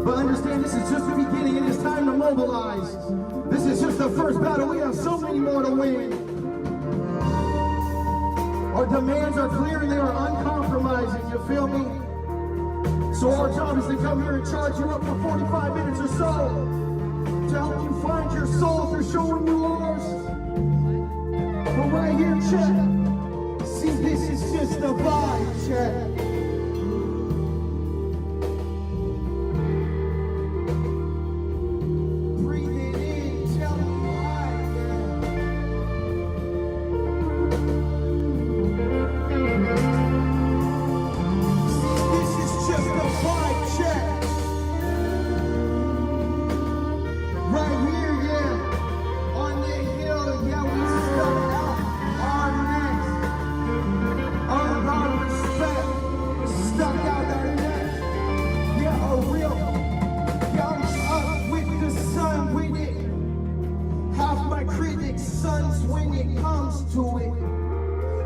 But understand, this is just the beginning, and it's time to mobilize. This is just the first battle. We have so many more to win. Our demands are clear and they are uncompromising, you feel me? So our job is to come here and charge you up for 45 minutes or so to help you find your soul through showing you yours. But right here, check. See, this is just a vibe, check.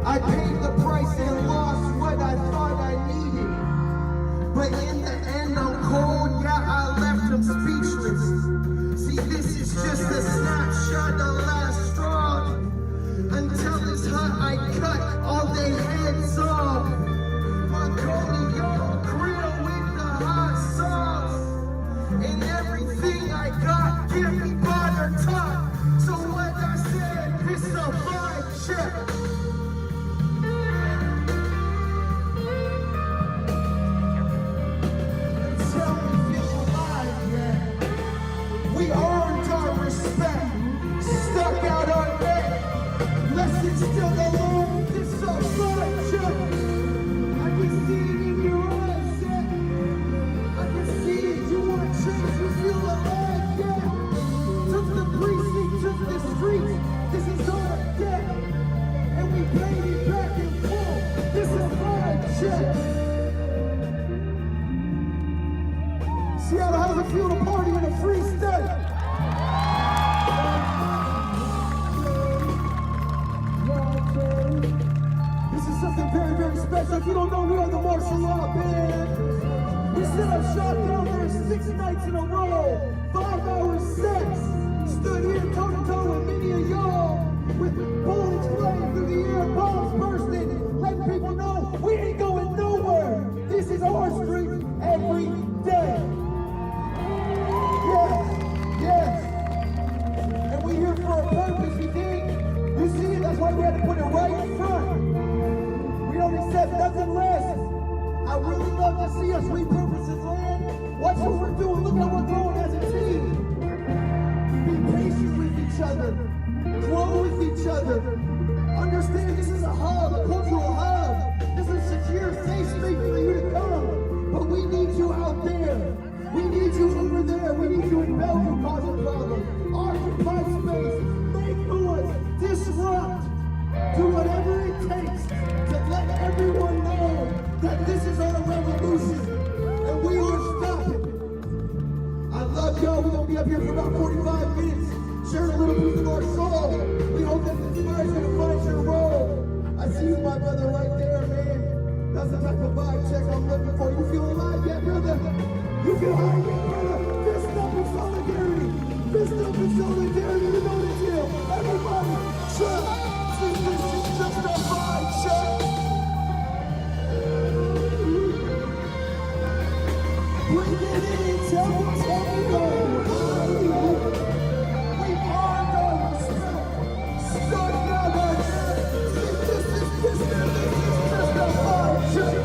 I paid the price and lost what I thought I needed. But in the end I'm cold, yeah, I left him speechless. See, this is just a snapshot, the last straw. Until this hut I cut all their heads off. My Coney grill with the hot sauce. And everything I got, give me butter top. So what I said, it's a vibe check. We earned our respect, stuck out our neck. Lessons still alone, this is a vibe check. I can see it in your eyes, yeah. I can see it, you want change, you feel alive, yeah. Took the precinct, took the streets, this is our debt. And we paid it back in full, this is a vibe check. Seattle, how's it feel to party in a free state? This is something very, very special. If you don't know, we are the martial law band. We set up shop down there 6 nights in a row, 5-hour sets. Stood here toe to toe with many of y'all, with bullets flying through the air, bombs bursting, letting people know we ain't going nowhere. This is our street every day. Yes. And we here for a purpose, you dig? You see it? That's why we had to put it right in front. We don't accept nothing less. I really love to see us repurpose this land. Watch what we're doing. Look how we're growing as a team. Be patient with each other. Grow with each other. Understand this is a hub, a cultural hub. This is a secure, safe space for you to come. But we need you out there. We need you over there. We need you in Bellevue causing problems. Occupy space. Make noise. Disrupt. Do whatever it takes to let everyone know that this is our revolution and we are stopping. I love y'all. We're going to be up here for about 45 minutes, sharing a little piece of our soul. We hope that this inspires you to find your role. I see you, my brother, right there, man. That's the type of vibe check I'm looking for. You feel alive yet, brother? You feel high yet, brother? Fist up in solidarity. Fist up in solidarity. You know the deal. Everybody, check. This is just a vibe check. Bring it in. Tell me, go. We earned our respect. Stuck out our neck. This is just a vibe check.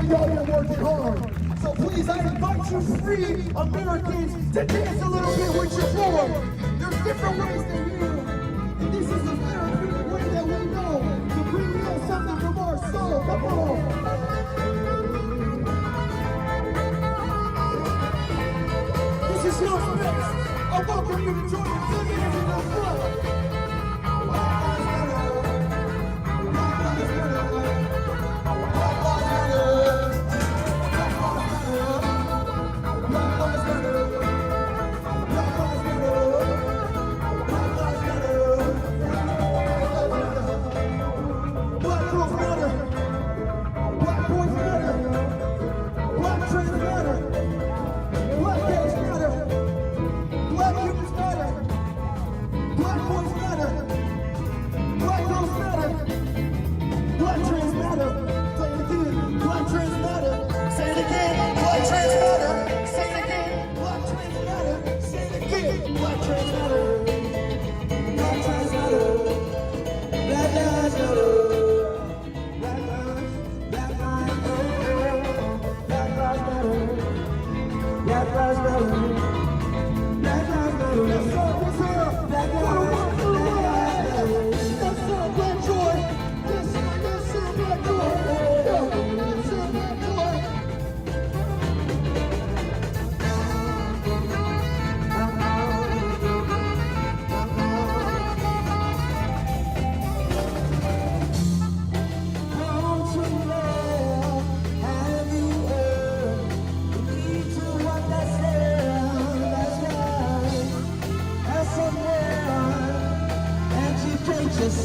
Y'all been working hard. So please, I invite you free Americans to dance a little bit with your board. There's different ways than you. And this is the therapeutic way that we know to bring out something from our soul. Come on. This is your space. I welcome you to join the Indigenous in the front.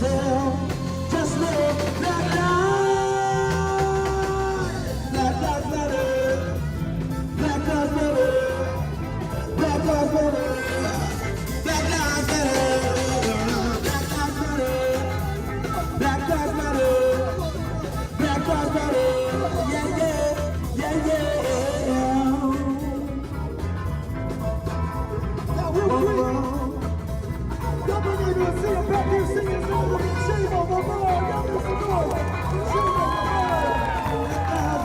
yourself. Just know Black lives matter. Black lives matter. Black lives matter. Black lives matter. Black lives matter. Black lives matter. Black lives matter. Yeah, yeah, yeah, yeah. Now we're free. Y'all been able to sit up back here singing this song with shame on my mind. Y'all listen to it. Shame on my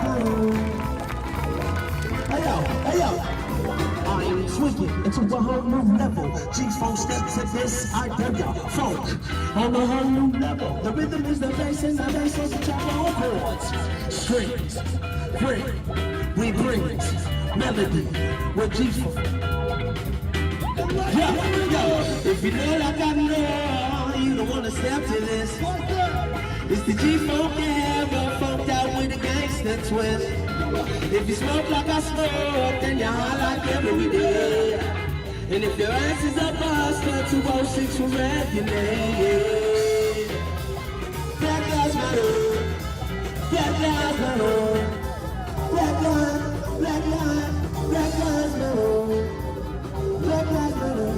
mind. Hey yo, hey yo. I'm swinging into a whole new level. G-Funk steps to this idea. Funk on a whole new level. The rhythm is the bass and the bass is the treble chords. Strings, bring, we bring it. Melody with G-Funk. Yo, if you know like I know, you don't wanna step to this. It's the G-Funk era, funked out with a gangster twist. If you smoke like I smoke, then you're high like every day. And if your ass is a buster, 206 for regulate. Black lives matter. Black lives matter. Black lives, black lives, black lives matter. Black lives matter.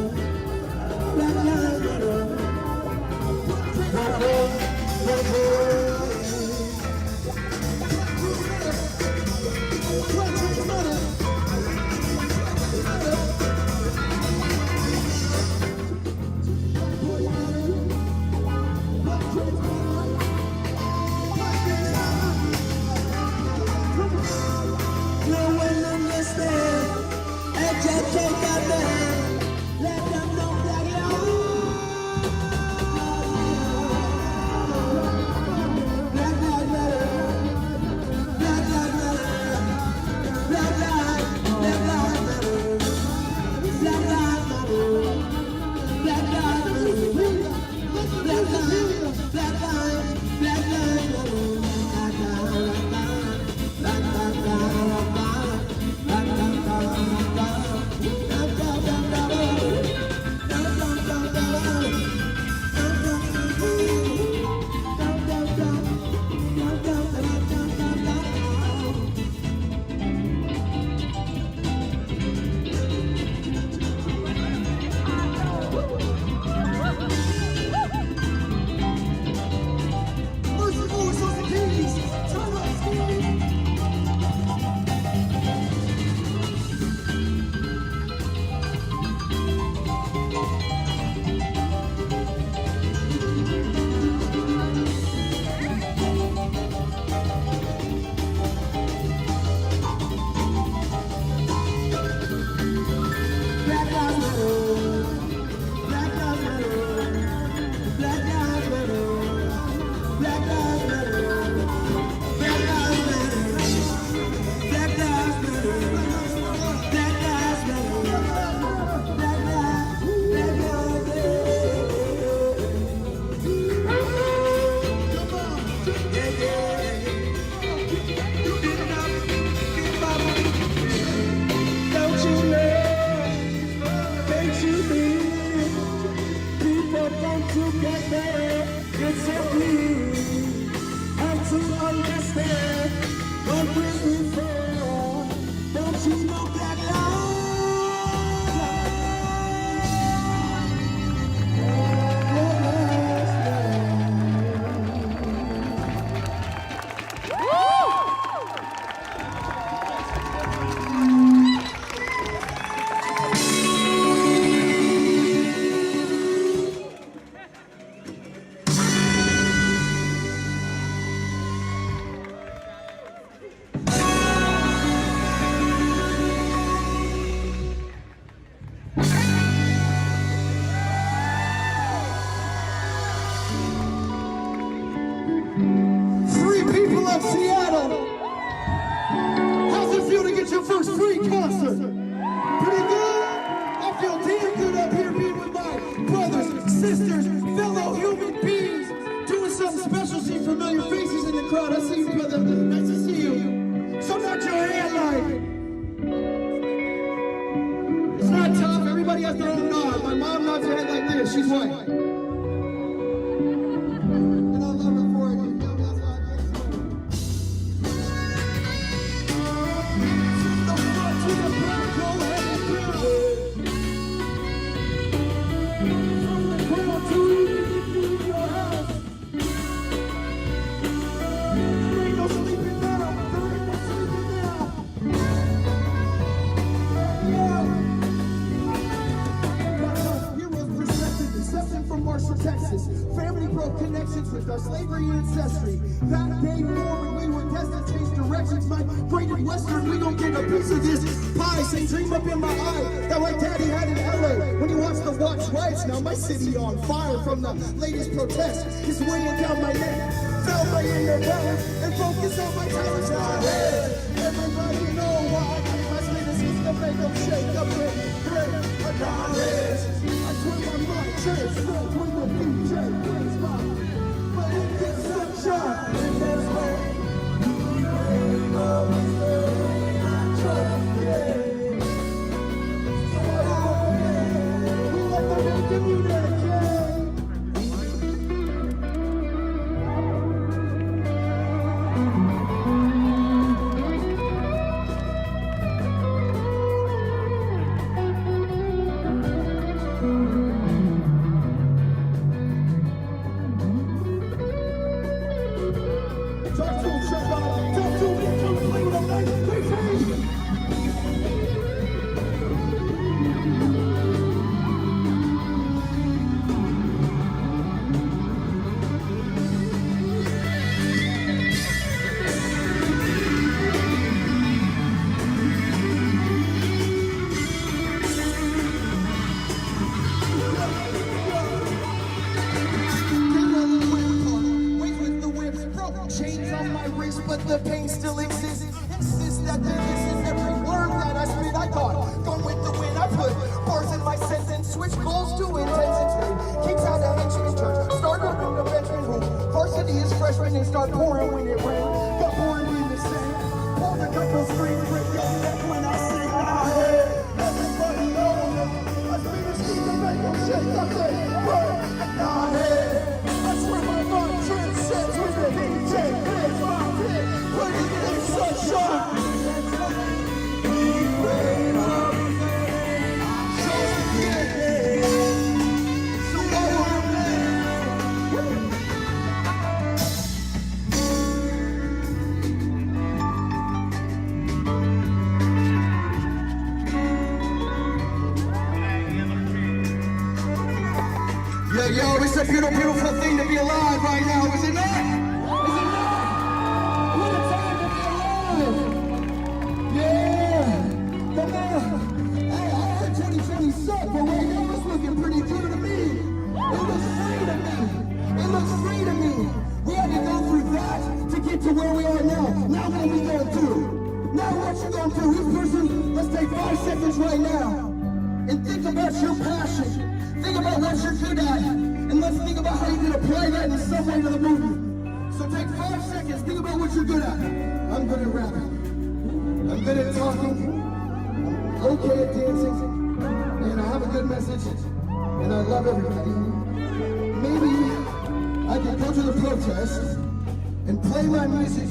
Black lives matter. Black lives matter. Everybody has their own nod. My mom nods her head like this. She's white. broke connections with our slavery ancestry. That day forward, we were destined to change directions. My braided western, we gon' get a piece of this pie. Same dream up in my eye that my daddy had in LA. When you watch the watch riots, now my city on fire from the latest protest. It's weighing down my neck. Felt my inner balance and focus on my talents. Everybody know why. I spit this is to make them shake up and break. Acknowledge. I swear my mind transforms when the DJ plays my. But it gets sunshine. And there's hope. Rain always rain. I trust it. We let the whole community. But the pain still exists. Insist that this is every word that I spit. I thought, gone with the wind. I put bars in my sentence, switch goals to intensity. Keeps out the henchman church. Start a room to Benjamin who varsity is freshman and start pouring when it rains. Got born in the sand. Pull the couple strings, break your neck when I sing. Everybody knows I spit a scheme to make them shake up their burn. I swear my mind transcends when the DJ plays my hit. But it is sunshine. Rain up. Just again. So yeah, yo, it's a beautiful, beautiful thing to be alive right now, is it not? Is it not? What a time to be alive! Yeah! But man, I heard 2020 sucked, but right now it's looking pretty good to me. It looks free to me. It looks free to me. We had to go through that to get to where we are now. Now what we gonna do? Now what you gonna do? Each person, let's take 5 seconds right now and think about your passion. Think about what you're good at, and let's think about how you can apply that in some way to the movement. So take 5 seconds, think about what you're good at. I'm good at rapping. I'm good at talking. I'm okay at dancing. And I have a good message. And I love everybody. Maybe I can go to the protest and play my music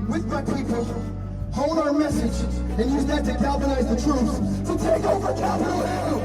with my people, hone our message, and use that to galvanize the troops to take over Capitol Hill.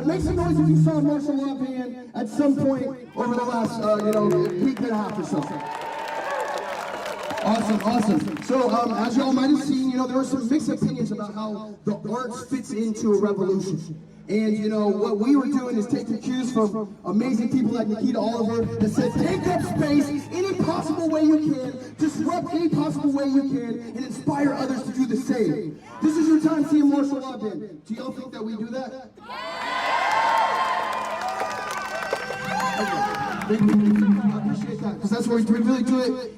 Make some noise if you saw martial law band at some point over the last, week and a half or so. Awesome. So, as y'all might have seen, there were some mixed opinions about how the arts fits into a revolution. And, what we were doing is taking cues from amazing people like Nikita Oliver that said, take up space any possible way you can, disrupt any possible way you can, and inspire others to do the same. This is your time seeing martial law band. Do y'all think that we do that? Okay. I appreciate that, because that's where we really do it.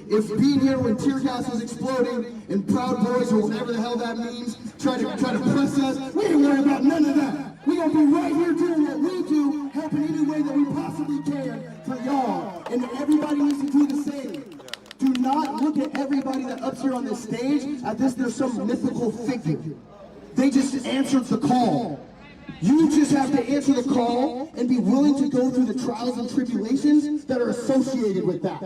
If being here when tear gas was exploding and Proud Boys or whatever the hell that means try to press us, we ain't worried about none of that. We gonna be right here doing what we do, helping any way that we possibly can for y'all. And everybody needs to do the same. Do not look at everybody that ups here on this stage as this there's some mythical figure. They just answered the call. You just have to answer the call and be willing to go through the trials and tribulations that are associated with that.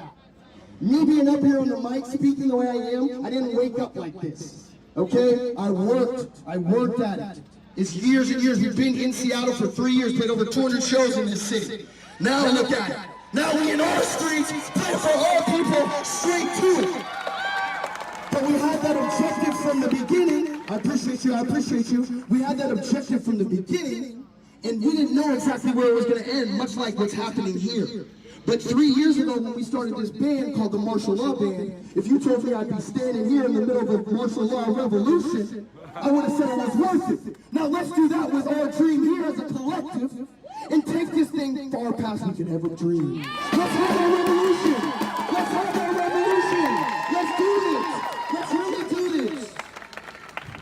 Me being up here on the mic, speaking the way I am, I didn't wake up like this. Okay? I worked at it. It's years and years. We've been in Seattle for 3 years, played over 200 shows in this city. Now look at it. Now we in our streets, playing for all people, straight to it. But we had that objective from the beginning. I appreciate you. We had that objective from the beginning, and we didn't know exactly where it was going to end, much like what's happening here. But 3 years ago, when we started this band called the Martial Law Band, if you told me I'd be standing here in the middle of a martial law revolution, I would have said it was worth it. Now let's do that with our dream here as a collective, and take this thing far past we can ever dream. Let's have a revolution! Let's have a revolution! Let's do this! Let's really do this!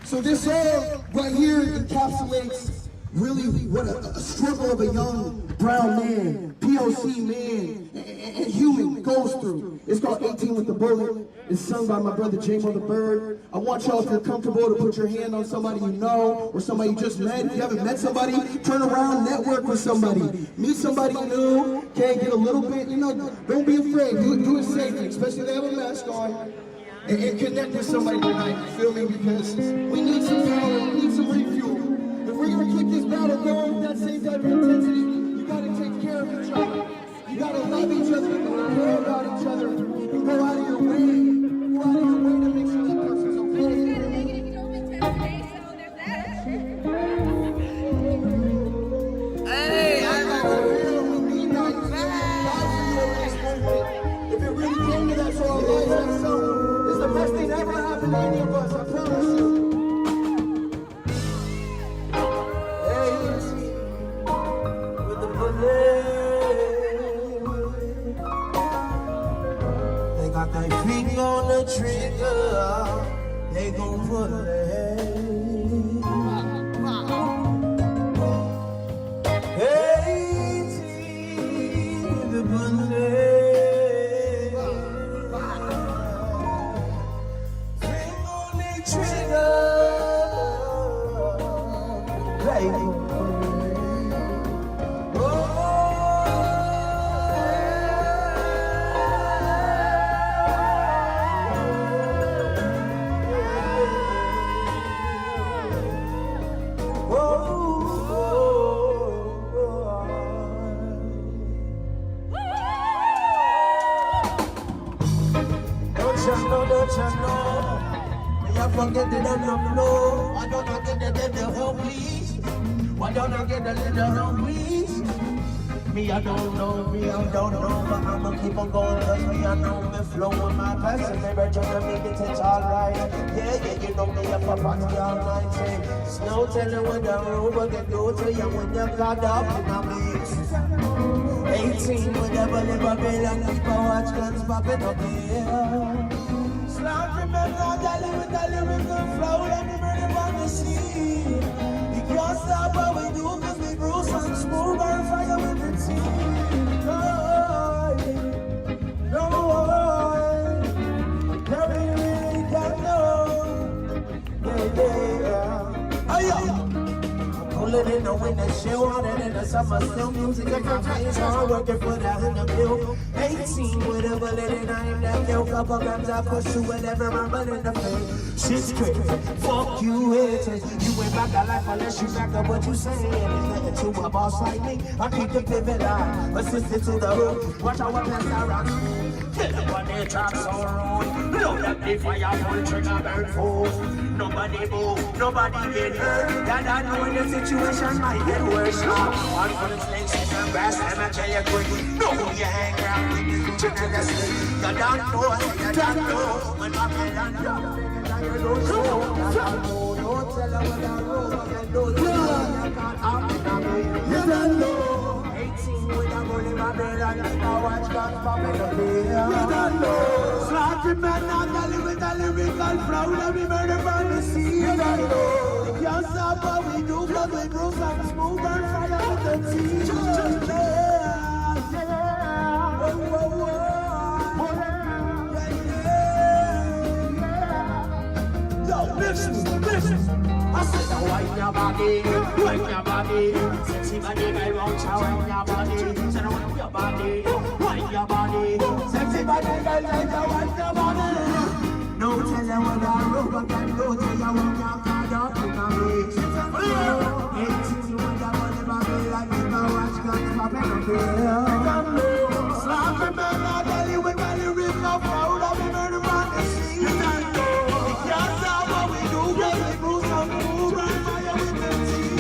So this song right here encapsulates really what a struggle of a young brown man, POC man, and human goes through. It's called 18 with the Bullet. It's sung by my brother J-Mo the Bird. I want y'all, if you're comfortable, to put your hand on somebody you know or somebody you just met. If you haven't met somebody, turn around, network with somebody. Meet somebody new, okay, get a little bit, don't be afraid. Do it safely, especially if they have a mask on. And connect with somebody tonight, you feel me? Because we need some power, we need some refuel. If we're gonna keep this battle going with that same type of intensity, you gotta take care of each other. You gotta love each other, you gotta care about each other, and go out of your way. Go out of your way to make sure that person's okay. Hey, I got a real, we need that. If it really came to that, so our lives are so. It's the best thing that ever happened to any of us, I promise you. With the bullet, they got their finger on the trigger, they gon' put it. 18 with the bullet. Forget the don't know. Why don't I get the little help, please? Why don't I get the little help, please? Me, I don't know, but I'ma keep on going, cause me, I know me flow with my passion. Never trying to make it alright. Yeah, you know me up a party all night. Say, it's no telling what the road will get do to you when you're caught up in a mix. 18 with a bullet bill and keep a watch guns popping up here. Slap remember Dali with the lyrical flow, let me burn it on the sea. You can't stop what we do, cause we brew some smooth and fire with the team. No, really don't know. Yeah. Pulling in the winter, chill on it in the summer, still music in my face, all working for that in the bill. 18 with a bullet and I ain't that kill. Couple grams I push you whenever I'm running the face. Shit's crazy, fuck you haters. You ain't back to life unless you back up what you saying. There's nothing to a boss like me, I keep the pivot line, assisted to the hook. Watch out what pass I rock. Get up on their tracks so rude. Load up the fire, pull trigger, burn food. Nobody move, nobody get hurt. That I know in the situation might get worse. One for the snakes and brass, and I tell you quick. Know who you hang around with. Tremendously. You don't know. When I play that drum, you don't know. Don't tell her what I know. You don't know. 18 with a bullet in my bed, and I watch guns popping up here. You don't know. Slaughtering men on the with a lyrical flow, let me murder from the sea. You don't know. You can't stop what we do, cause we brew some smooth and fire with the team. Yeah. said, wine your body, sexy body, girl, won't you wine your body? Said, wine your body, sexy body, girl, like you wine your body. No tell you what I rub up and go tell you when you card up in a mix. Anything you want your body, baby, like you can watch guns popping up here. Slap him in the belly with belly rip up proud of him and the man to sing. You can't stop what we do, baby, move some move and fire with the team.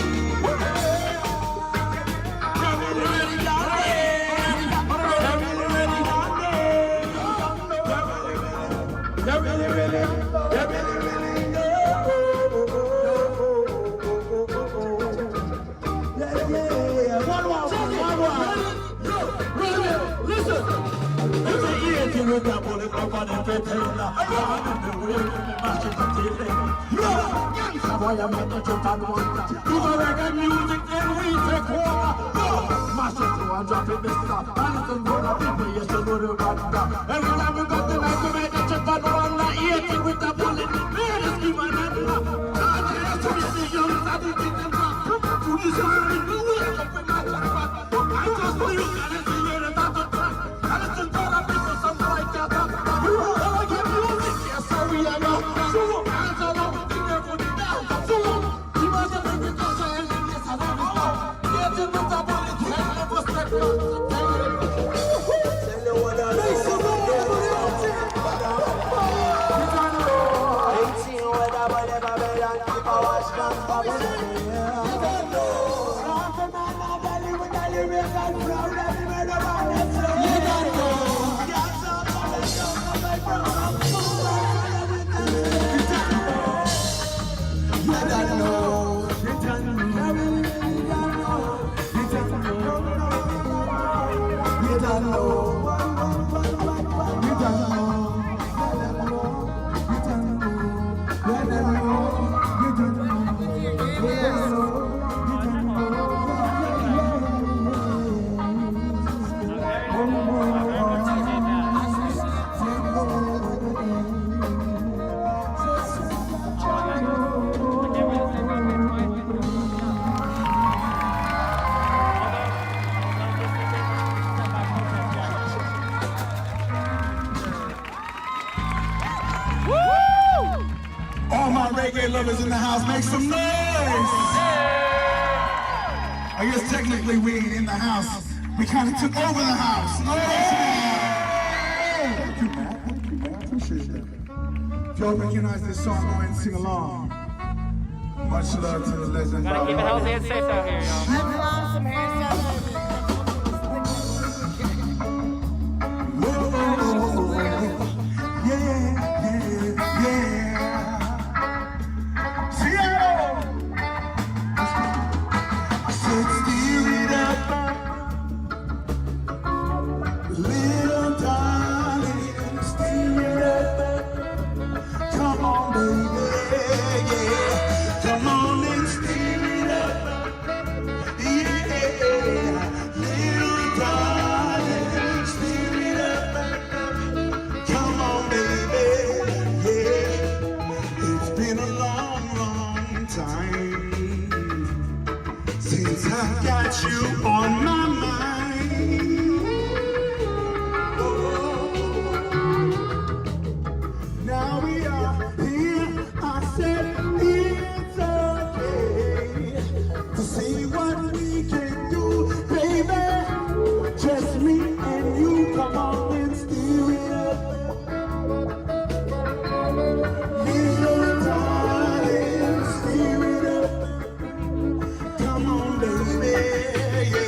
All my reggae lovers in the house, make some noise! I guess technically we ain't in the house. We kind of took over the house. Thank you, man. I appreciate that. If y'all recognize this song, go ahead and sing along. Much love to the legend. Gotta keep it healthy and safe out here, y'all. You on my mind. Now we are here. I said it's okay to see what we can do, baby. Just me and you. Come on and steer it up. Little darling, steer it up. Come on, baby. Yeah.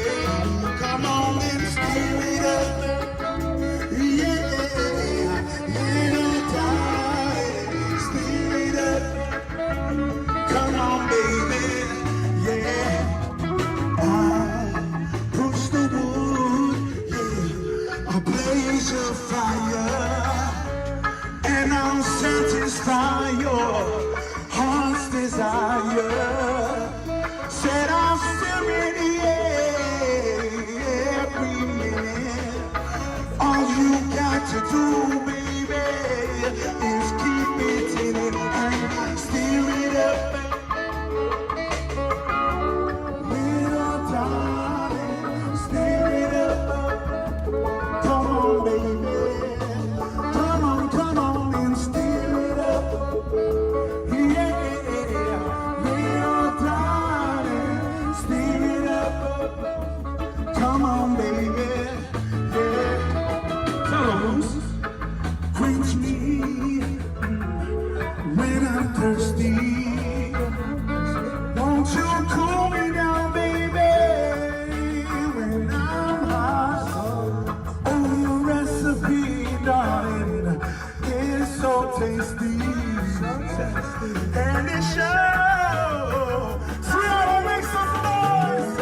darling, is so tasty. And it shows. See how to make some noise.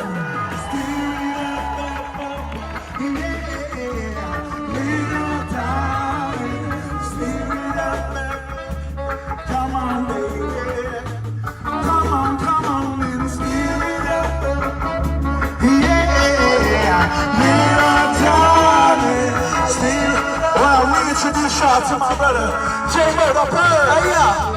Yeah, little darling, steam it up. Come on, baby. Come on, and steam it up. Yeah, little darling, steam it up. Well, reintroduce y'all to my brother, J-Bird up here. Hey, yeah.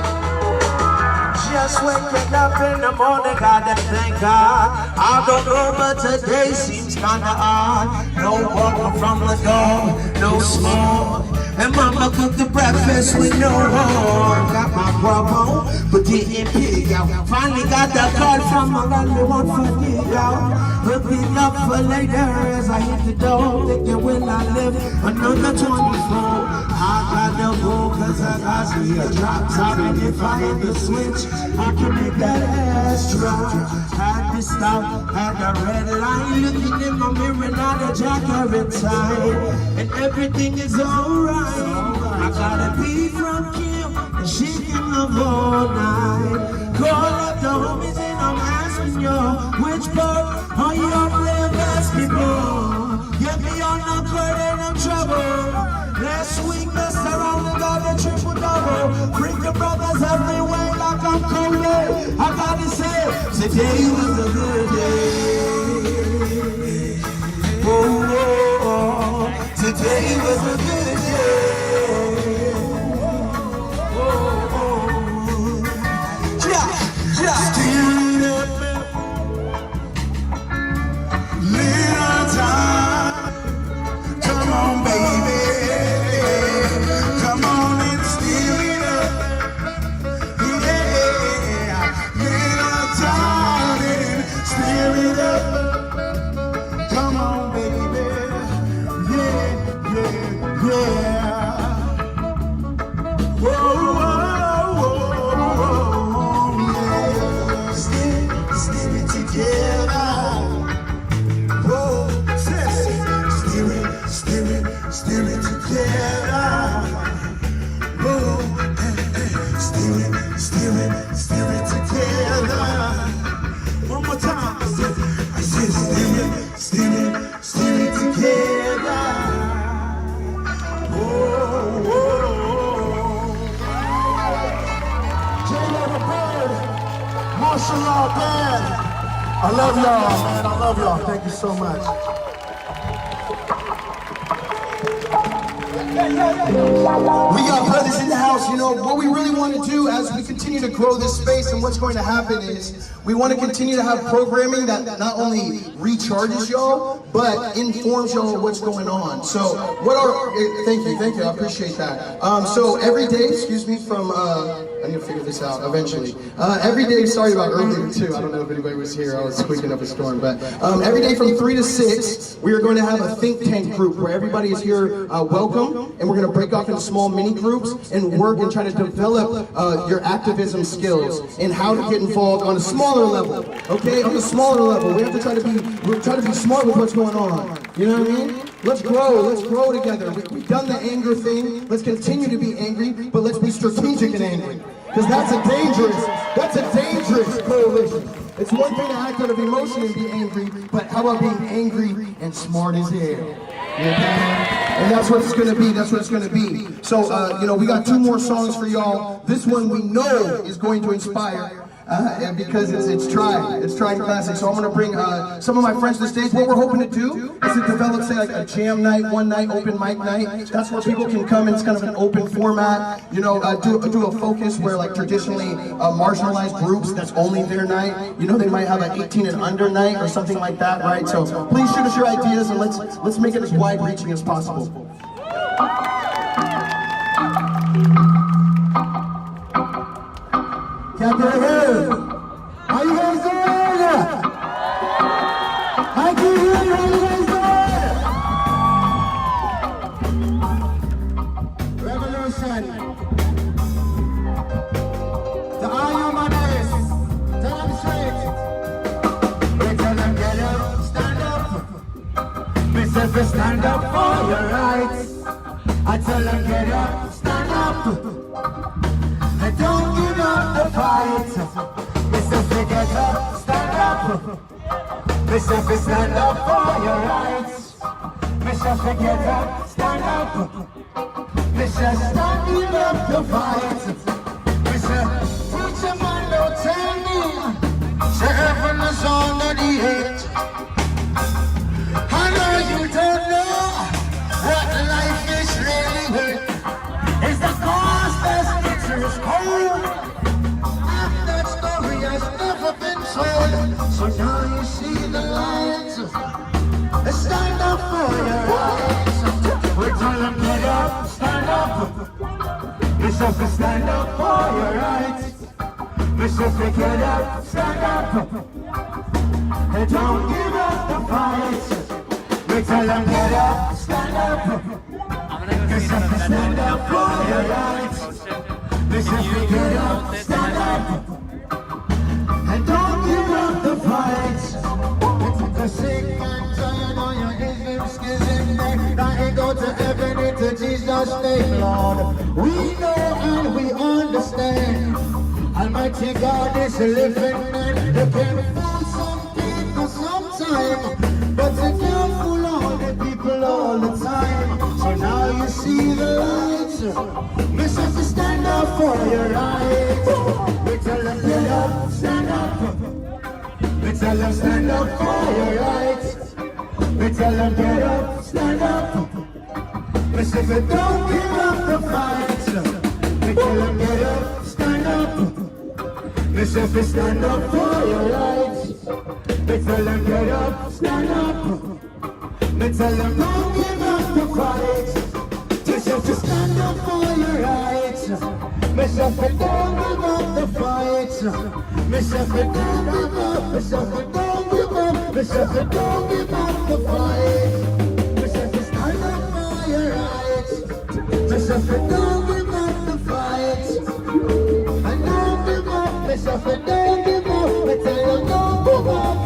Just waking up in the morning, gotta thank God. I don't know, but today seems kinda odd. No walking from the door, no smoke. And mama cooked the breakfast with no horn. Got my grub on, but didn't pick out. Finally got the card from my lonely one for me out. Looking up for later as I hit the door. Thinking will I live another 24? I gotta go cause I got me a drop top. And if I hit the switch, I can make that ass drop. Had to stop, had a red light. Looking in my mirror, now the jacket inside. And everything is alright. I got a beat from Kim, and she can love all night. Call up the homies and I'm asking y'all, which part are y'all playing basketball? Get me on the court and I'm trouble. Last week messed around and got a triple-double. Bring the brothers everywhere like I'm Kobe. I gotta say, today was a good day. Oh, oh, oh. Today was a good day. I love y'all, man. I love y'all. Thank you so much. We got brothers in the house. You know, what we really want to do as we continue to grow this space and what's going to happen is we want to continue to have programming that not only recharges y'all, but informs y'all of what's going on. So what are, thank you, I appreciate that. So every day, excuse me, from, I need to figure this out eventually. Every day, sorry about earlier too, I don't know if anybody was here, I was squeaking up a storm, but every day from 3 to 6, we are going to have a think tank group where everybody is here welcome, and we're going to break off into small mini groups and work and try to develop your activism skills and how to get involved on a smaller level, okay? On a smaller level, we have to try to be smart with what's going on, you know what I mean? Let's grow together. We've done the anger thing, let's continue to be angry, but let's be strategic and angry. Because that's a dangerous coalition. It's one thing to act out of emotion and be angry, but how about being angry and smart as hell? And that's what it's gonna be, So, you know, we got 2 more songs for y'all. This one we know is going to inspire. And because it's trying classic. So I'm gonna bring some of my friends to the stage. What we're hoping to do is to develop, say, like a jam night, one night, open mic night. That's where people can come in. It's kind of an open format. You know, do a focus where, like, traditionally marginalized groups, that's only their night. You know, they might have an 18 and under night or something like that, right? So please shoot us your ideas and let's make it as wide-reaching as possible. Captain Hill, how you guys doing? I can hear you, how you guys doing? Revolution. To all you mothers, tell them straight. We tell them get up, stand up. We say stand up for your rights. I tell them get up, stand up. And don't give up the fight. Mr. Fi get up, stand up. Mr. Fi stand up for your rights. Mr. Fi get up, stand up. Mr. Stand give up the fight. Mr. Preacher man, don't tell me. Say heaven is under the edge. I know you don't know what life is really worth. It's the cost that pictures cold. And that story has never been told. So now you see the light. Stand up for your rights. We tell them get up, stand up. It's just to stand up for your rights. It's just to get up, stand up. And don't give up the fight. We tell them get up, stand up. It's just to stand up for your rights. It's just to get up, stand up. And don't give up the fight. It's the sick and tired on your ism, schism, now it go to heaven into Jesus' name, Lord. We know and we understand. Almighty God is a living man. They can fool some people sometime, but they can't fool all the people all the time. So now you see the lights. Mr. Fi stand up for your rights. We tell them get up, stand up. We tell them stand up for your rights. We tell them get up, stand up. We say we don't give up the fight. We tell them get up, stand up. We say we stand up for your rights. We tell them get up, stand up. We tell them don't give up the fight. We say we stand up for your rights. We say we don't give up the fight. We say we don't give up. We say we don't give up. We say we don't give up the fight. We say we stand up for your rights. We say we don't give up the fight. And don't give up. We say we don't give up. We tell you don't give up.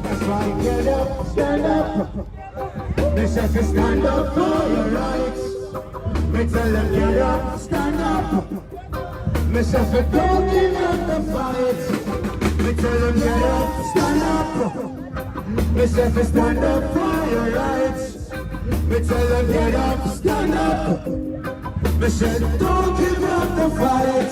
That's why get up, stand up. We say we stand up for your rights. We tell them get up, stand up. We say we don't give up the fight. We tell them get up, stand up. We say we stand up for your rights. We tell them get up, stand up. We say don't give up the fight.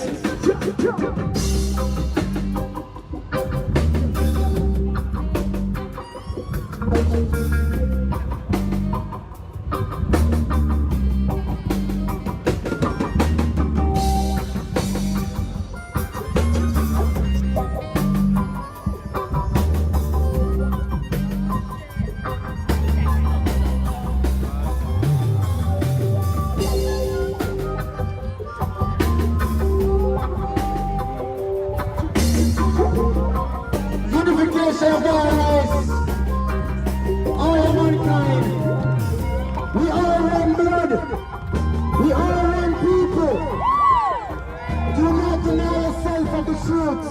Unification of our race, all of mankind. We are one blood. We are one people. Do not deny yourself of the truth.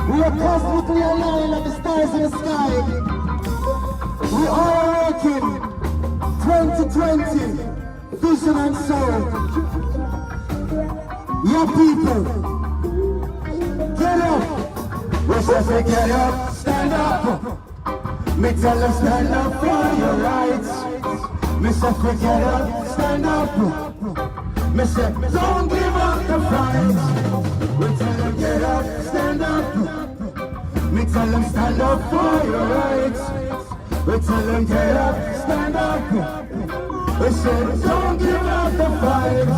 We are cosmically aligned like the stars in the sky. We are working 2020 vision and soul. Your people, get up. We say we get up, stand up. Me tell them stand up for your rights. Me say we get up, stand up. Me say don't give up the fight. We tell them get up, stand up. Me tell them stand up for your rights. We tell them get up, stand up. We say don't give up the fight.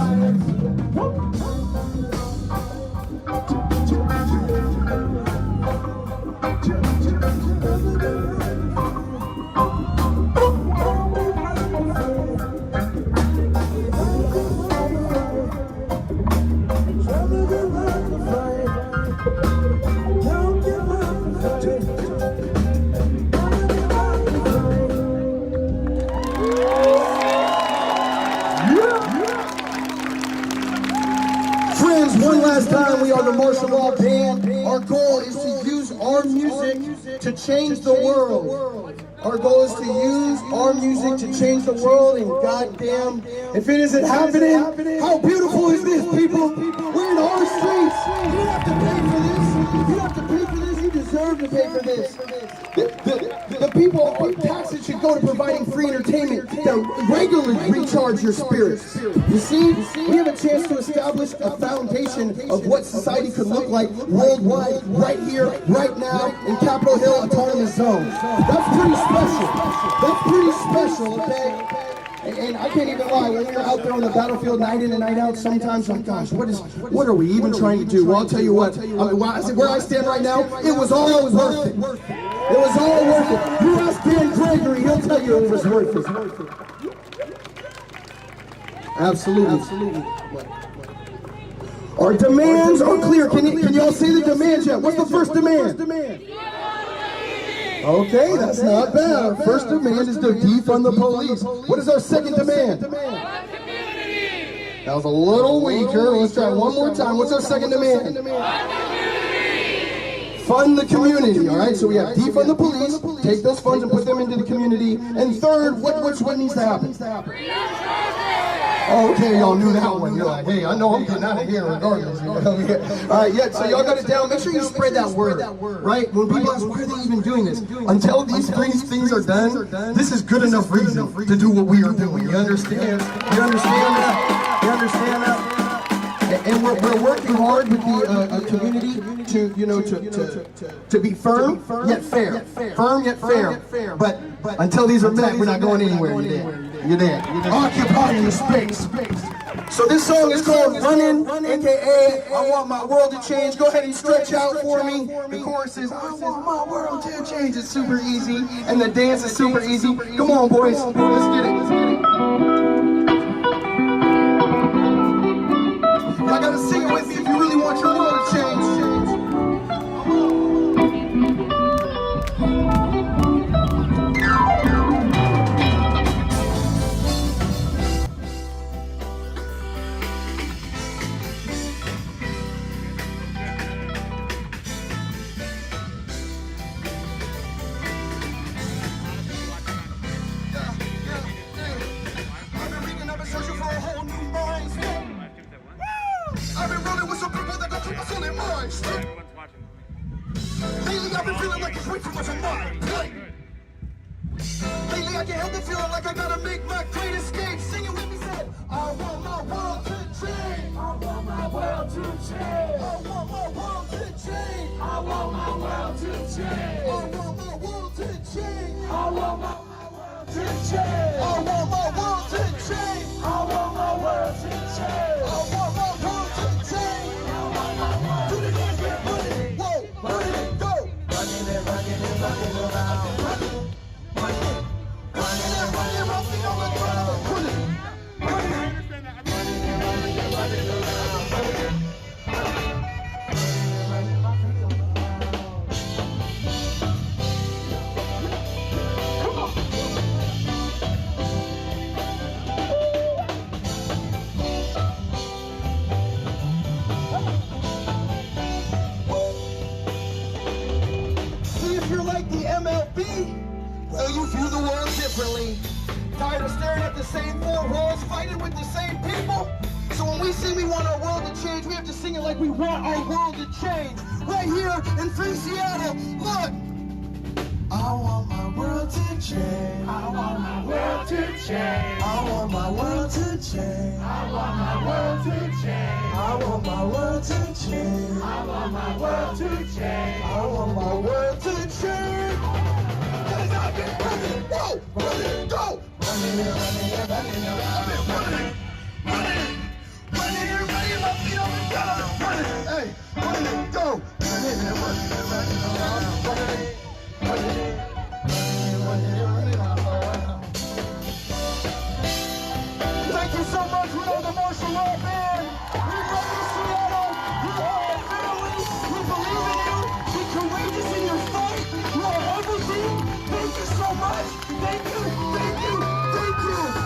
One last time, we are the martial law band. Our goal is to use our music to change the world. Our goal is to use our music to change the world, and goddamn, if it isn't happening, how beautiful is this, people? We're in our streets. You don't have to pay for this. You don't have to pay for this. You deserve to pay for this. The people, our taxes should go to providing free entertainment that regularly recharge your spirits. You see, we have a chance to establish a foundation of what society could look like worldwide, right here, right now, in Capitol Hill Autonomous Zone. That's pretty special. That's pretty special, okay? And I can't even lie, when we were out there on the battlefield night in and night out, sometimes I'm, gosh, what are we even trying to do? Well, I'll tell you what, where I stand right now, it was all worth it. It was all worth it. You ask Dan Gregory, he'll tell you it was worth it. Absolutely. Our demands are clear. Can y'all say the demands yet? What's the first demand? Okay, that's not bad. Our first demand is to defund the police. What is our second demand? That was a little weaker. Let's try it one more time. What's our second demand? Fund the community, all right? So we have defund the police, take those funds and put them into the community. And third, what needs to happen? Okay, y'all knew that one. You're like, hey, I know I'm getting out of here regardless. You know? All right, yeah, so y'all got it down. Make sure you spread that word, right? When people ask, why are they even doing this? Until these three things are done, this is good enough reason to do what we are doing. You understand? You understand that? You understand that? And we're working hard with the community to be firm yet fair. Firm yet fair. But until these are met, we're not going anywhere. You're there. Occupying the space. So this song is called Running, aka I Want My World to Change. Go ahead and stretch out for me. The chorus is I want my world to change. It's super easy. And the dance is super easy. Come on, boys. Let's get it. Y'all gotta sing it with me if you really want your world to change. Lately I've been feeling like it's way too much on my plate. Lately I can't help but feeling like I gotta make my great escape. Sing it with me, say, I want my world to change. I want my world to change. I want my world to change. I want my world to change. I want my world to change. I want my world to change. I want my world to change. I want my world to change. I want my world to change. I want my world to change. Put it, whoa, put it, go. Running it around. Running it, rocking on the ground. Put it, well, you view the world differently. Tired of staring at the same four walls, fighting with the same people? So when we sing we want our world to change, we have to sing it like we want our world to change. Right here in free Seattle, look! I want my world to change. I want my world to change. I want my world to change. I want my world to change. I want my world to change. I want my world to change. I want my world to change. Cause I've been running, whoa, running, go. Running, my feet on the ground. Running, hey, running, go. Thank you so much, we are the Martial Law Band. We love you, Seattle. You are our family. We believe in you. Be courageous in your fight. You are everything. Thank you so much. Thank you.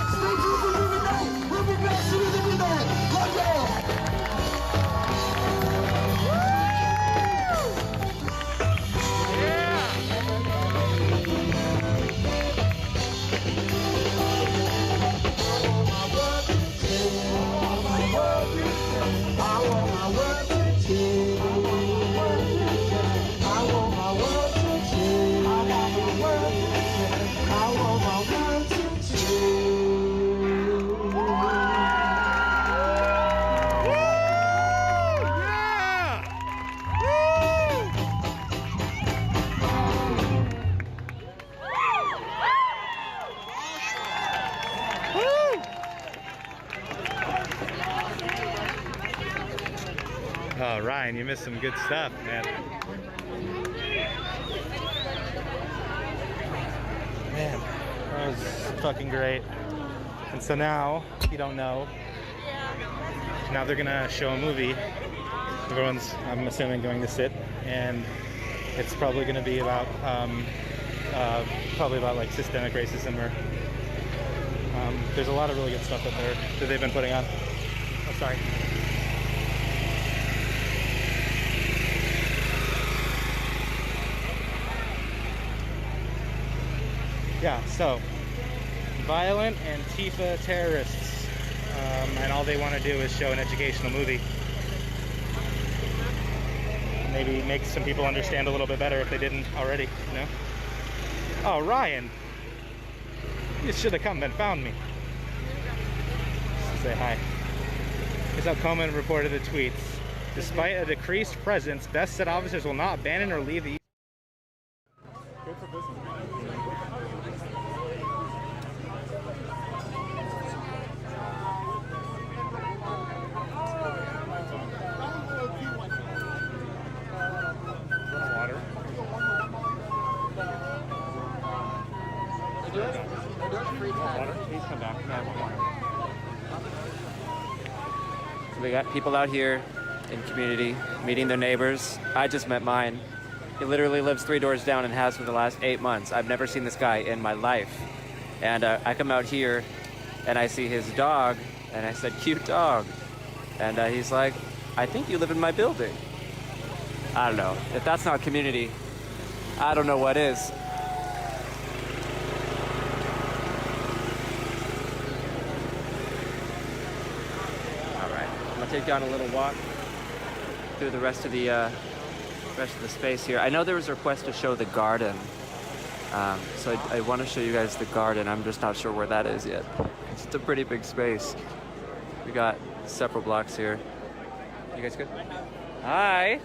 Stay tuned for Movie Night. We'll be back sooner than you know it. Love y'all. Oh, Ryan, you missed some good stuff, man. Man, that was fucking great. And so now, if you don't know, now they're gonna show a movie. Everyone's, I'm assuming, going to sit, and it's probably gonna be about, like systemic racism, or there's a lot of really good stuff that they've been putting on. Oh, sorry. Yeah, so violent Antifa terrorists, and all they want to do is show an educational movie. Maybe make some people understand a little bit better if they didn't already, you know? Oh, Ryan, you should have come and found me. Just say hi. Here's how Coleman reported the tweets. Despite a decreased presence, Best said officers will not abandon or leave the... Good for business. Please come back. So we got people out here in community meeting their neighbors. I just met mine. He literally lives 3 doors down and has for the last 8 months. I've never seen this guy in my life. And I come out here and I see his dog, and I said, "Cute dog." And he's like, "I think you live in my building." I don't know. If that's not community, I don't know what is. Take down a little walk through the rest of the space here. I know there was a request to show the garden, so I want to show you guys the garden. I'm just not sure where that is yet. It's a pretty big space. We got several blocks here. You guys good? Hi,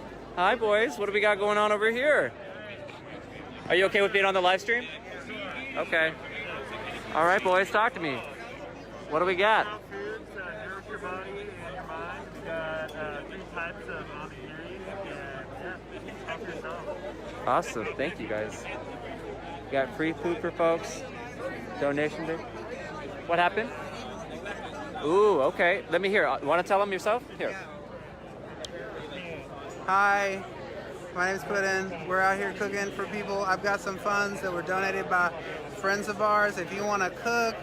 boys. What do we got going on over here? Are you okay with being on the live stream? Okay. All right, boys. Talk to me. What do we got? Your body and your mind. We got 3 types of theories, and help yourself. Awesome, thank you guys. We got free food for folks. Donation day. What happened? Ooh, okay. Let me hear. Want to tell them yourself? Here. Hi, my name is Puddin. We're out here cooking for people. I've got some funds that were donated by friends of ours. If you want to cook,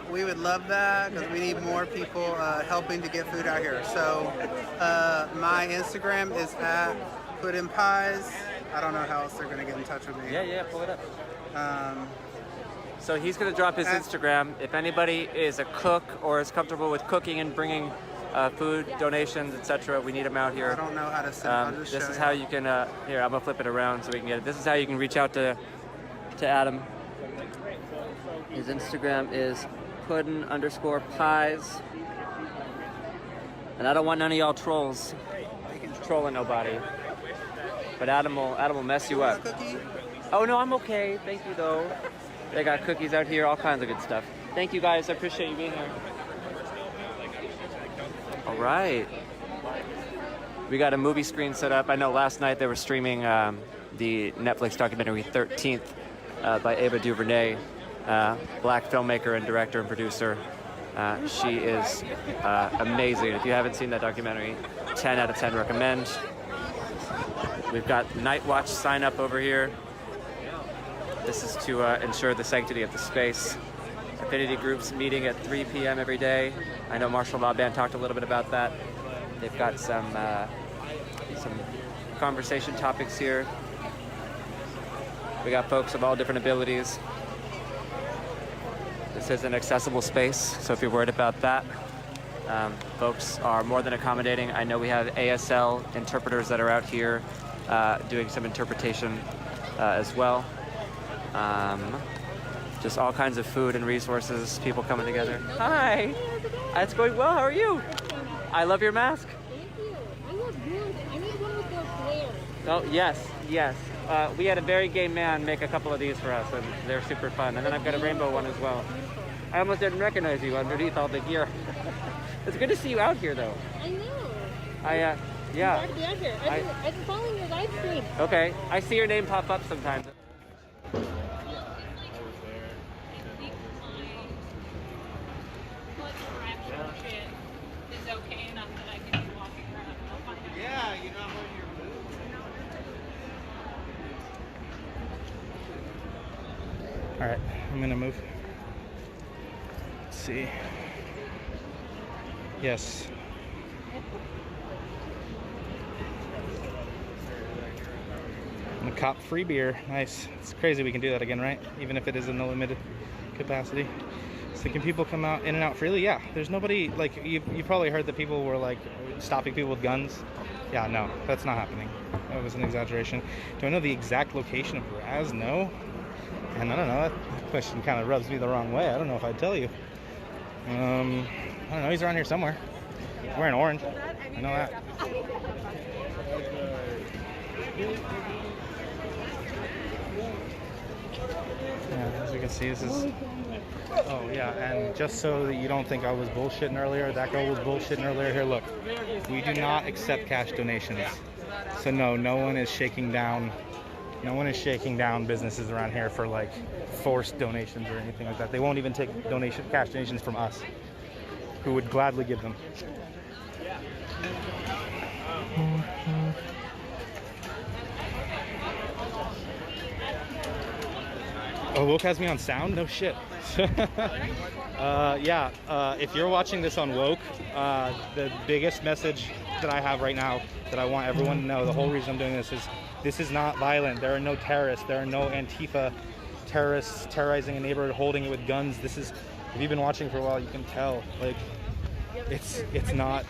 we would love that because we need more people helping to get food out here. So my Instagram is at @PuddinPies. I don't know how else they're going to get in touch with me. Yeah, pull it up. So he's going to drop his Instagram. If anybody is a cook or is comfortable with cooking and bringing food, donations, etc., we need them out here. I don't know how to send it. This is how you can, here, I'm going to flip it around so we can get it. This is how you can reach out to Adam. His Instagram is puddin_pies. And I don't want none of y'all trolls trolling nobody. But Adam will mess you up. Oh no, I'm okay. Thank you though. They got cookies out here, all kinds of good stuff. Thank you guys, I appreciate you being here. All right. We got a movie screen set up. I know last night they were streaming the Netflix documentary 13th by Ava DuVernay. Black filmmaker and director and producer. She is amazing. If you haven't seen that documentary, 10 out of 10 recommend. We've got Night Watch sign up over here. This is to ensure the sanctity of the space. Affinity groups meeting at 3 p.m. every day. I know Martial Law Band talked a little bit about that. They've got some conversation topics here. We got folks of all different abilities. This is an accessible space, so if you're worried about that, folks are more than accommodating. I know we have ASL interpreters that are out here doing some interpretation as well. Just all kinds of food and resources, people coming together. Hi! It's going well, how are you? I love your mask. Thank you. I look good. I need one with the flare. Oh, yes. We had a very gay man make a couple of these for us, and they're super fun. And then I've got a rainbow one as well. I almost didn't recognize you underneath all the gear. It's good to see you out here, though. I know. Yeah. Glad to be out here. I've been following your live stream. Okay. I see your name pop up sometimes. Yeah, you're not wearing your boots. All right, I'm gonna move. Let's see. Yes. And a cop free beer. Nice. It's crazy we can do that again, right? Even if it is in a limited capacity. So can people come out in and out freely? Yeah. There's nobody, like, you probably heard that people were like stopping people with guns. Yeah, no, that's not happening. That was an exaggeration. Do I know the exact location of Raz? No. And I don't know, that question kind of rubs me the wrong way. I don't know if I'd tell you. I don't know, he's around here somewhere. He's wearing orange. I know that. Yeah, as you can see, this is... Oh, yeah, and just so that you don't think I was bullshitting earlier, that girl was bullshitting earlier. Here, look. We do not accept cash donations. So no one is shaking down... No one is shaking down businesses around here for like forced donations or anything like that. They won't even take cash donations from us, who would gladly give them. Oh, Woke has me on sound? No shit. Yeah, if you're watching this on Woke, the biggest message that I have right now that I want everyone to know, the whole reason I'm doing this is not violent. There are no terrorists. There are no Antifa terrorists terrorizing a neighborhood, holding it with guns. This is, if you've been watching for a while, you can tell, like, it's not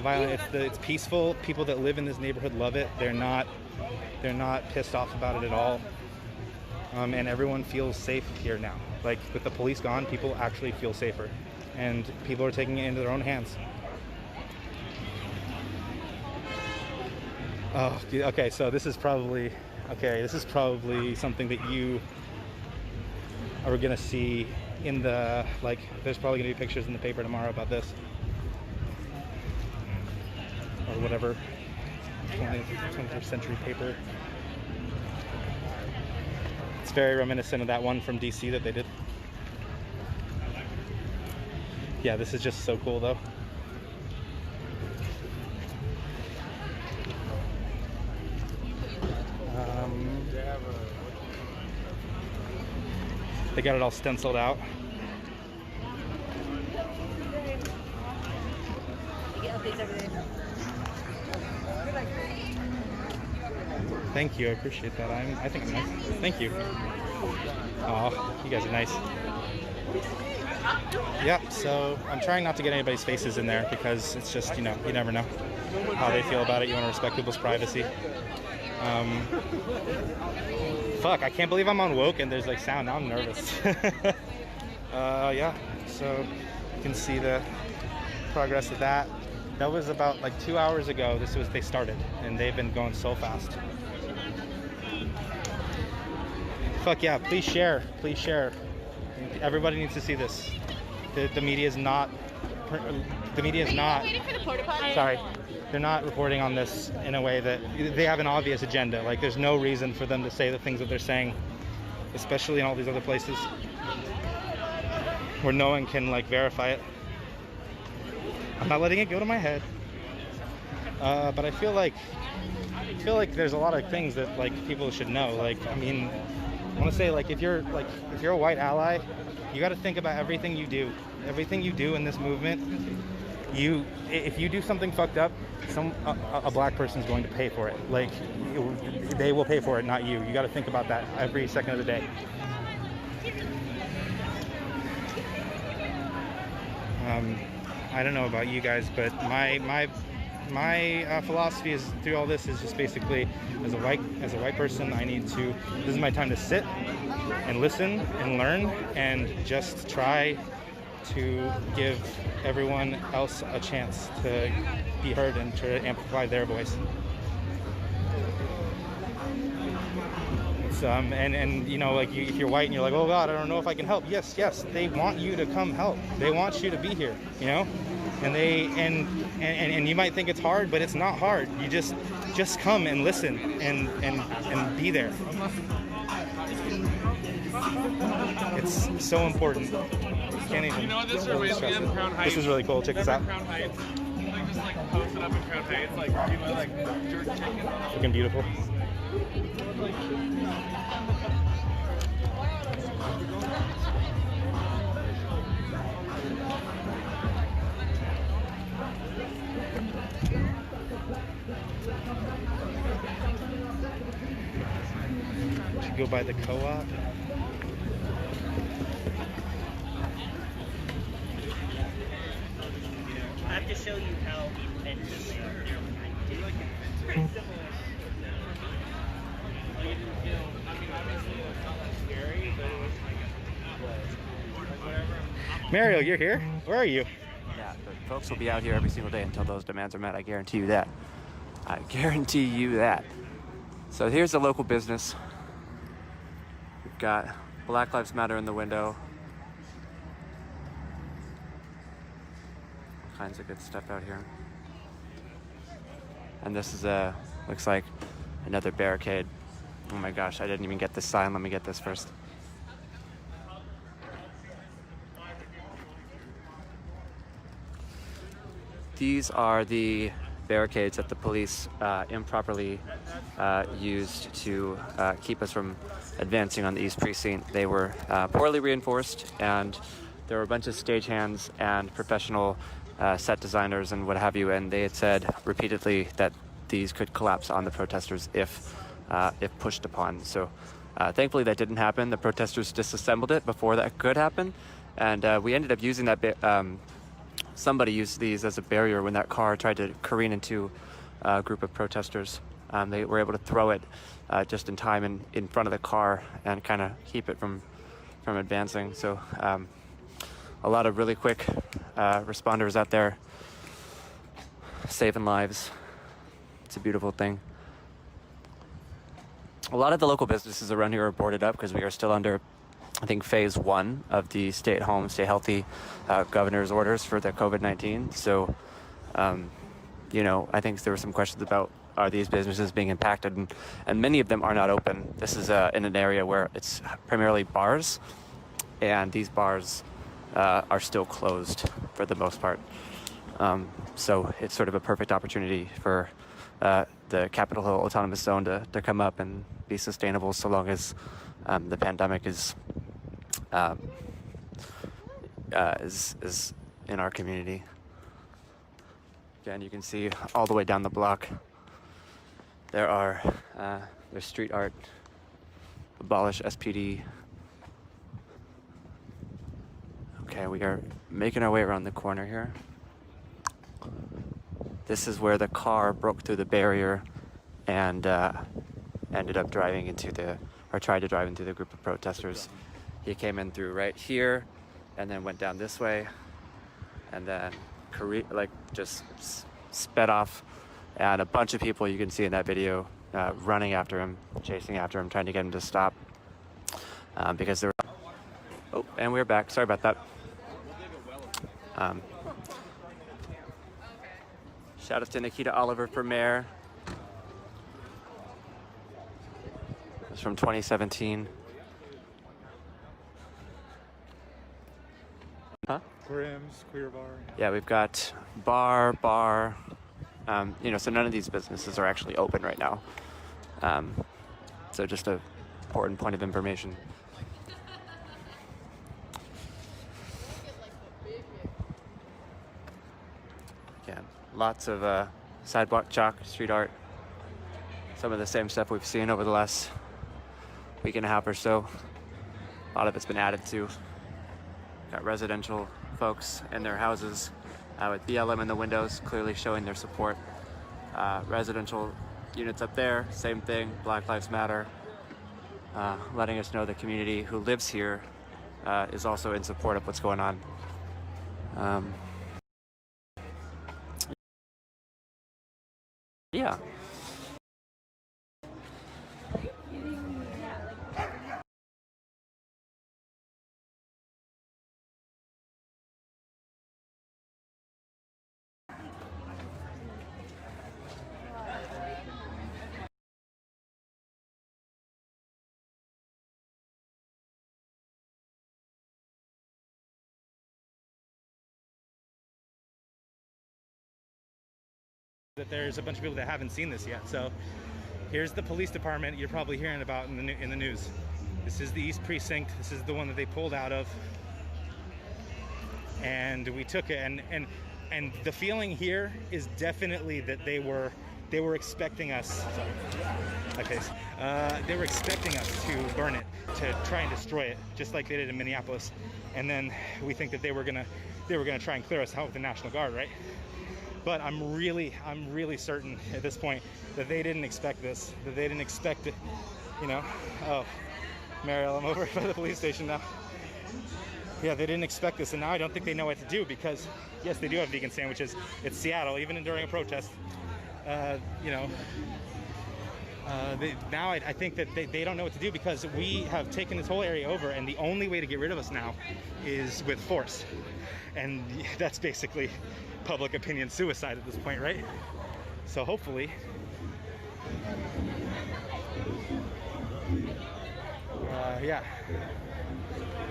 violent. It's peaceful. People that live in this neighborhood love it. They're not pissed off about it at all. And everyone feels safe here now. Like, with the police gone, people actually feel safer, and people are taking it into their own hands. Oh, okay, so this is probably something that you are gonna see in the, like, there's probably gonna be pictures in the paper tomorrow about this. Or whatever, 21st century paper. It's very reminiscent of that one from DC that they did. Yeah, this is just so cool though. They got it all stenciled out. Thank you, I appreciate that. I think I'm nice. Thank you. Oh, you guys are nice. Yeah, so I'm trying not to get anybody's faces in there because it's just, you know, you never know how they feel about it. You want to respect people's privacy. Fuck, I can't believe I'm on Woke and there's like sound. Now I'm nervous. Yeah, so you can see the progress of that. That was about like 2 hours ago. They started, and they've been going so fast. Fuck yeah, please share, please share. Everybody needs to see this. The media is not, sorry, they're not reporting on this in a way that, they have an obvious agenda. Like, there's no reason for them to say the things that they're saying, especially in all these other places where no one can like verify it. I'm not letting it go to my head, but I feel like there's a lot of things that like people should know. Like, I mean, I want to say, like, if you're a white ally, you got to think about everything you do in this movement. If you do something fucked up, a black person's going to pay for it. Like, they will pay for it, not you. You got to think about that every second of the day. I don't know about you guys, but my philosophy is through all this is just basically, as a white person, this is my time to sit and listen and learn and just try to give everyone else a chance to be heard and to amplify their voice. It's and you know, like if you're white and you're like, oh God, I don't know if I can help. Yes, they want you to come help. They want you to be here, you know, and and you might think it's hard, but it's not hard. You just come and listen and be there. It's so important. Can't even. You know what this reminds me of? Crown Heights. This is really cool. Check this out. Crown Heights. Like just like posted up in Crown Heights, like people like jerk chicken. Looking beautiful. Should go by the co-op. I have to show you how inventive they are. It's pretty simple. Like it didn't feel, I mean, obviously it was not that scary, but it was like whatever. Mario, you're here? Where are you? Yeah, but folks will be out here every single day until those demands are met. I guarantee you that. I guarantee you that. So here's the local business. We've got Black Lives Matter in the window. All kinds of good stuff out here. And this is looks like another barricade. Oh my gosh, I didn't even get this sign. Let me get this first. These are the barricades that the police improperly used to keep us from advancing on the East Precinct. They were poorly reinforced, and there were a bunch of stagehands and professional set designers and what have you, and they had said repeatedly that these could collapse on the protesters if pushed upon. So thankfully that didn't happen. The protesters disassembled it before that could happen, and we ended up using that somebody used these as a barrier when that car tried to careen into a group of protesters. They were able to throw it just in time in front of the car and kind of keep it from advancing. So a lot of really quick responders out there saving lives. It's a beautiful thing. A lot of the local businesses around here are boarded up because we are still under, I think, phase 1 of the stay at home, stay healthy governor's orders for the COVID-19. So, you know, I think there were some questions about, are these businesses being impacted? And many of them are not open. This is in an area where it's primarily bars, and these bars are still closed for the most part. So it's sort of a perfect opportunity for the Capitol Hill Autonomous Zone to come up and be sustainable so long as the pandemic is in our community. Again, you can see all the way down the block there's street art, abolish SPD. Okay, we are making our way around the corner here. This is where the car broke through the barrier and ended up tried to drive into the group of protesters. He came in through right here and then went down this way and then just sped off, and a bunch of people you can see in that video running after him, chasing after him, trying to get him to stop because they were... Oh, and we're back. Sorry about that. Shout out to Nikita Oliver for mayor. It's from 2017. Huh? Grimm's, Queer Bar. Yeah, we've got bar. You know, so none of these businesses are actually open right now. So just an important point of information. Again, lots of sidewalk chalk, street art. Some of the same stuff we've seen over the last week and a half or so. A lot of it's been added to. Got residential folks in their houses with BLM in the windows, clearly showing their support. Residential units up there, same thing, Black Lives Matter, letting us know the community who lives here is also in support of what's going on. Yeah. that there's a bunch of people that haven't seen this yet. So here's the police department you're probably hearing about in the news. This is the East Precinct. This is the one that they pulled out of, and we took it. And the feeling here is definitely that they were expecting us. Okay, they were expecting us to burn it, to try and destroy it, just like they did in Minneapolis. And then we think that they were gonna try and clear us out with the National Guard, right? But I'm really certain at this point that they didn't expect this, that they didn't expect it, you know. Oh, Mariel, I'm over by the police station now. Yeah, they didn't expect this, and now I don't think they know what to do, because yes, they do have vegan sandwiches. It's Seattle, even during a protest. You know, now I think that they don't know what to do, because we have taken this whole area over, and the only way to get rid of us now is with force. And that's basically public opinion suicide at this point, right? So hopefully, yeah.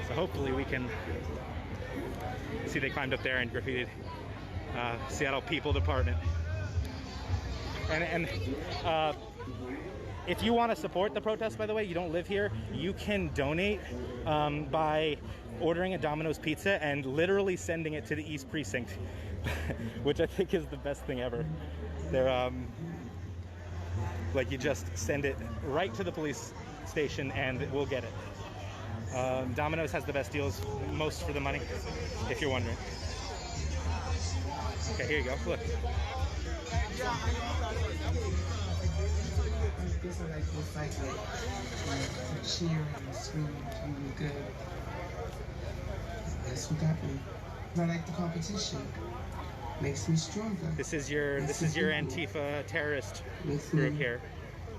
So hopefully we can see they climbed up there and graffitied Seattle People Department. And if you want to support the protest, by the way, you don't live here, you can donate by ordering a Domino's pizza and literally sending it to the East Precinct, which I think is the best thing ever. They're like, you just send it right to the police station and we'll get it. Domino's has the best deals, most for the money, if you're wondering. Okay, here you go, look. This is like this like cheering and screaming, feeling good. That's what got me. I like the competition. Makes me stronger. This is your Antifa terrorist group here.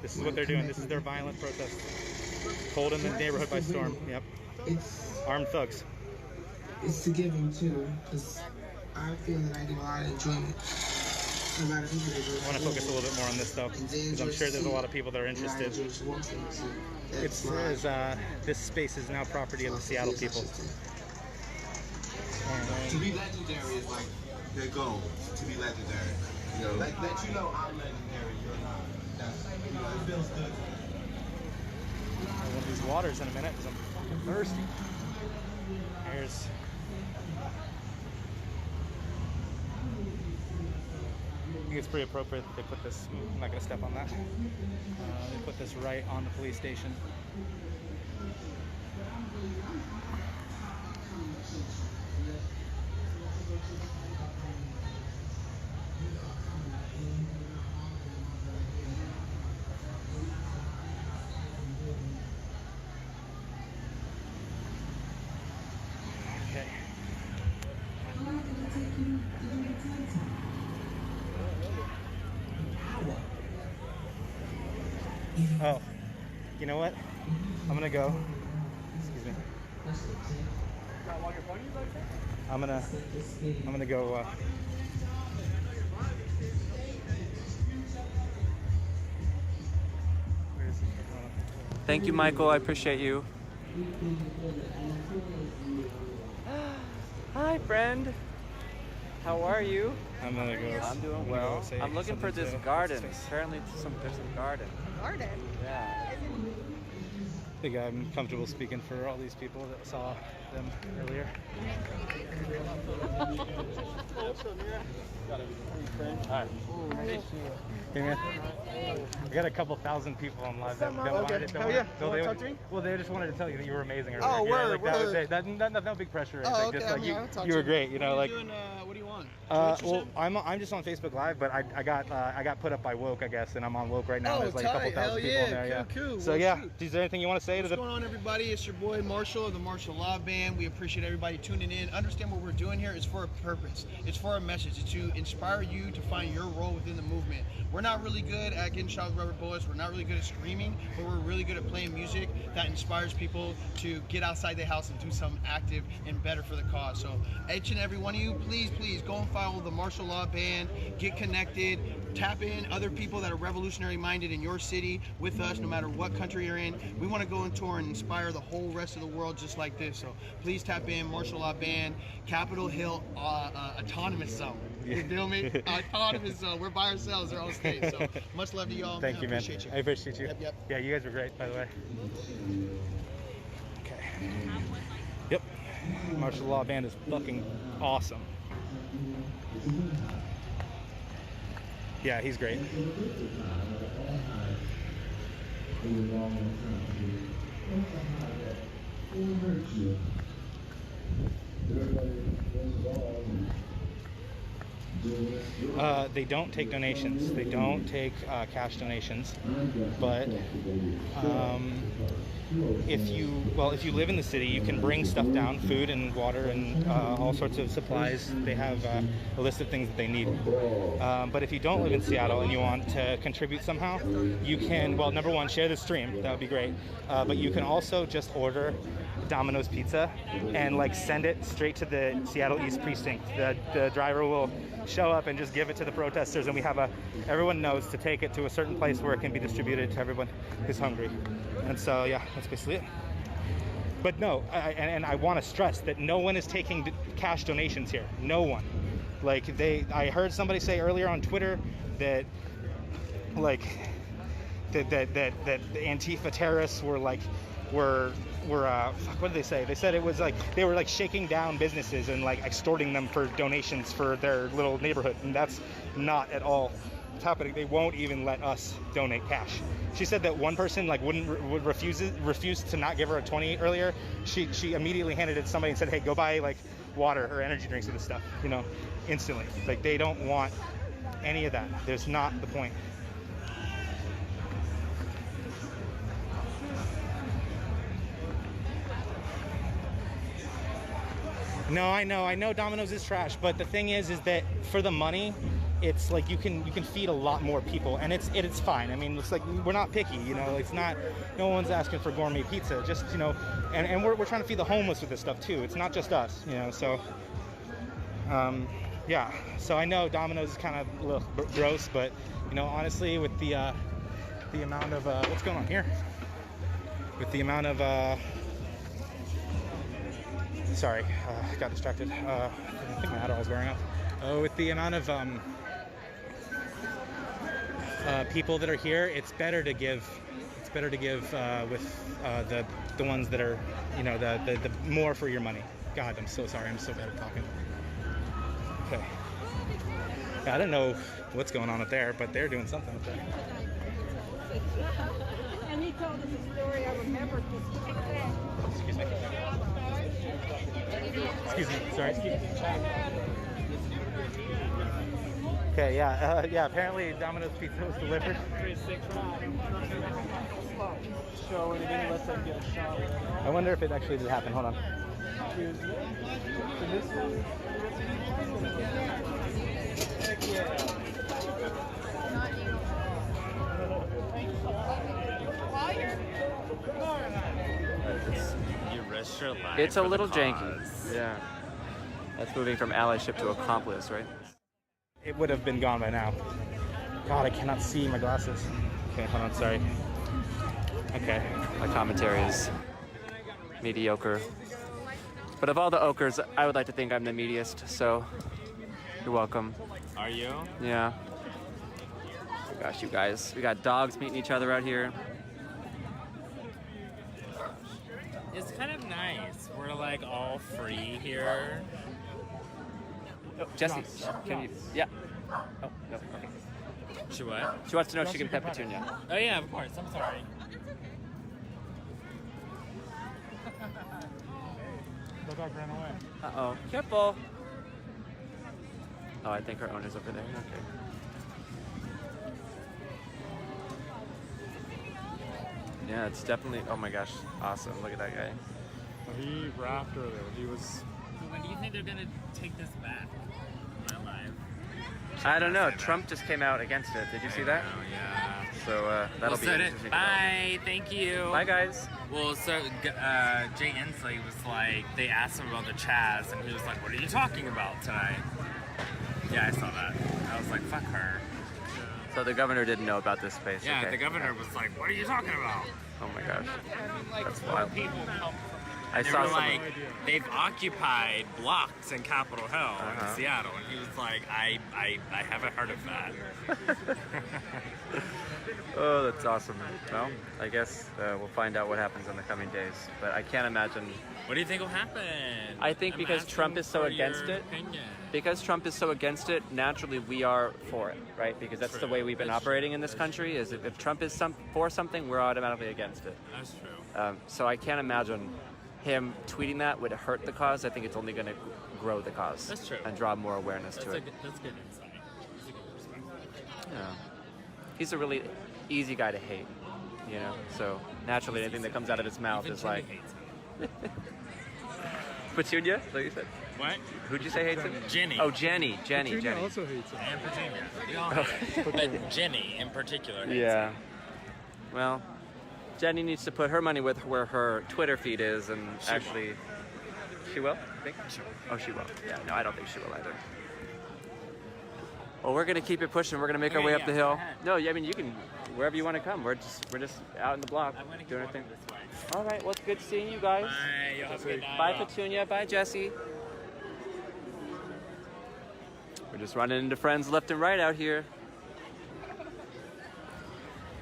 This is what they're doing. This is their violent protest. Holding the neighborhood by storm. Yep. It's armed thugs. It's to give them too, because I feel that I get a lot of enjoyment. I want to focus a little bit more on this though, because I'm sure there's a lot of people that are interested. It says this space is now property of the Seattle people. To be legendary is like their goal. To be legendary, you know, let you know I'm legendary. You're not. That's, you know, it feels good. I want these waters in a minute because I'm fucking thirsty. Here's. I think it's pretty appropriate that they put this. I'm not going to step on that. They put this right on the police station. Okay. Oh, you know what? I'm gonna go. Excuse me. I'm gonna go. Thank you, Michael. I appreciate you. Hi, friend. How are you? I'm gonna go. I'm doing well. I'm looking for this garden. Apparently, there's some garden. Garden? Yeah. I think I'm comfortable speaking for all these people that saw them earlier. Hi. Hey man, I got a couple thousand people on live that wanted to. Well, they just wanted to tell you that you were amazing earlier. Oh, word, word. No big pressure. Oh, okay. Just like you were great. You know, like. What do you want? Well, I'm just on Facebook Live, but I got put up by Woke, I guess, and I'm on Woke right now. There's like a couple thousand people in there. Yeah. Cool. So yeah, is there anything you want to say to the? What's going on, everybody? It's your boy Marshall of the Marshall Law Band. We appreciate everybody tuning in. Understand what we're doing here is for a purpose. It's for a message. It's to inspire you to find your role within the movement. We're not really good at getting shot with rubber bullets. We're not really good at screaming, but we're really good at playing music that inspires people to get outside the house and do something active and better for the cause. So each and every one of you, please go go and follow the Martial Law Band, get connected, tap in other people that are revolutionary minded in your city with us, no matter what country you're in. We want to go on tour and inspire the whole rest of the world just like this. So please tap in Martial Law Band, Capitol Hill Autonomous Zone. You feel me? Autonomous Zone. We're by ourselves. They're all state. So much love to y'all. Thank you, man. Appreciate you. I appreciate you. Yep. Yeah, you guys were great, by the way. Okay. Yep. Martial Law Band is fucking awesome. Yeah, he's great. They don't take donations. They don't take cash donations. But if you live in the city, you can bring stuff down, food and water and all sorts of supplies. They have a list of things that they need. But if you don't live in Seattle and you want to contribute somehow, you can, well, number one, share the stream. That would be great. But you can also just order Domino's pizza and like send it straight to the Seattle East Precinct. The driver will show up and just give it to the protesters, and we have everyone knows to take it to a certain place where it can be distributed to everyone who's hungry. And so yeah, that's basically it. But no, I want to stress that no one is taking cash donations here. No one. Like I heard somebody say earlier on Twitter that like that the Antifa terrorists were fuck, what did they say? They said it was like they were like shaking down businesses and like extorting them for donations for their little neighborhood, and that's not at all what's happening. They won't even let us donate cash. She said that one person like would refuse to not give her a 20 earlier. She immediately handed it to somebody and said, hey, go buy like water or energy drinks and this stuff, you know, instantly. Like they don't want any of that. There's not the point. No, I know Domino's is trash, but the thing is that for the money, it's like you can feed a lot more people, and it's fine. I mean, it's like we're not picky, you know. It's not, no one's asking for gourmet pizza, just, you know, and we're trying to feed the homeless with this stuff too. It's not just us, you know. So yeah, so I know Domino's is kind of a little gross, but you know, honestly, with the amount of what's going on here, with the amount of sorry, I got distracted. I think my Adderall was wearing off. With the amount of people that are here, it's better to give. It's better to give with the ones that are, you know, the more for your money. God, I'm so sorry. I'm so bad at talking. Okay. Yeah, I don't know what's going on up there, but they're doing something up there. And he told us a story. I remember this. Excuse me. Excuse me. Sorry. Excuse me. Okay. Yeah. Yeah. Apparently, Domino's pizza was delivered. I wonder if it actually did happen. Hold on. It's a little janky. Yeah. That's moving from allyship to accomplice, right? It would have been gone by now. God, I cannot see my glasses. Okay, hold on, sorry. Okay. My commentary is mediocre. But of all the ochres, I would like to think I'm the meatiest, so you're welcome. Are you? Yeah. Oh gosh, you guys. We got dogs meeting each other out here. It's kind of nice. We're like all free here. Oh, Jesse, can you? Yeah. Oh, no, okay. She what? She wants to know if she can pet Petunia. Oh yeah, of course. I'm sorry. The dog ran away. Uh-oh. Careful. Oh, I think her owner's over there. Okay. Yeah, it's definitely, oh my gosh, awesome. Look at that guy. He rapped earlier. He was... So when do you think they're going to take this back? My life. I don't know. Trump just came out against it. Did you see that? Oh, yeah. So that'll be interesting. Bye. Thank you. Bye, guys. Well, so Jay Inslee was like, they asked him about the Chaz, and he was like, what are you talking about tonight? So the governor didn't know about this space. Yeah, okay. the governor was like, "What are you talking about?" Oh my gosh. Like That's 4 wild. people come from. I They saw were someone. like, they've occupied blocks in Capitol Hill in Seattle, and he was like, I haven't heard of that. Oh, that's awesome. Well, I guess we'll find out what happens in the coming days. But I can't imagine. What do you think will happen? I think because Trump is so against it. Because Trump is so against it, naturally we are for it, right? Because that's the way we've been operating in this country. Is if Trump is for something, we're automatically against it. That's true. So I can't imagine him tweeting that would hurt the cause. I think it's only going to grow the cause. That's true. And draw more awareness to it. That's good insight. That's a good perspective. Yeah. He's a really easy guy to hate, you know. So naturally, anything that comes out of his mouth Even is like. Jimmy hates him. Petunia? Is that what you said? What? Who'd you say hates him? Jenny. Oh, Jenny. Petunia also hates him. And Virginia. We all hate him. But Jenny in particular hates Yeah. him. Well, Jenny needs to put her money with where her Twitter feed is, and actually, she will. I think. Oh, she will. Yeah. No, I don't think she will either. Well, we're gonna keep it pushing. We're gonna make our way up the hill. No, I mean you can wherever you want to come. We're just out in the block doing our thing. All right. Well, it's good seeing you guys. Bye. You'll have a good night. Bye, Petunia. Bye, Jesse. We're just running into friends left and right out here.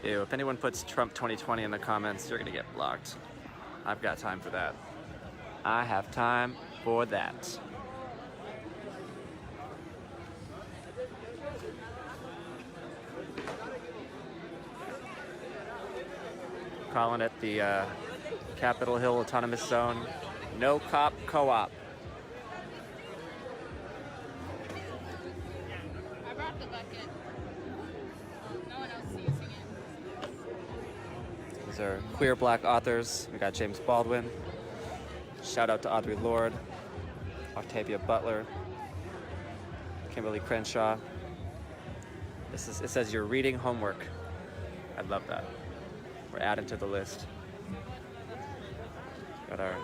Ew, if anyone puts Trump 2020 in the comments, you're gonna get blocked. I've got time for that. I have time for that. Calling it the Capitol Hill Autonomous Zone. No cop co-op. I brought the bucket. No one else is using it. These are queer black authors. We got James Baldwin. Shout out to Audre Lorde, Octavia Butler, Kimberly Crenshaw. It says you're reading homework. I love that. We're adding to the list. Got our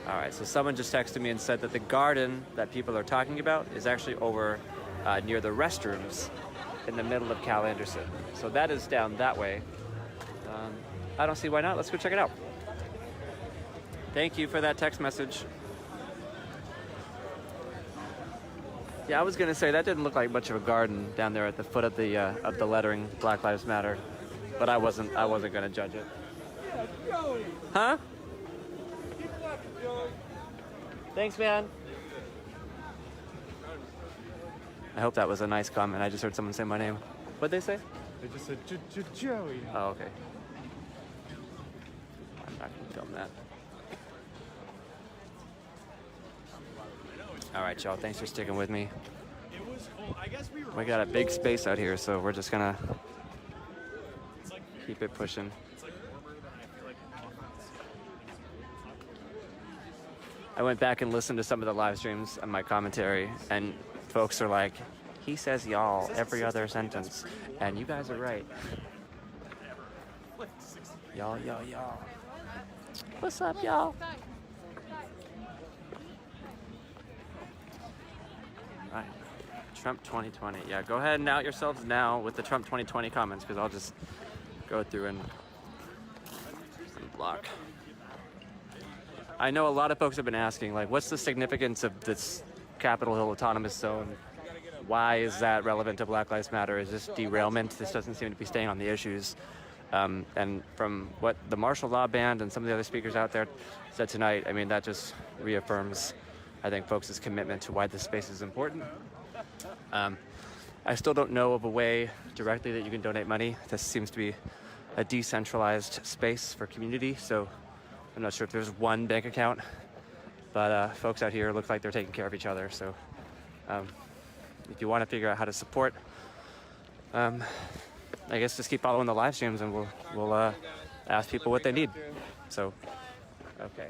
All right, so someone just texted me and said that the garden that people are talking about is actually over near the restrooms in the middle of Cal Anderson. So that is down that way. I don't see why not. Let's go check it out. Thank you for that text message. Yeah, I was gonna say that didn't look like much of a garden down there at the foot of the lettering Black Lives Matter, but I wasn't gonna judge it. Huh? Thanks, man. I hope that was a nice comment. I just heard someone say my name. What'd they say? They just said Joey. Oh, okay. I'm not gonna film that. All right, y'all. Thanks for sticking with me. It was cool. I guess we were. We got a big space out here, so we're just gonna keep it pushing. It's like warmer than I feel like I went back and listened to some of the live streams and my commentary, and folks are like, he says y'all every other sentence, and you guys are right. Y'all, y'all, y'all. What's up, y'all? All right. Trump 2020. Yeah, go ahead and out yourselves now with the Trump 2020 comments, because I'll just go through and block. I know a lot of folks have been asking, like, what's the significance of this Capitol Hill Autonomous Zone? Why is that relevant to Black Lives Matter? Is this derailment? This doesn't seem to be staying on the issues. And from what the martial law band and some of the other speakers out there said tonight, I mean, that just reaffirms, I think, folks' commitment to why this space is important. I still don't know of a way directly that you can donate money. This seems to be a decentralized space for community, so I'm not sure if there's one bank account, but folks out here look like they're taking care of each other. So if you want to figure out how to support, I guess just keep following the live streams and we'll ask people what they need. So, okay.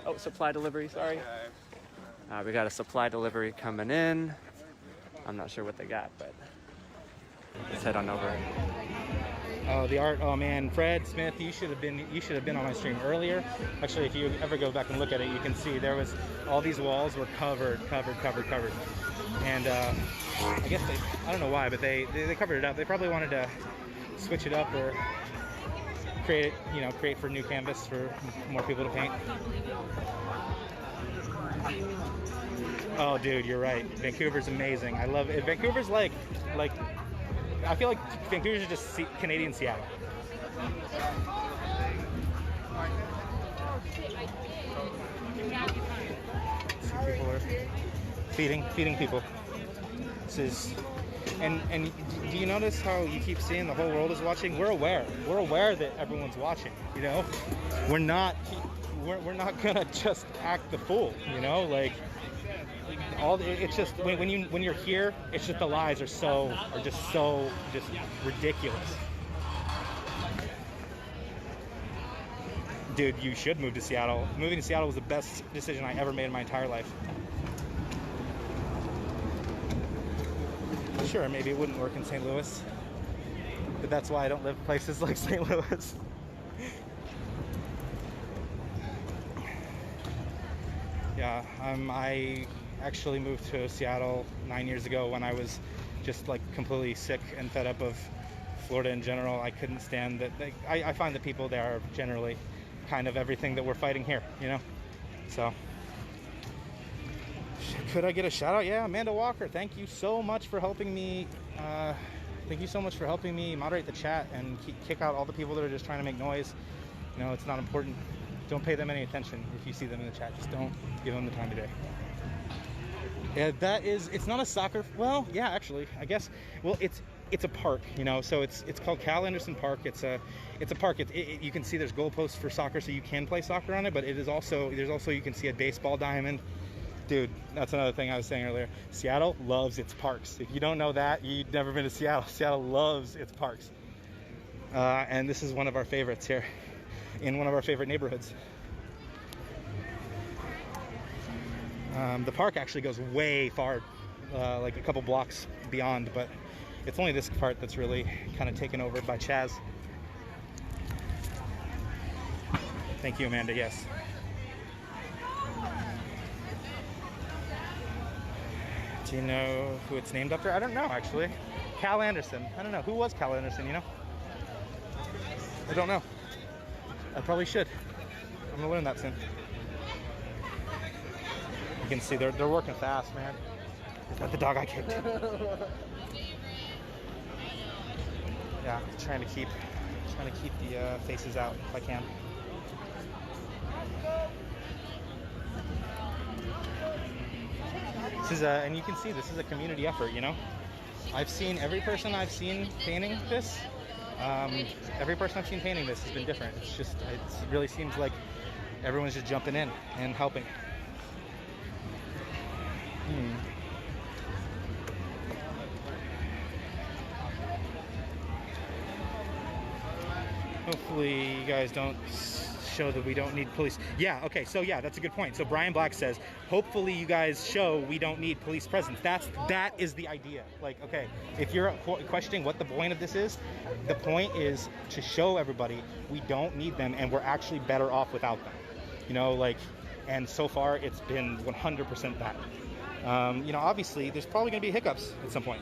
Oh, supply delivery, sorry. We got a supply delivery coming in. I'm not sure what they got, but let's head on over. Oh, the art. Oh man, Fred Smith, you should have been on my stream earlier. Actually, if you ever go back and look at it, you can see there was all these walls were covered. And I guess I don't know why, but they covered it up. They probably wanted to switch it up or create for new canvas for more people to paint. Oh, dude, you're right. Vancouver's amazing. I love it. Vancouver's like I feel like Vancouver's just Canadian Seattle. People are feeding people. This is, and do you notice how you keep seeing the whole world is watching? We're aware that everyone's watching. You know, we're not gonna just act the fool. You know, like. It's just when you're here, it's just the lies are just ridiculous. Dude, you should move to Seattle. Moving to Seattle was the best decision I ever made in my entire life. Sure, maybe it wouldn't work in St. Louis, but that's why I don't live places like St. Louis. Yeah, I actually moved to Seattle 9 years ago when I was just like completely sick and fed up of Florida in general. I couldn't stand that. I find the people there are generally kind of everything that we're fighting here, you know? So, could I get a shout out? Yeah, Amanda Walker, thank you so much for helping me. Thank you so much for helping me moderate the chat and kick out all the people that are just trying to make noise. You know, it's not important. Don't pay them any attention if you see them in the chat. Just don't give them the time of day. Yeah, it's not a soccer, well, yeah, actually, I guess, well, it's a park, you know, so it's called Cal Anderson Park. It's a park. You can see there's goalposts for soccer, so you can play soccer on it, but there's also you can see a baseball diamond. Dude, that's another thing I was saying earlier. Seattle loves its parks. If you don't know that, you've never been to Seattle. Seattle loves its parks. And this is one of our favorites here, in one of our favorite neighborhoods. The park actually goes way far, like a couple blocks beyond, but it's only this part that's really kind of taken over by Chaz. Thank you, Amanda, yes. Do you know who it's named after? I don't know, actually. Cal Anderson. I don't know. Who was Cal Anderson, you know? I don't know. I probably should. I'm gonna learn that soon. You can see they're working fast, man. Is that the dog I kicked? Yeah, trying to keep the faces out if I can. This is and you can see this is a community effort, you know. I've seen every person I've seen painting this. Every person I've seen painting this has been different. It really seems like everyone's just jumping in and helping. Hopefully you guys don't show that we don't need police. Yeah, okay, so yeah, that's a good point. So Brian Black says, hopefully you guys show we don't need police presence. That is the idea. Like, okay, if you're questioning what the point of this is, the point is to show everybody we don't need them and we're actually better off without them. You know, like, and so far it's been 100% that. You know, obviously there's probably gonna be hiccups at some point.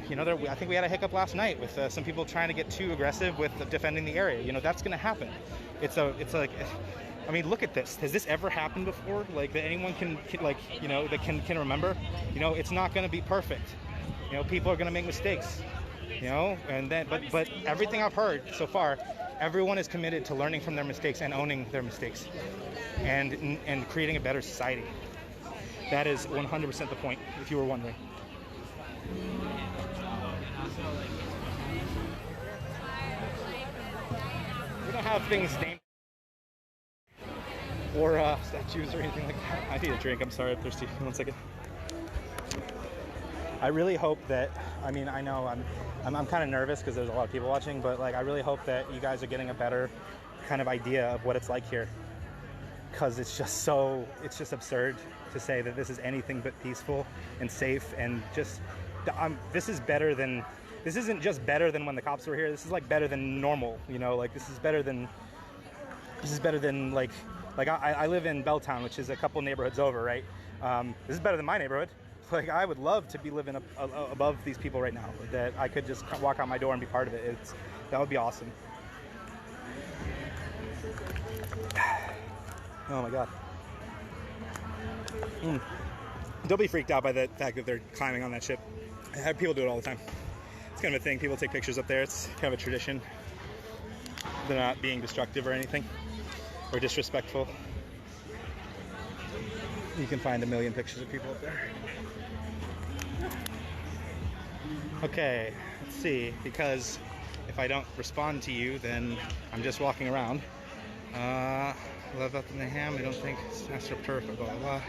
You know, I think we had a hiccup last night with some people trying to get too aggressive with defending the area. You know, that's going to happen. It's like, I mean, look at this. Has this ever happened before? Like that anyone can like, you know, that can remember? You know, it's not going to be perfect. You know, people are going to make mistakes. You know, and then, but everything I've heard so far, everyone is committed to learning from their mistakes and owning their mistakes, and creating a better society. That is 100% the point, if you were wondering. We don't have things named or statues or anything like that. I need a drink. I'm sorry, I'm thirsty. 1 second. I really hope that, I mean, I know I'm kind of nervous because there's a lot of people watching, but like I really hope that you guys are getting a better kind of idea of what it's like here, because it's just absurd to say that this is anything but peaceful and safe, and just this is better than this isn't just better than when the cops were here. This is like better than normal, you know, like this is better than like I live in Belltown, which is a couple neighborhoods over, right? This is better than my neighborhood. Like I would love to be living above these people right now, that I could just walk out my door and be part of it. That would be awesome. Oh my God. Don't be freaked out by the fact that they're climbing on that ship. I have people do it all the time. It's kind of a thing. People take pictures up there. It's kind of a tradition. They're not being destructive or anything or disrespectful. You can find a million pictures of people up there. Okay, let's see, because if I don't respond to you, then I'm just walking around. Love up in the ham, I don't think it's astroturf, blah blah blah.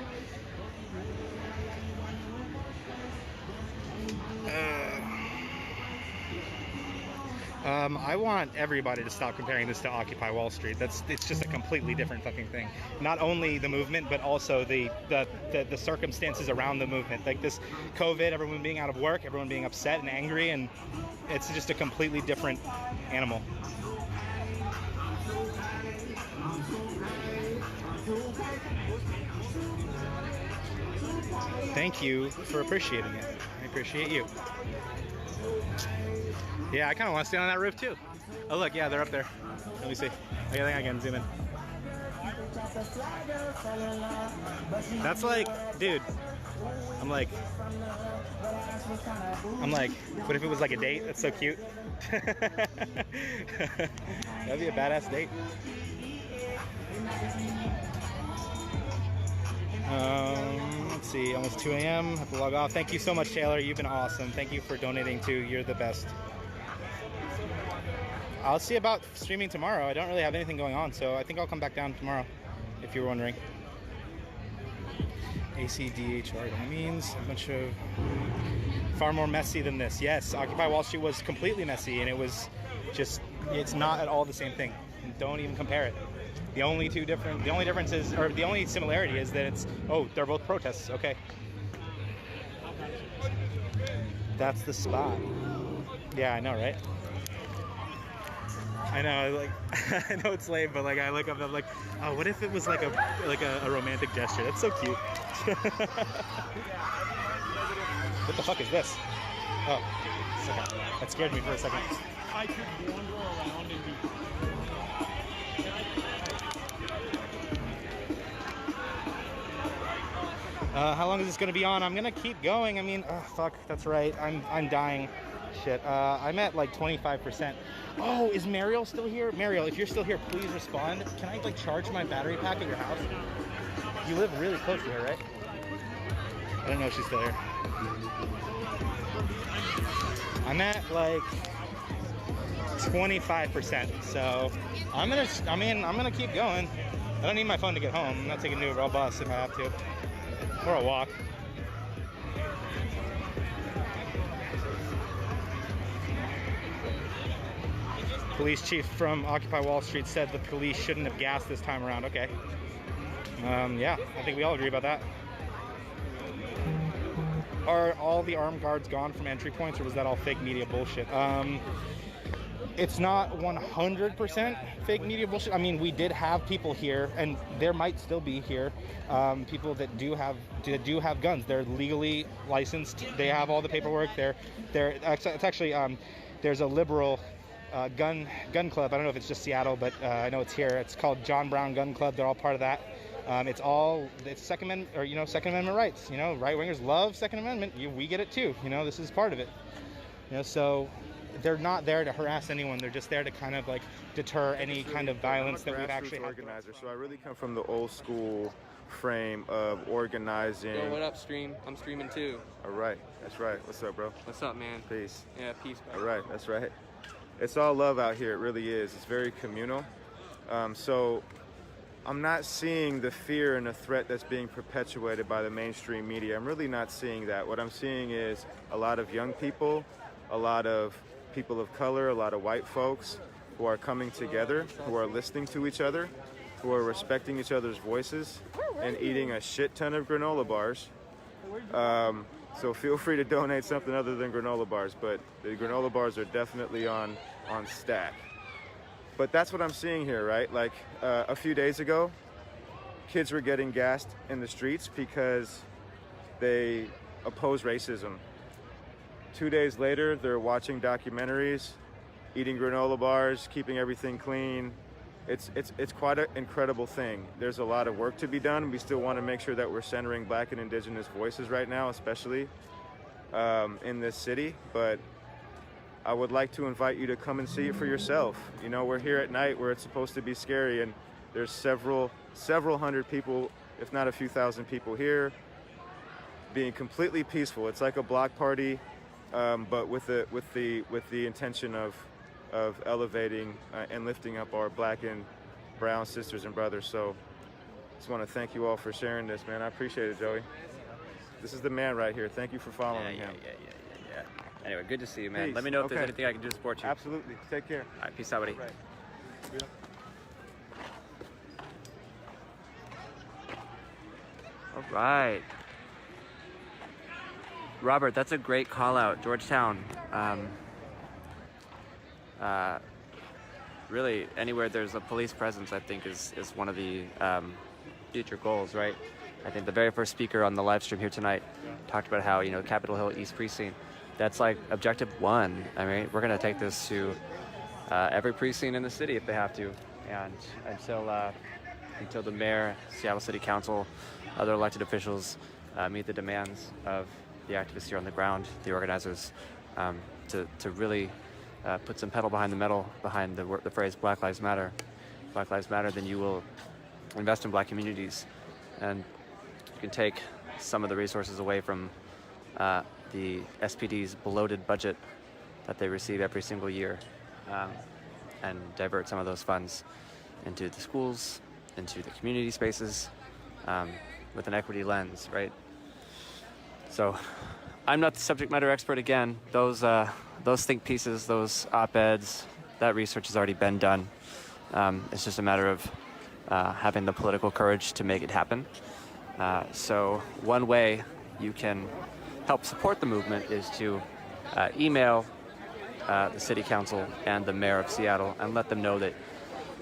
I want everybody to stop comparing this to Occupy Wall Street. It's just a completely different fucking thing. Not only the movement, but also the circumstances around the movement. Like this COVID, everyone being out of work, everyone being upset and angry, and it's just a completely different animal. Thank you for appreciating it. I appreciate you. Yeah, I kind of want to stand on that roof too. Oh look, yeah, they're up there. Let me see. I think I can zoom in. That's like, dude, I'm like, what if it was like a date? That's so cute. That'd be a badass date. Let's see, almost 2 a.m. Have to log off. Thank you so much, Taylor. You've been awesome. Thank you for donating too. You're the best. I'll see about streaming tomorrow. I don't really have anything going on, so I think I'll come back down tomorrow, if you're wondering. ACDHR, that means a bunch of far more messy than this. Yes, Occupy Wall Street was completely messy, and it was just, it's not at all the same thing. Don't even compare it. The only difference is, or the only similarity is that it's, oh, they're both protests. Okay. That's the spot. Yeah, I know, right? I know, like, I know it's lame, but like, I look up, I'm like, oh, what if it was like a romantic gesture? That's so cute. What the fuck is this? Oh, okay. That scared me for a second. I could wander around and be. How long is this gonna be on? I'm gonna keep going. I mean, oh, fuck, that's right. I'm dying. Shit. I'm at like 25%. Oh, is Mariel still here? Mariel, if you're still here, please respond. Can I like charge my battery pack at your house? You live really close to her, right? I don't know if she's still here. I'm at like 25%. So I'm gonna keep going. I don't need my phone to get home. I'm not taking an Uber. I'll bus if I have to. Or a walk. Police chief from Occupy Wall Street said the police shouldn't have gassed this time around. Okay. Yeah, I think we all agree about that. Are all the armed guards gone from entry points, or was that all fake media bullshit? It's not 100% fake media bullshit. I mean, we did have people here, and there might still be here, people that do have guns. They're legally licensed. They have all the paperwork. It's actually there's a liberal gun club. I don't know if it's just Seattle, but I know it's here. It's called John Brown Gun Club. They're all part of that. It's Second Amendment, or Second Amendment rights. Right wingers love Second Amendment. We get it too. This is part of it. So they're not there to harass anyone. They're just there to kind of like deter any kind of violence that we've actually had. Organizer, so I really come from the old school frame of organizing. Yo, what up, stream? I'm streaming too. All right, that's right. What's up, bro? What's up, man? Peace. Yeah, peace, bro. All right, that's right. It's all love out here. It really is. It's very communal. So I'm not seeing the fear and the threat that's being perpetuated by the mainstream media. I'm really not seeing that. What I'm seeing is a lot of young people, a lot of people of color, a lot of white folks who are coming together, who are listening to each other, who are respecting each other's voices, and eating a shit ton of granola bars, So feel free to donate something other than granola bars, but the granola bars are definitely on stack. But that's what I'm seeing here, right? Like a few days ago, kids were getting gassed in the streets because they oppose racism. 2 days later, they're watching documentaries, eating granola bars, keeping everything clean. It's quite an incredible thing. There's a lot of work to be done. We still want to make sure that we're centering Black and Indigenous voices right now, especially in this city. But I would like to invite you to come and see it for yourself. You know, we're here at night where it's supposed to be scary, and there's several hundred people, if not a few thousand people here, being completely peaceful. It's like a block party, but with the intention of elevating and lifting up our Black and brown sisters and brothers. So just want to thank you all for sharing this, man. I appreciate it, Joey. This is the man right here. Thank you for following him. Yeah. Anyway, good to see you, man. Peace. Let me know if Okay. there's anything I can do to support you. Absolutely. Take care. All right, peace out, buddy. Right. Yeah. All right. Robert, that's a great call out. Georgetown. Really, anywhere there's a police presence, I think, is one of the future goals, right? I think the very first speaker on the live stream here tonight talked about how, Capitol Hill, East Precinct, that's like objective one. I mean, we're going to take this to every precinct in the city if they have to. And until the mayor, Seattle City Council, other elected officials meet the demands of the activists here on the ground, the organizers, to really put some pedal behind the metal behind the phrase Black Lives Matter. Black Lives Matter, then you will invest in Black communities, and you can take some of the resources away from the SPD's bloated budget that they receive every single year, and divert some of those funds into the schools, into the community spaces, with an equity lens, right? So I'm not the subject matter expert again. Those think pieces, those op-eds, that research has already been done. It's just a matter of having the political courage to make it happen. So one way you can help support the movement is to email the City Council and the Mayor of Seattle and let them know that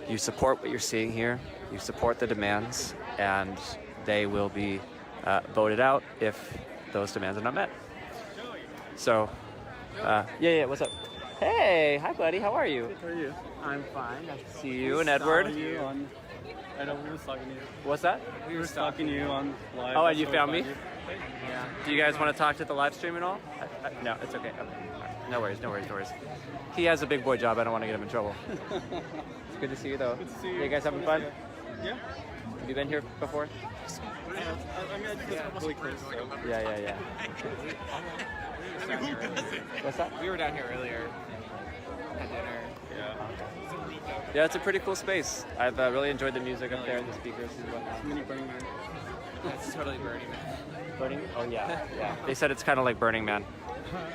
you support what you're seeing here, you support the demands, and they will be voted out if those demands are not met. So, yeah, what's up? Hey, hi buddy, how are you? Good, how are you? I'm fine, nice to see you and Edward. I know we were stalking you. What's that? We were stalking you on live. Oh, and you found me? Yeah. Do you guys want to talk to the live stream and all? No, it's okay. No worries. He has a big boy job, I don't want to get him in trouble. It's good to see you though. Good to see you. You guys having fun? Yeah. Have you been here before? I mean, I just really close. So. Yeah. What's that? We were down here earlier. Had dinner. Yeah, it's a pretty cool space. I've really enjoyed the music up there and the speakers and whatnot. Mini Burning Man. That's totally Burning Man. Burning? Oh yeah. They said it's kind of like Burning Man.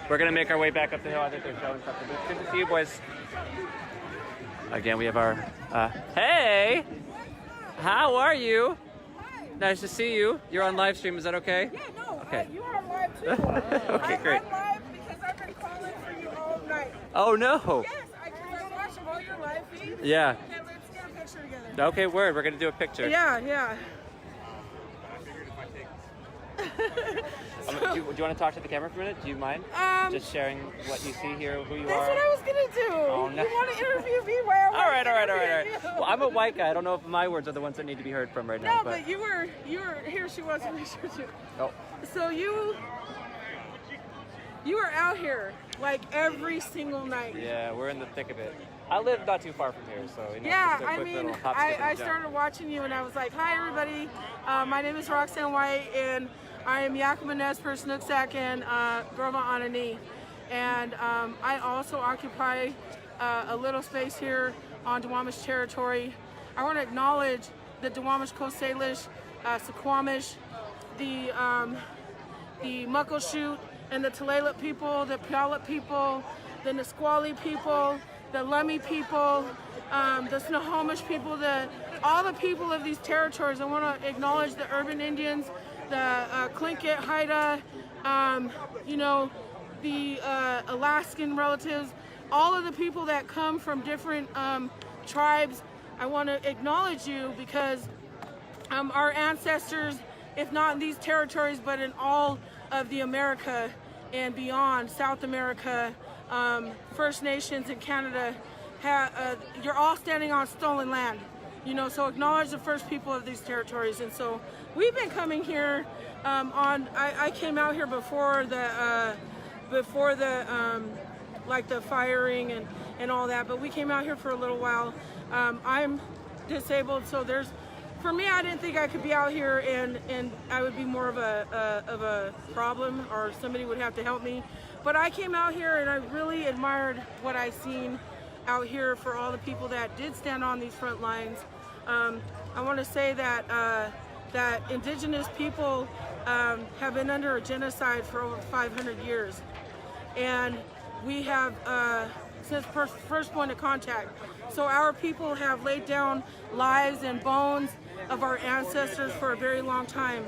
We're gonna make our way back up the hill. I think they're showing something. But it's good to see you boys. Again, we have our. Hey, how are you? Hi. Nice to see you. You're on live stream. Is that okay? Yeah, no. Okay. You are on live too. Okay, great. I'm live because I've been calling for you all night. Oh no. Yes, I watched all your live feeds. Yeah. Okay, let's get a picture together. Okay, word. We're gonna do a picture. Yeah. Do you want to talk to the camera for a minute? Do you mind? Just sharing what you see here, who you are? That's what I was gonna do. Oh, no. You want to interview me? Where? All right. Well, I'm a white guy. I don't know if my words are the ones that need to be heard from right now. No, but you were. Here she was. Oh. So you were out here like every single night. Yeah, we're in the thick of it. I live not too far from here, so Yeah, just a I quick mean, little hop, skip, and I jump. started watching you and I was like, hi everybody, my name is Roxanne White and I am Yakima Nez for Snooksack and Grova Anani. And I also occupy a little space here on Duwamish territory. I want to acknowledge the Duwamish Coast Salish, Suquamish, the Muckleshoot and the Tulalip people, the Puyallup people, the Nisqually people, the Lummi people, the Snohomish people, all the people of these territories. I want to acknowledge the urban Indians, the Tlingit, Haida, you know, the Alaskan relatives, all of the people that come from different tribes. I want to acknowledge you because our ancestors, if not in these territories, but in all of the America and beyond, South America, First Nations in Canada, you're all standing on stolen land. You know, so acknowledge the first people of these territories. And so we've been coming here I came out here before the like the firing and all that, but we came out here for a little while. I'm disabled, so for me, I didn't think I could be out here and I would be more of a problem, or somebody would have to help me. But I came out here and I really admired what I seen out here for all the people that did stand on these front lines. I want to say that that Indigenous people have been under a genocide for over 500 years, and we have since first point of contact. So our people have laid down lives and bones of our ancestors for a very long time,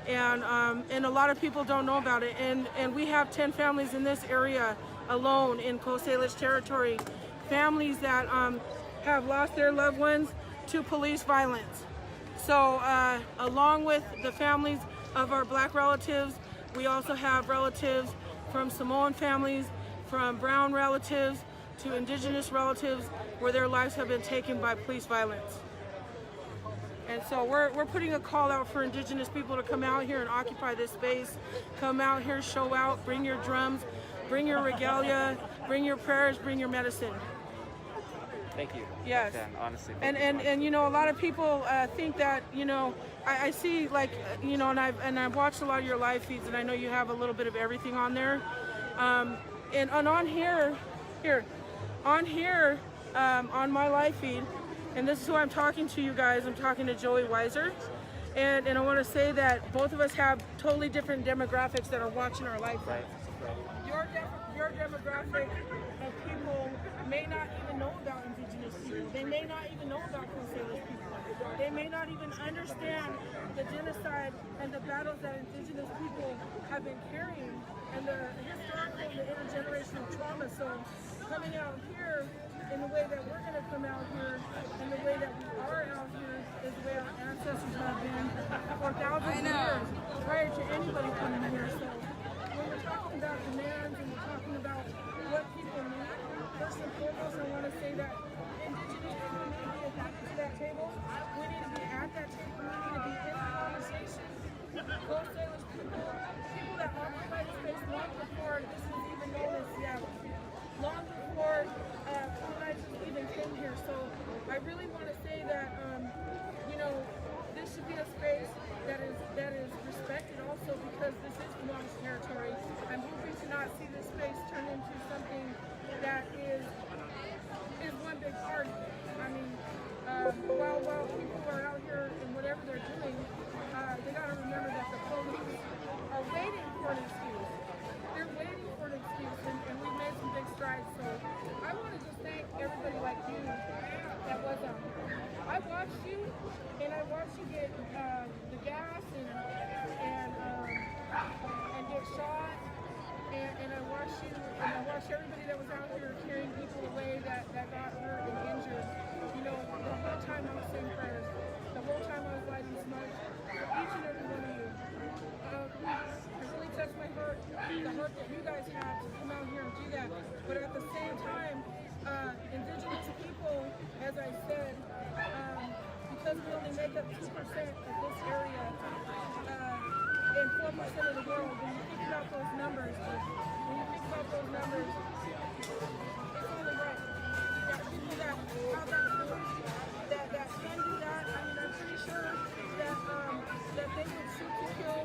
and a lot of people don't know about it. And we have 10 families in this area alone in Coast Salish territory, families that have lost their loved ones to police violence. So along with the families of our Black relatives, we also have relatives from Samoan families, from Brown relatives to Indigenous relatives where their lives have been taken by police violence. And so we're putting a call out for Indigenous people to come out here and occupy this space. Come out here, show out, bring your drums, bring your regalia, bring your prayers, bring your medicine. Thank you. Yes. Dan, honestly. And you know, a lot of people think that, you know, I see, like, you know, and I've watched a lot of your live feeds, and I know you have a little bit of everything on there. And on here, on my live feed, and this is who I'm talking to, you guys. I'm talking to Joey Weiser, and I want to say that both of us have totally different demographics that are watching our live feeds. Right. Your demographic of people may not even know about Indigenous people. They may not even know about Coast Salish people. They may not even understand the genocide and the battles that Indigenous people have been carrying, and the historical and the intergenerational trauma. So coming out here in the way that we're going to come out here, and the way that we are out here, is the way our ancestors have been for thousands of years prior to anybody coming here. So when we're talking about demands and we're talking about what people need, first and foremost, I want to say that Indigenous people need to be attracted to that table. We need to be at that table. We need to be in the conversation. Coast Salish people, people that occupy the space long before this was even known as Seattle, long before colonizers even came here. So I really want to say that, you know, this should be a space that is respected also, because this is Comanche territory. I'm hoping to not see this space turn into something that is one big party. I mean, while people are out here and whatever they're doing, they got to remember that the police are waiting for an excuse. They're waiting for an excuse, and we've made some big strides. So I want to just thank everybody like you that was I watched you, and I watched you get the gas and get shot, and I watched you, and I watched everybody that was out here carrying people away that got hurt and injured. You know, the whole time I was saying prayers, the whole time I was lighting smoke, each and every one of you. It really touched my heart, the heart that you guys have to come out here and do that. But at the same time, Indigenous people, as I said, because we only make up 2% of this area, and 4% of the world, when you think about those numbers, it's only right that people that have that ability, that can do that. I mean, I'm pretty sure that they would shoot to kill,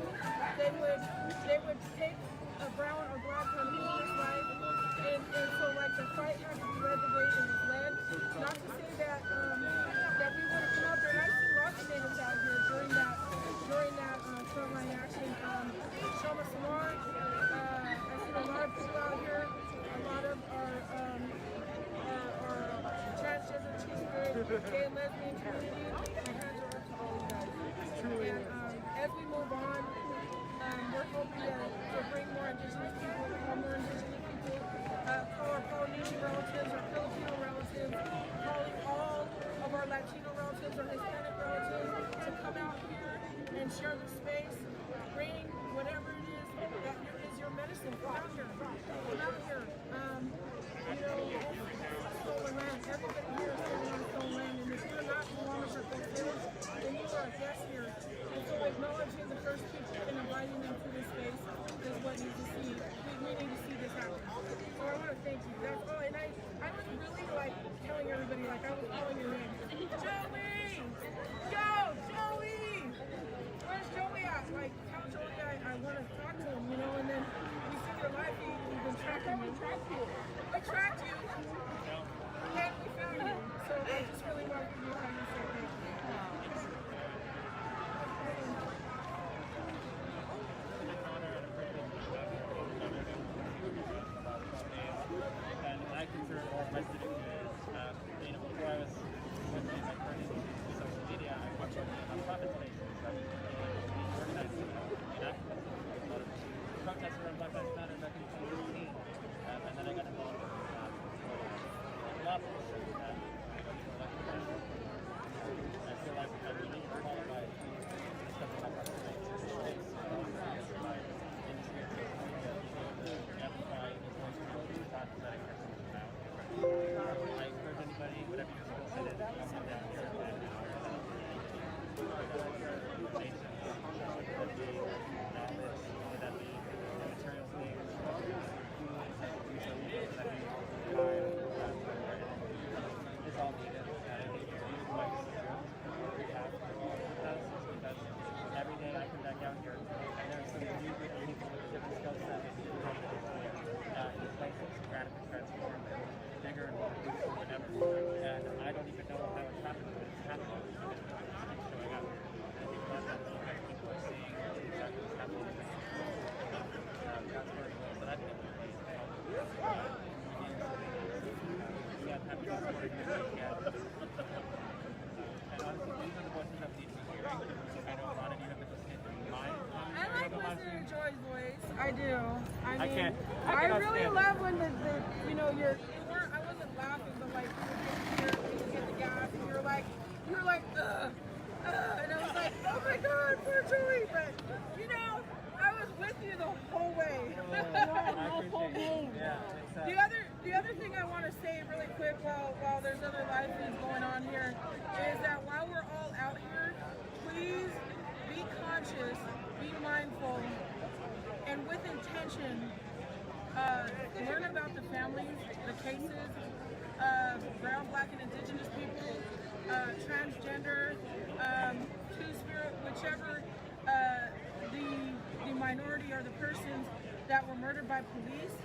they would take a brown or black on his life, and so like the fight had to be led the way it was led. Not to say that that we want to come out there, and I see lots of natives out here during that frontline action. Shama Samar, I see a lot of people out here, a lot of our transgender, two-spirit, gay and lesbian community. My hands are up to all you guys. And as we move on, we're hoping to bring tracking you. We tracked you. And we found you. So I just really wanted to know how you say thank you. And I consider it more of my civic duties. Before I was working my career in social media, I worked on nonprofit spaces, organizing protests around Black Lives Matter back in 2016. And then I got involved in law enforcement and I feel like I'm really qualified to discuss about our civic space. My industry and social media to be able to amplify the voice of the thoughts that I care so much about. I encourage anybody, whatever your skill set is, to come down here and share information, whether that be knowledge, whether that be material things, it's all needed. And I think it's really quite we have for all of us because every day I come back out here and there's some new group of people with different skill sets who come to this place that's radically transformed and bigger and more beautiful than ever. And I don't even know how it's happening, but it's happening. It's showing up. And I think that people are seeing exactly what's happening. That's where it was. And I think we have happy supporting community and honestly, these are the voices that need to be hearing. I know a lot of you have been listening to mine. I like listening to Joy's voice. I do. I can't I really stand love when the I wasn't laughing, but like you would get the gas, and you're like, ugh, and I was like, oh my God, poor Joy. But I was with you the whole way. The other thing I want to say really quick while there's other live things going on here is that while we're all out here, please be conscious, be mindful, and with intention, learn about the families, the cases of brown, black, and indigenous people, transgender, two-spirit, whichever the minority or the persons that were murdered by police,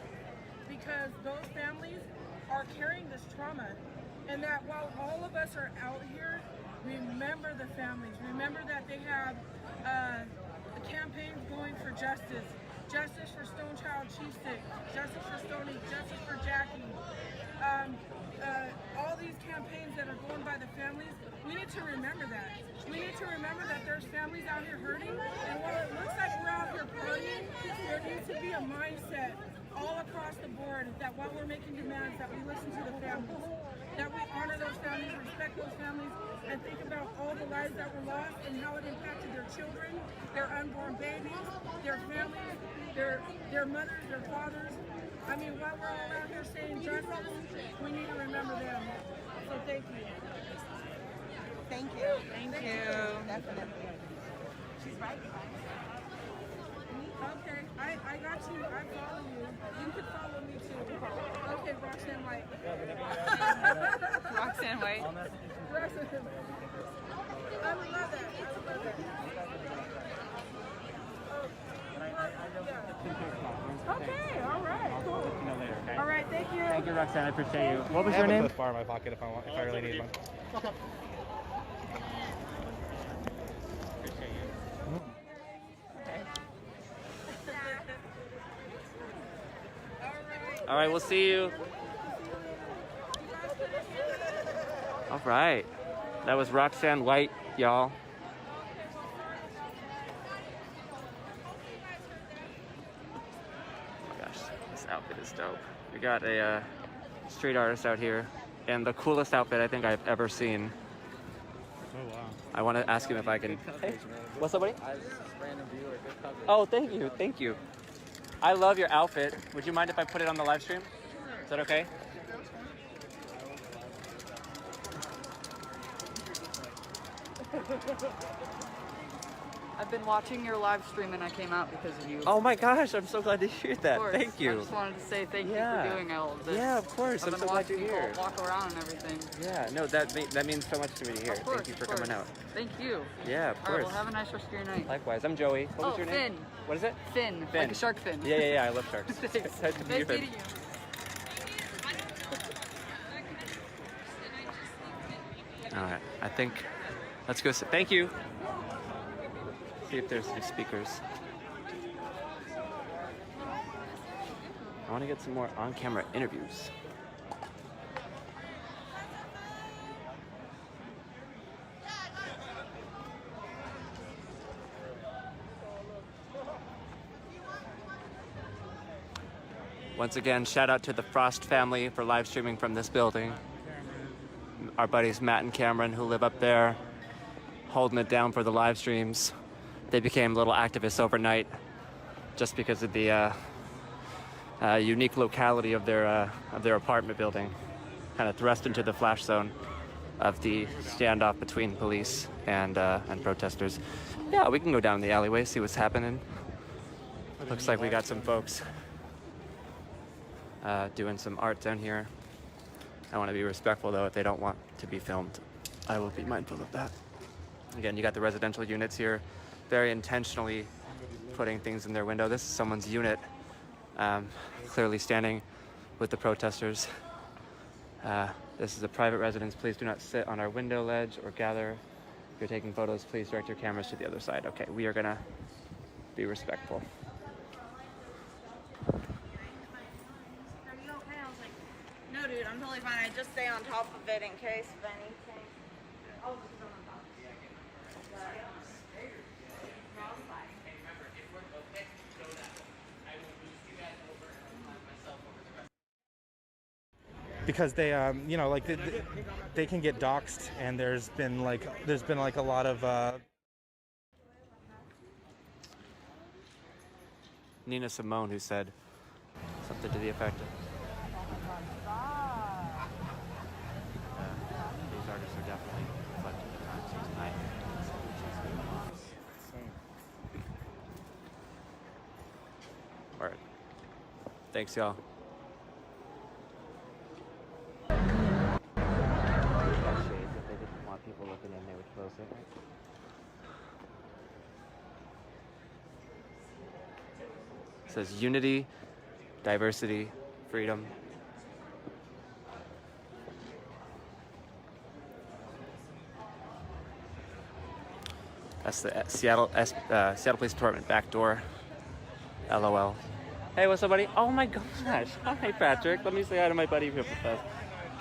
because those families are carrying this trauma. And that while all of us are out here, remember the families. Remember that they have campaigns going for justice. Justice for Stonechild Chief Stick, Justice for Stoney, Justice for Jackie. All these campaigns that are going by the families, we need to remember that. We need to remember that there's families out here hurting, and while it looks like we're out here partying, there needs to be a mindset all across the board that while we're making demands, that we listen to the families, that we honor those families, respect those families, and think about all the lives that were lost and how it impacted their children, their unborn babies, their families, their mothers, their fathers. I mean, while we're all out here saying justice, we need to remember them. So thank you. Thank you. Thank you. Definitely. She's right. Okay, I got you. I follow you. You can follow me too. Okay, Roxanne White. Roxanne White. Roxanne. I would love that. I would love that. Okay, all right, cool. All right, thank you. Thank you, Roxanne. I appreciate you. What was I your have a name? Cliff Bar in my pocket if I really need one. All right, we'll see you. All right. That was Roxanne White, y'all. Oh my gosh, this outfit is dope. We got a street artist out here, and the coolest outfit I think I've ever seen. Oh, wow. I want to ask him if I can. Hey, what's up, buddy? I was just a random viewer. Good coverage. Oh, thank you, thank you. I love your outfit. Would you mind if I put it on the live stream? Is that okay? been watching your live stream and I came out because of you. Oh my gosh, I'm so glad to hear that. Of course. Thank you. I just wanted to say thank you for doing all of this. Yeah, of course. I've I'm been so glad to watching hear. people walk around and everything. Yeah, no, that means so much to me to hear. Of course, Thank you for of course. coming out. Thank you. Yeah, of All course. right, well, have a nice rest of your night. Likewise. I'm Joey. What was your name? Finn. What is it? Finn. Like a shark fin. Yeah, I love sharks. Thanks. Nice to meet you, Nice Finn. meeting you. All right, I think, let's go sit. Thank you. See if there's any speakers. I want to get some more on-camera interviews. Once again, shout out to the Frost family for live streaming from this building. Our buddies Matt and Cameron, who live up there, holding it down for the live streams. They became little activists overnight just because of the unique locality of their apartment building, kind of thrust into the flash zone of the standoff between police and protesters. Yeah, we can go down the alleyway, see what's happening. Looks like we got some folks doing some art down here. I want to be respectful though. If they don't want to be filmed, I will be mindful of that. Again, you got the residential units here, very intentionally putting things in their window. This is someone's unit, clearly standing with the protesters. This is a private residence. Please do not sit on our window ledge or gather. If you're taking photos, please direct your cameras to the other side. Okay, we are gonna be respectful. No, dude, I'm totally fine. I just stay on top of it in case of anything. I'll just go on top. Because they, you know, like they can get doxxed, and there's been like a lot of. Nina Simone, who said something to the effect of, these artists are definitely reflecting the times of tonight. All right. Thanks, y'all. Shades, if they didn't want people looking in, they would close it. It says unity, diversity, freedom. That's the Seattle Police Department back door. LOL. Hey, what's up, buddy? Oh my gosh. Hi, Patrick. Let me say hi to my buddy real fast.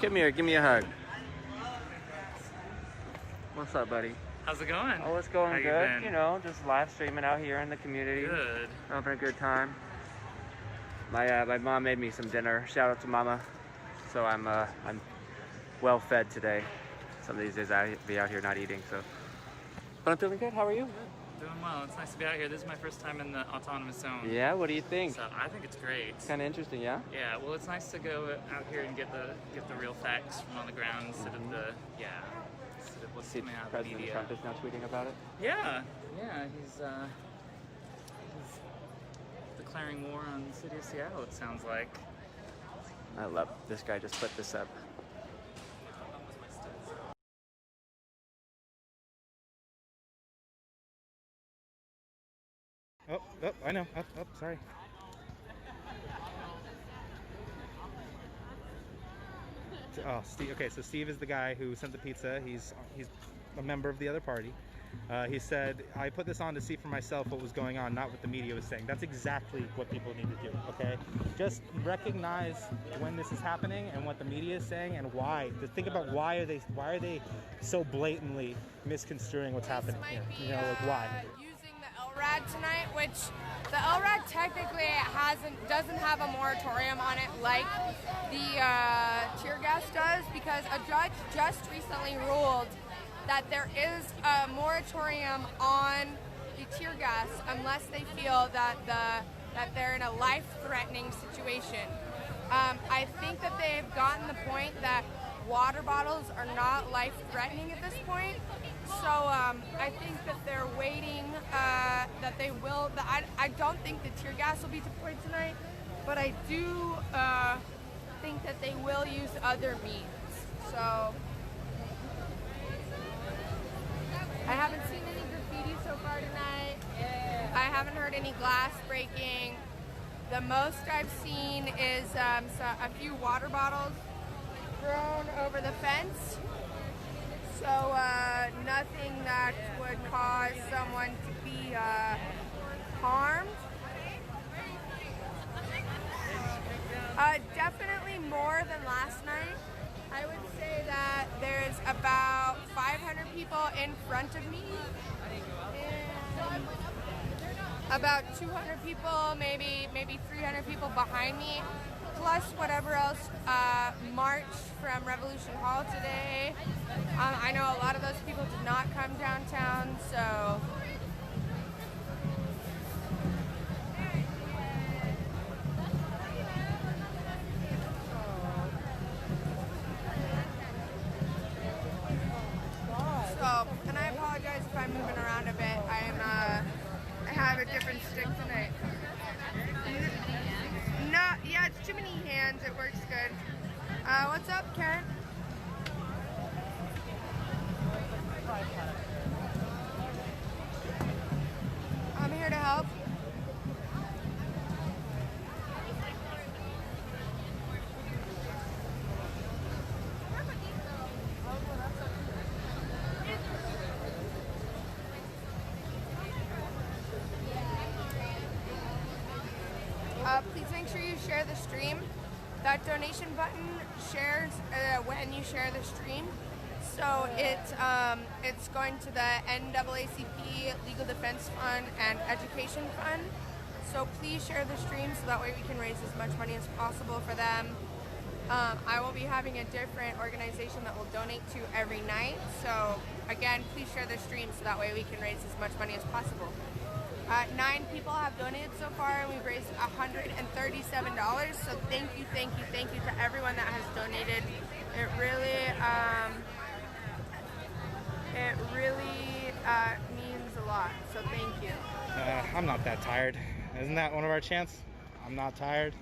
Come here, give me a hug. What's up, buddy? How's it going? Oh, it's going How you good. been? You know, just live streaming out here in the community. Good. Having a good time. My mom made me some dinner. Shout out to Mama. So I'm well fed today. Some of these days I'll be out here not eating. So, but I'm feeling good. How are you? Doing well. It's nice to be out here. This is my first time in the autonomous zone. Yeah. What do you think? So I think it's great. Kind of interesting, yeah. Yeah. Well, it's nice to go out here and get the real facts from on the ground instead of the instead of what's coming out of the President media. Trump is now tweeting about it. Yeah. He's declaring war on the city of Seattle. It sounds like. I love this guy. Just put this up. Oh, I know. Oh, sorry. Oh, Steve. Okay, so Steve is the guy who sent the pizza. He's a member of the other party. He said, I put this on to see for myself what was going on, not what the media was saying. That's exactly what people need to do, okay? Just recognize when this is happening and what the media is saying and why. Just think about why are they so blatantly misconstruing what's happening here? You know, like why? Using the LRAD tonight, which the LRAD technically doesn't have a moratorium on it like the tear gas does, because a judge just recently ruled that there is a moratorium on the tear gas unless they feel that they're in a life-threatening situation. I think that they've gotten the point that water bottles are not life-threatening at this point. So I think that they're waiting they will. I don't think the tear gas will be deployed tonight, but I do think that they will use other means. So I haven't seen any graffiti so far tonight. I haven't heard any glass breaking. The most I've seen is a few water bottles thrown over the fence. So nothing that would cause someone to be harmed. Definitely more than last night. I would say that there's about 500 people in front of me. And about 200 people, maybe 300 people behind me, plus whatever else marched from Revolution Hall today. I know a lot of those people did not come downtown, so. And I apologize if I'm moving around a bit. I have a different stick tonight. No, yeah, it's too many hands. It works good. What's up, Karen? I'm here to help. Please make sure you share the stream. That donation button shares when you share the stream. So it's going to the NAACP Legal Defense Fund and Education Fund. So please share the stream so that way we can raise as much money as possible for them. I will be having a different organization that will donate to every night. So again, please share the stream so that way we can raise as much money as possible. 9 people have donated so far, and we've raised $137. So thank you to everyone that has donated. It really means a lot. So thank you. I'm not that tired. Isn't that one of our chants? I'm not tired.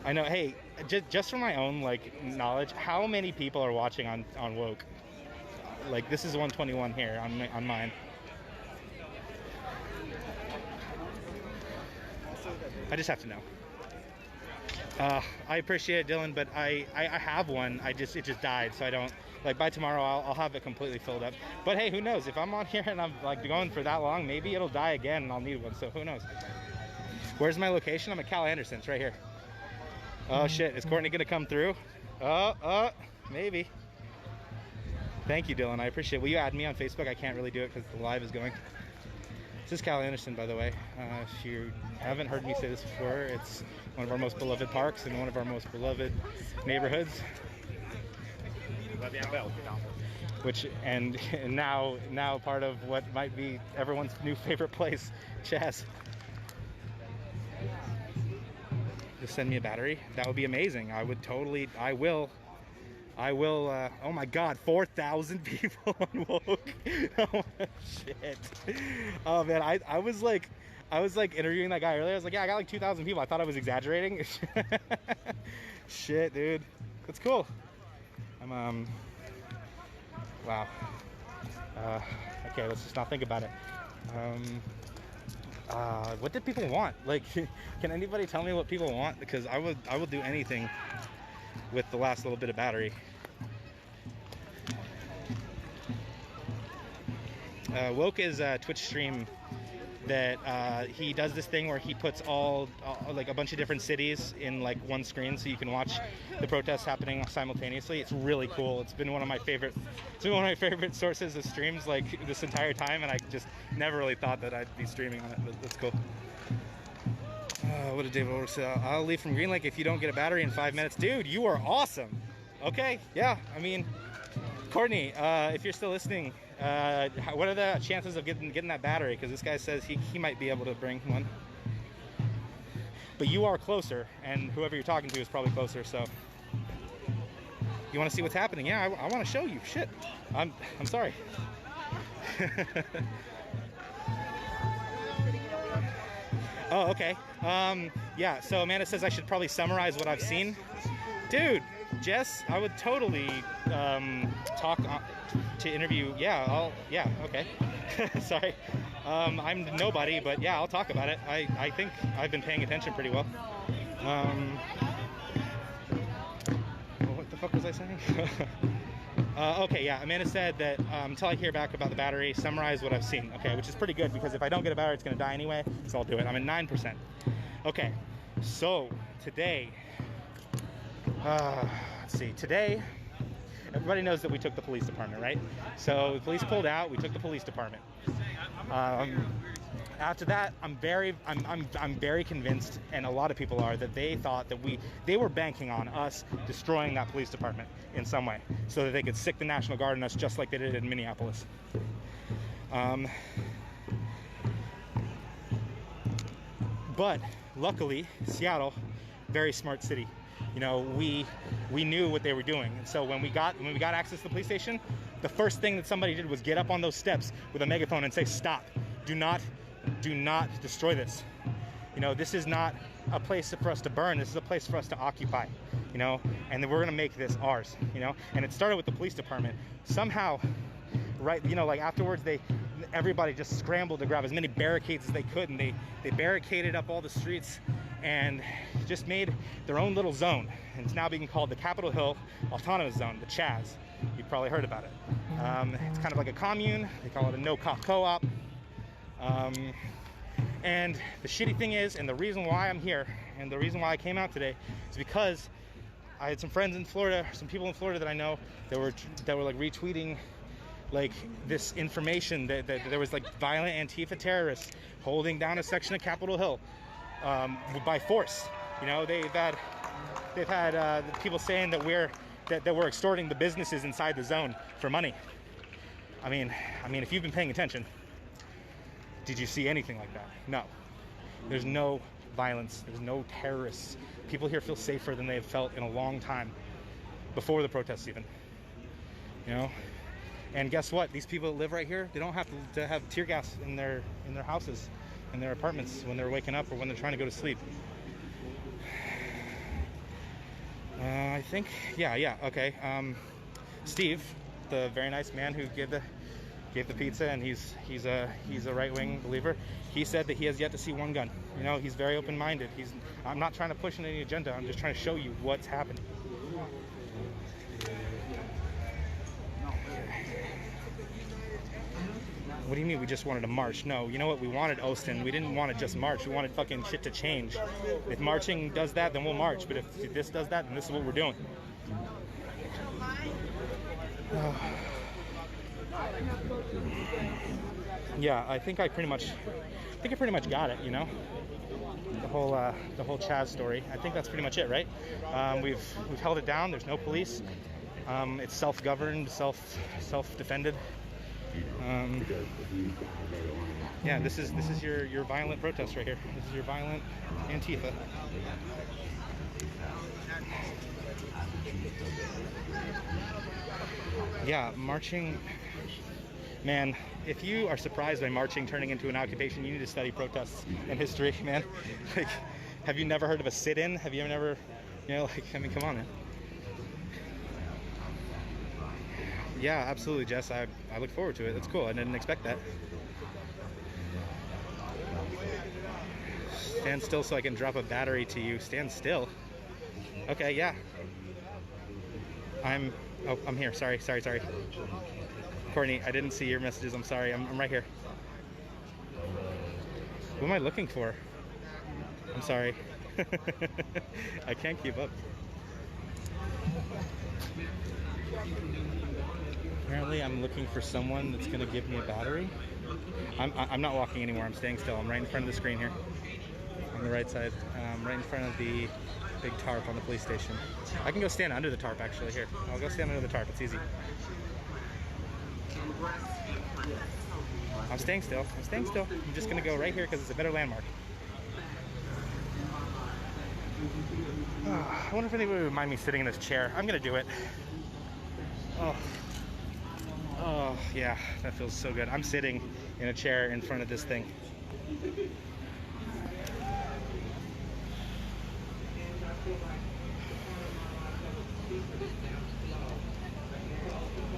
I know. Hey, just for my own knowledge, how many people are watching on Woke? This is 121 here on mine. I just have to know. I appreciate it, Dylan, but I have one. It just died, so I don't by tomorrow I'll have it completely filled up. But hey, who knows? If I'm on here and I'm going for that long, maybe it'll die again and I'll need one. So who knows? Where's my location? I'm at Cal Anderson. It's right here. Oh shit! Is Courtney gonna come through? Maybe. Thank you, Dylan. I appreciate it. Will you add me on Facebook? I can't really do it because the live is going. This is Cal Anderson, by the way. If you haven't heard me say this before, it's one of our most beloved parks and one of our most beloved neighborhoods. And now part of what might be everyone's new favorite place, Chaz. Just send me a battery. That would be amazing. I will. Oh my God, 4,000 people on Woke. Oh shit. Oh man, I was interviewing that guy earlier. I was like, yeah, I got 2,000 people. I thought I was exaggerating. Shit, dude. That's cool. I'm wow. Okay, let's just not think about it. What did people want? Can anybody tell me what people want? Because I will do anything with the last little bit of battery. Woke is a Twitch stream that he does this thing where he puts all a bunch of different cities in one screen, so you can watch the protests happening simultaneously. It's really cool. It's been one of my favorite sources of streams this entire time, and I just never really thought that I'd be streaming on it, but that's cool. What did David order say? I'll leave from Green Lake if you don't get a battery in 5 minutes. Dude, you are awesome. Okay, yeah, I mean, Courtney, if you're still listening, what are the chances of getting that battery? Because this guy says he might be able to bring one. But you are closer, and whoever you're talking to is probably closer, so. You want to see what's happening? Yeah, I want to show you. Shit. I'm sorry. Oh, okay. Yeah, so Amanda says I should probably summarize what I've seen. Dude, Jess, I would totally talk to interview. Yeah, okay. Sorry. I'm nobody, but yeah, I'll talk about it. I think I've been paying attention pretty well. What the fuck was I saying? Okay, yeah, Amanda said that until I hear back about the battery, summarize what I've seen. Okay, which is pretty good because if I don't get a battery, it's gonna die anyway, so I'll do it. I'm at 9%. Okay, so today, let's see, today, everybody knows that we took the police department, right? So the police pulled out, we took the police department. After that, I'm very convinced, and a lot of people are, that they thought that they were banking on us destroying that police department in some way, so that they could sick the National Guard on us just like they did in Minneapolis. But luckily, Seattle, very smart city. You know, we knew what they were doing, and so when we got access to the police station, the first thing that somebody did was get up on those steps with a megaphone and say, "Stop! Do not destroy this. You know, this is not a place for us to burn. This is a place for us to occupy. You know, and then we're gonna make this ours. You know." And it started with the police department. Somehow, right? You know, like afterwards, everybody just scrambled to grab as many barricades as they could, and they barricaded up all the streets and just made their own little zone. And it's now being called the Capitol Hill Autonomous Zone, the CHAZ. You've probably heard about it. It's kind of like a commune. They call it a no-cop co-op. And the shitty thing is, and the reason why I'm here, and the reason why I came out today, is because I had some friends in Florida, some people in Florida that I know that were like retweeting like this information that there was like violent Antifa terrorists holding down a section of Capitol Hill by force. You know, they've had people saying that we're extorting the businesses inside the zone for money. I mean, if you've been paying attention, did you see anything like that? No. There's no violence. There's no terrorists. People here feel safer than they've felt in a long time, before the protests even. You know? And guess what? These people that live right here, they don't have to have tear gas in their houses, in their apartments when they're waking up or when they're trying to go to sleep. I think, yeah, okay. Steve, the very nice man who gave the pizza, and he's a right-wing believer. He said that he has yet to see one gun. You know, he's very open-minded. I'm not trying to push any agenda. I'm just trying to show you what's happening. What do you mean we just wanted to march? No, you know what? We wanted Austin. We didn't want to just march. We wanted fucking shit to change. If marching does that, then we'll march. But if this does that, then this is what we're doing. Yeah, I think I pretty much got it, you know, the whole Chaz story. I think that's pretty much it, right? We've held it down. There's no police. It's self-governed, self-defended. Yeah, this is your violent protest right here. This is your violent Antifa. Yeah, marching. Man, if you are surprised by marching turning into an occupation, you need to study protests and history, man. Like, have you never heard of a sit-in? Have you never, you know, like, I mean, come on, man. Yeah, absolutely, Jess. I look forward to it. That's cool. I didn't expect that. Stand still so I can drop a battery to you. Stand still. Okay, yeah. I'm here. Sorry. Courtney, I didn't see your messages. I'm sorry. I'm right here. What am I looking for? I'm sorry. I can't keep up. Apparently I'm looking for someone that's gonna give me a battery. I'm not walking anymore. I'm staying still. I'm right in front of the screen here. On the right side. Right in front of the big tarp on the police station. I can go stand under the tarp actually. Here. I'll go stand under the tarp. It's easy. I'm staying still. I'm just gonna go right here because it's a better landmark. I wonder if anybody would mind me sitting in this chair. I'm gonna do it. Oh, yeah, that feels so good. I'm sitting in a chair in front of this thing.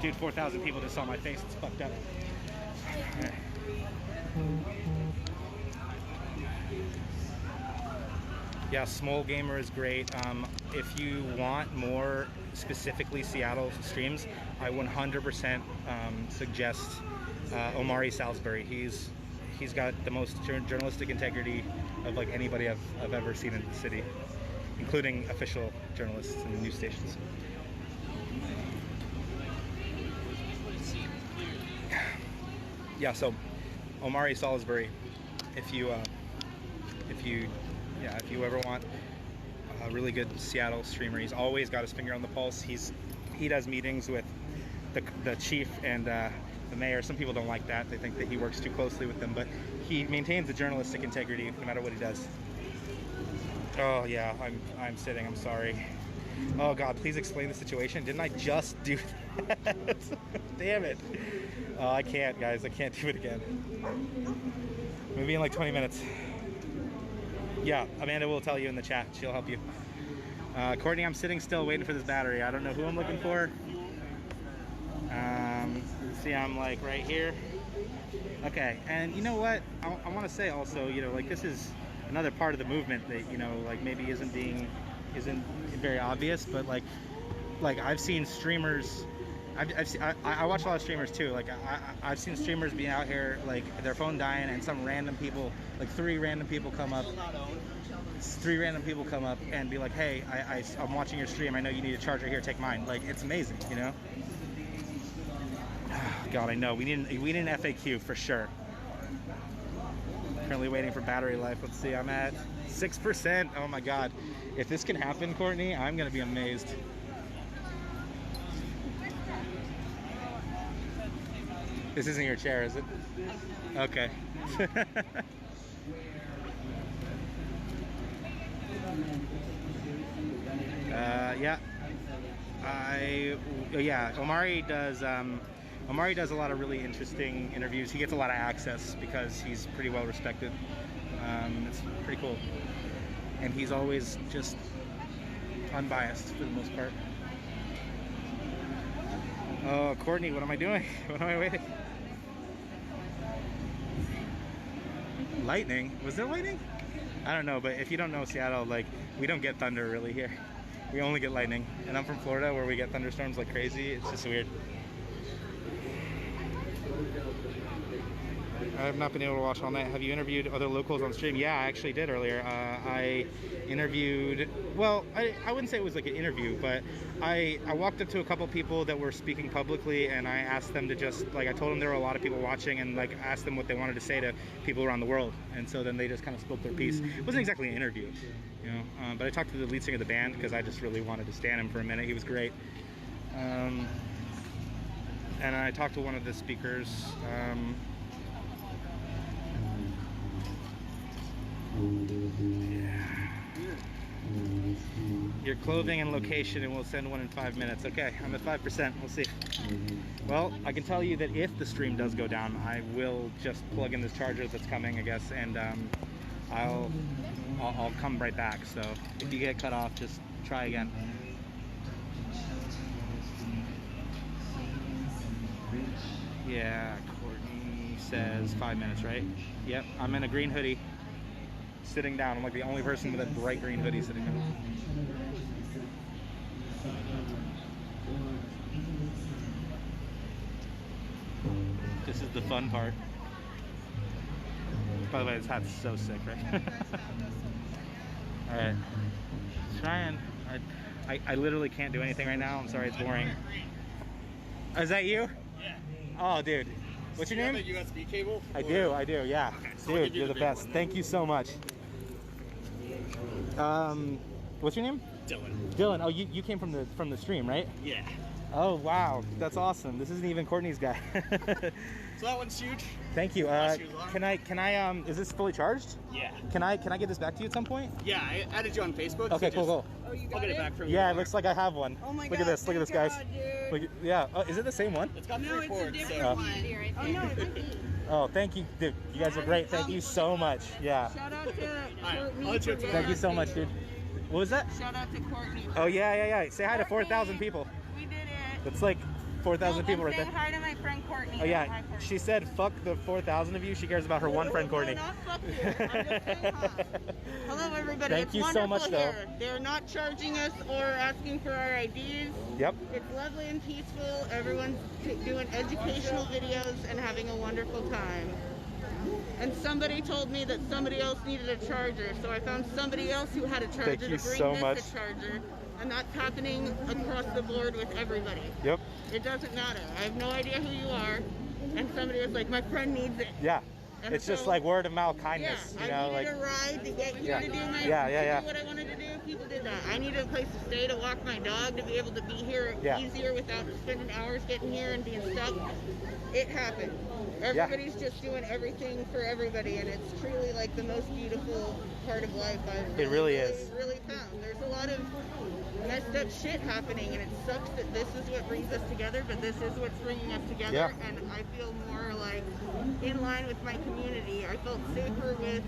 Dude, 4,000 people just saw my face. It's fucked up. Right. Yeah, Small Gamer is great. If you want more specifically Seattle streams, I 100% suggest Omari Salisbury. He's got the most journalistic integrity of like anybody I've ever seen in the city, including official journalists and news stations. Yeah, so Omari Salisbury, if you ever want a really good Seattle streamer, he's always got his finger on the pulse. He does meetings with the chief and the mayor. Some people don't like that. They think that he works too closely with them, but he maintains the journalistic integrity no matter what he does. Oh yeah, I'm sitting. I'm sorry. Oh God, please explain the situation. Didn't I just do that? Damn it. Oh, I can't, guys. I can't do it again. Maybe in like 20 minutes. Yeah, Amanda will tell you in the chat. She'll help you. Courtney, I'm sitting still waiting for this battery. I don't know who I'm looking for. See, I'm like right here. Okay, and you know what? I want to say also, you know, like this is another part of the movement that, you know, like maybe isn't very obvious, but like I've seen streamers. I watch a lot of streamers too. Like I've seen streamers be out here, like their phone dying, and some random people, like three random people come up and be like, "Hey, I'm watching your stream. I know you need a charger. Here, take mine." Like it's amazing, you know. God, I know we need an FAQ for sure. Currently waiting for battery life. Let's see. I'm at 6%. Oh my God, if this can happen, Courtney, I'm gonna be amazed. This isn't your chair, is it? Okay. Omari does a lot of really interesting interviews. He gets a lot of access because he's pretty well respected. It's pretty cool. And he's always just unbiased for the most part. Oh, Courtney, what am I doing? What am I waiting? Lightning? Was there lightning? I don't know, but if you don't know Seattle, like, we don't get thunder really here. We only get lightning. And I'm from Florida where we get thunderstorms like crazy. It's just weird. I have not been able to watch all night. Have you interviewed other locals on stream? Yeah, I actually did earlier. I interviewed, well, I wouldn't say it was like an interview, but I walked up to a couple people that were speaking publicly, and I asked them to just, like, I told them there were a lot of people watching, and like asked them what they wanted to say to people around the world. And so then they just kind of spoke their piece. It wasn't exactly an interview, you know, but I talked to the lead singer of the band because I just really wanted to stand him for a minute. He was great. And I talked to one of the speakers. Your clothing and location, and we'll send one in 5 minutes. Okay, I'm at 5%. We'll see. Well, I can tell you that if the stream does go down, I will just plug in this charger that's coming, I guess, and I'll come right back. So if you get cut off, just try again. Yeah, Courtney says 5 minutes, right? Yep, I'm in a green hoodie, sitting down. I'm like the only person with a bright green hoodie sitting down. This is the fun part. By the way, this hat's so sick, right? Alright. Trying. I literally can't do anything right now. I'm sorry, it's boring. Oh, is that you? Yeah. Oh, dude. What's your name? You got USB cable? I do, yeah. Okay, so I'll dude, give you you're the best. one. Thank you so much. What's your name? Dylan. Dylan. Oh, you came from the stream, right? Yeah. Oh wow, that's awesome. This isn't even Courtney's guy. So that one's huge. Thank you. My shoes are. Can I is this fully charged? Yeah. Can I get this back to you at some point? Yeah, I added you on Facebook. Okay, so cool. I'll get it back from you. Yeah, it looks like I have one. Oh my Look God, at this. Look at this, guys. God, Look, yeah. Oh, is it the same one? It's got three cords. It's a so- different one. Oh no, it might be. Oh, thank you, dude. You guys are great. Thank you so much. Yeah. Shout out to I'll Courtney. let you for Thank you so much, dude. What was that? Shout out to Courtney. Oh yeah. Say hi to 4,000 people. We did it. That's like 4,000 people right Say there. hi to my friend Courtney. Oh yeah, Hi, Courtney. she said fuck the 4,000 of you. She cares about her one friend, Courtney. No, not fuck you. I'm just saying hi. Hello, everybody. Thank it's you so wonderful much, though. here. They're not charging us or asking for our IDs. Yep. It's lovely and peaceful. Everyone's doing educational videos and having a wonderful time. And somebody told me that somebody else needed a charger, so I found somebody else who had a charger Thank to you bring so this much. a charger. And that's happening across the board with everybody. Yep. It doesn't matter. I have no idea who you are. And somebody was like, my friend needs it. Yeah. And It's just so- like word of mouth kindness. Yeah, you know, I like needed a ride to get here Yeah. to do my Yeah. to do what I wanted to do. People did that. I needed a place to stay to walk my dog to be able to be here Yeah. easier without spending hours getting here and being stuck. It happened. Everybody's just doing everything for everybody, and it's truly like the most beautiful part of life I've really is. really found. There's a lot of messed up shit happening, and it sucks that this is what brings us together, but this is what's bringing us together. Yeah. And I feel more like in line with my community. I felt safer with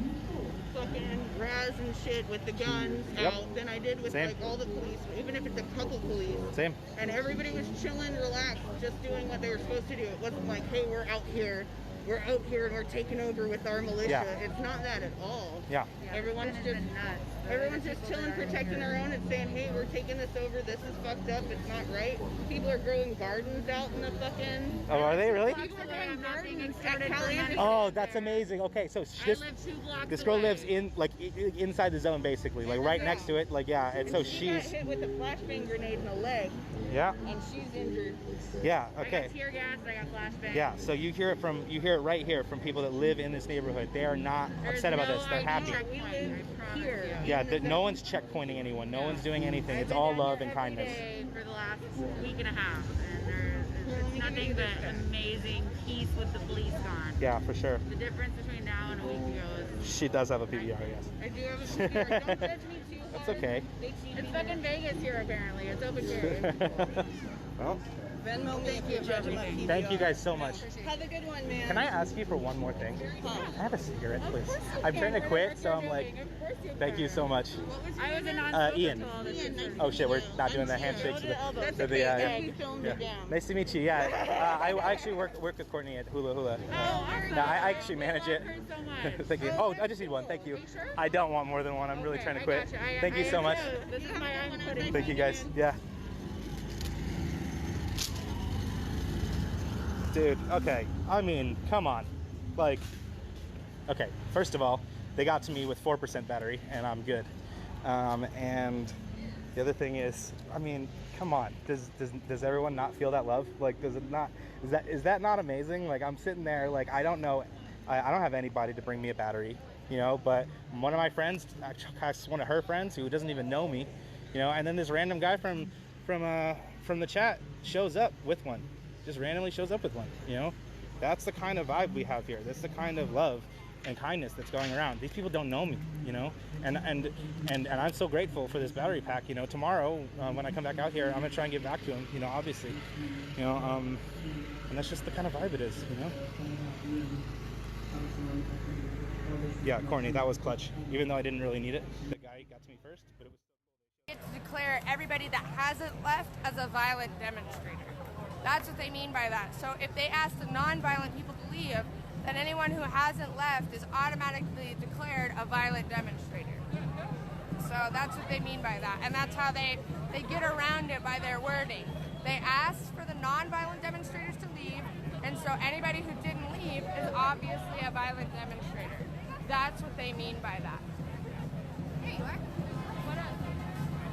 fucking Raz and shit with the guns Yep. out than I did with Same. like all the police, even if it's a couple police. Same. And everybody was chilling, relaxed, just doing what they were supposed to do. It wasn't like, hey, we're out here and we're taking over with our militia. Yeah. It's not that at all. Yeah. Everyone's just chilling, protecting our own and saying, hey, we're taking this over. This is fucked up. It's not right. People are growing gardens out in the fucking. Oh, are they really? People are growing gardens at Cali Anderson. Oh, that's amazing. Okay, so this live 2 blocks this girl away. lives in like inside the zone basically, like right next to it. Like yeah, and so She got she's hit with a flashbang grenade in the leg. yeah. And she's injured. Yeah, I okay. got tear gas. I got flashbang. Yeah, so you hear it right here from people that live in this neighborhood. They are not upset about this. They're happy. We live here. Yeah, no one's checkpointing anyone. No one's doing anything. It's all love and kindness. For the last week and a half, and it's nothing but amazing peace with the police gone. Yeah, for sure. The difference between now and a week ago is She does have a PBR, yes. I do have a PBR. Don't judge me too hard. That's okay. It's fucking Vegas here apparently. It's open carry. Well, Venmo me if you judge me. thank you guys so much. Have a good one, man. Can I ask you for one more thing? Huh. Can I have a cigarette, please? Of course you I'm can. trying to We're quit, so I'm joking. like, Of course you thank you can. so much. I was a non-smoker Ian. till all this was Oh shit, we're not doing the handshakes. Nice to meet you. Yeah, I actually work with Courtney at Hula Hula. No, I actually manage it. Thank you. Oh, I just need one. Thank you. I don't want more than one. I'm really trying to quit. Thank you so much. This is my own pudding. Thank you guys. Yeah. Dude, okay. I mean, come on. Like, okay, first of all, they got to me with 4% battery, and I'm good. And the other thing is, I mean, come on. Does everyone not feel that love? Like, does it not? Is that not amazing? Like, I'm sitting there, like, I don't know. I don't have anybody to bring me a battery, you know. But one of my friends, one of her friends, who doesn't even know me, you know. And then this random guy from the chat shows up with one. Just randomly shows up with one, you know. That's the kind of vibe we have here. That's the kind of love and kindness that's going around. These people don't know me, you know, and I'm so grateful for this battery pack. You know, tomorrow when I come back out here, I'm gonna try and give back to him, you know, obviously, you know, and that's just the kind of vibe it is, you know. Yeah, Courtney, that was clutch. Even though I didn't really need it, the guy got to me first, but it was. Get to declare everybody that hasn't left as a violent demonstrator. That's what they mean by that. So if they ask the non-violent people to leave, then anyone who hasn't left is automatically declared a violent demonstrator. So that's what they mean by that. And that's how they get around it by their wording. They asked for the non-violent demonstrators to leave, and so anybody who didn't leave is obviously a violent demonstrator. That's what they mean by that. Here you are. What up?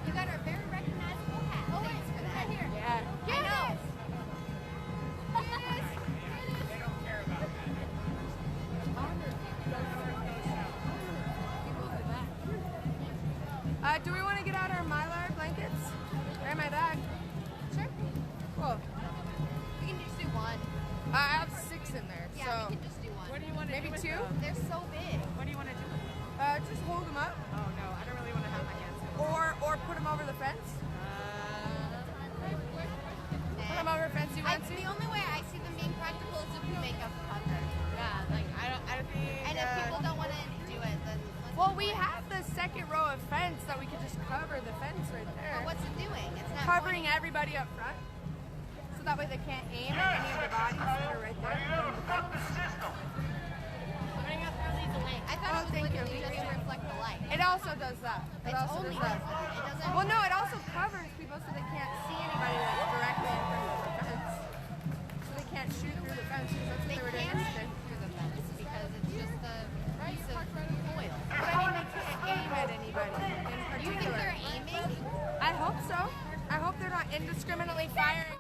You got a very recognizable hat. Oh, thanks for that. Here. Yeah. I know. Do we want to get out our Mylar blankets? They're in my bag. Sure. Cool. I have 6 in there. Yeah, so we can just do one. What do you want to Maybe do with 2? them? They're so big. What do you want to do with them? Just hold them up. Oh no, I don't really want to have my hands in. Or put them over the fence. Put them over the fence. You want to? The only way I see them being practical is if we make a cover. Yeah, like I don't think. And if people don't want to do it, then. Well, we have the second row of fence that we could just cover the fence right there. But what's it doing? It's not covering everybody up front, so that way they can't aim at any of the bodies that are right there. I thought it was literally just to reflect the light. It also does that. It It's also only does that. It doesn't. Well, no, it also covers people so they can't see anybody that's directly in front of the fence. So they can't shoot through the fence because that's what they were doing yesterday. Through the fence because it's just a piece of foil. But I mean, they can't aim at anybody in particular. You think they're aiming? I hope so. I hope they're not indiscriminately firing.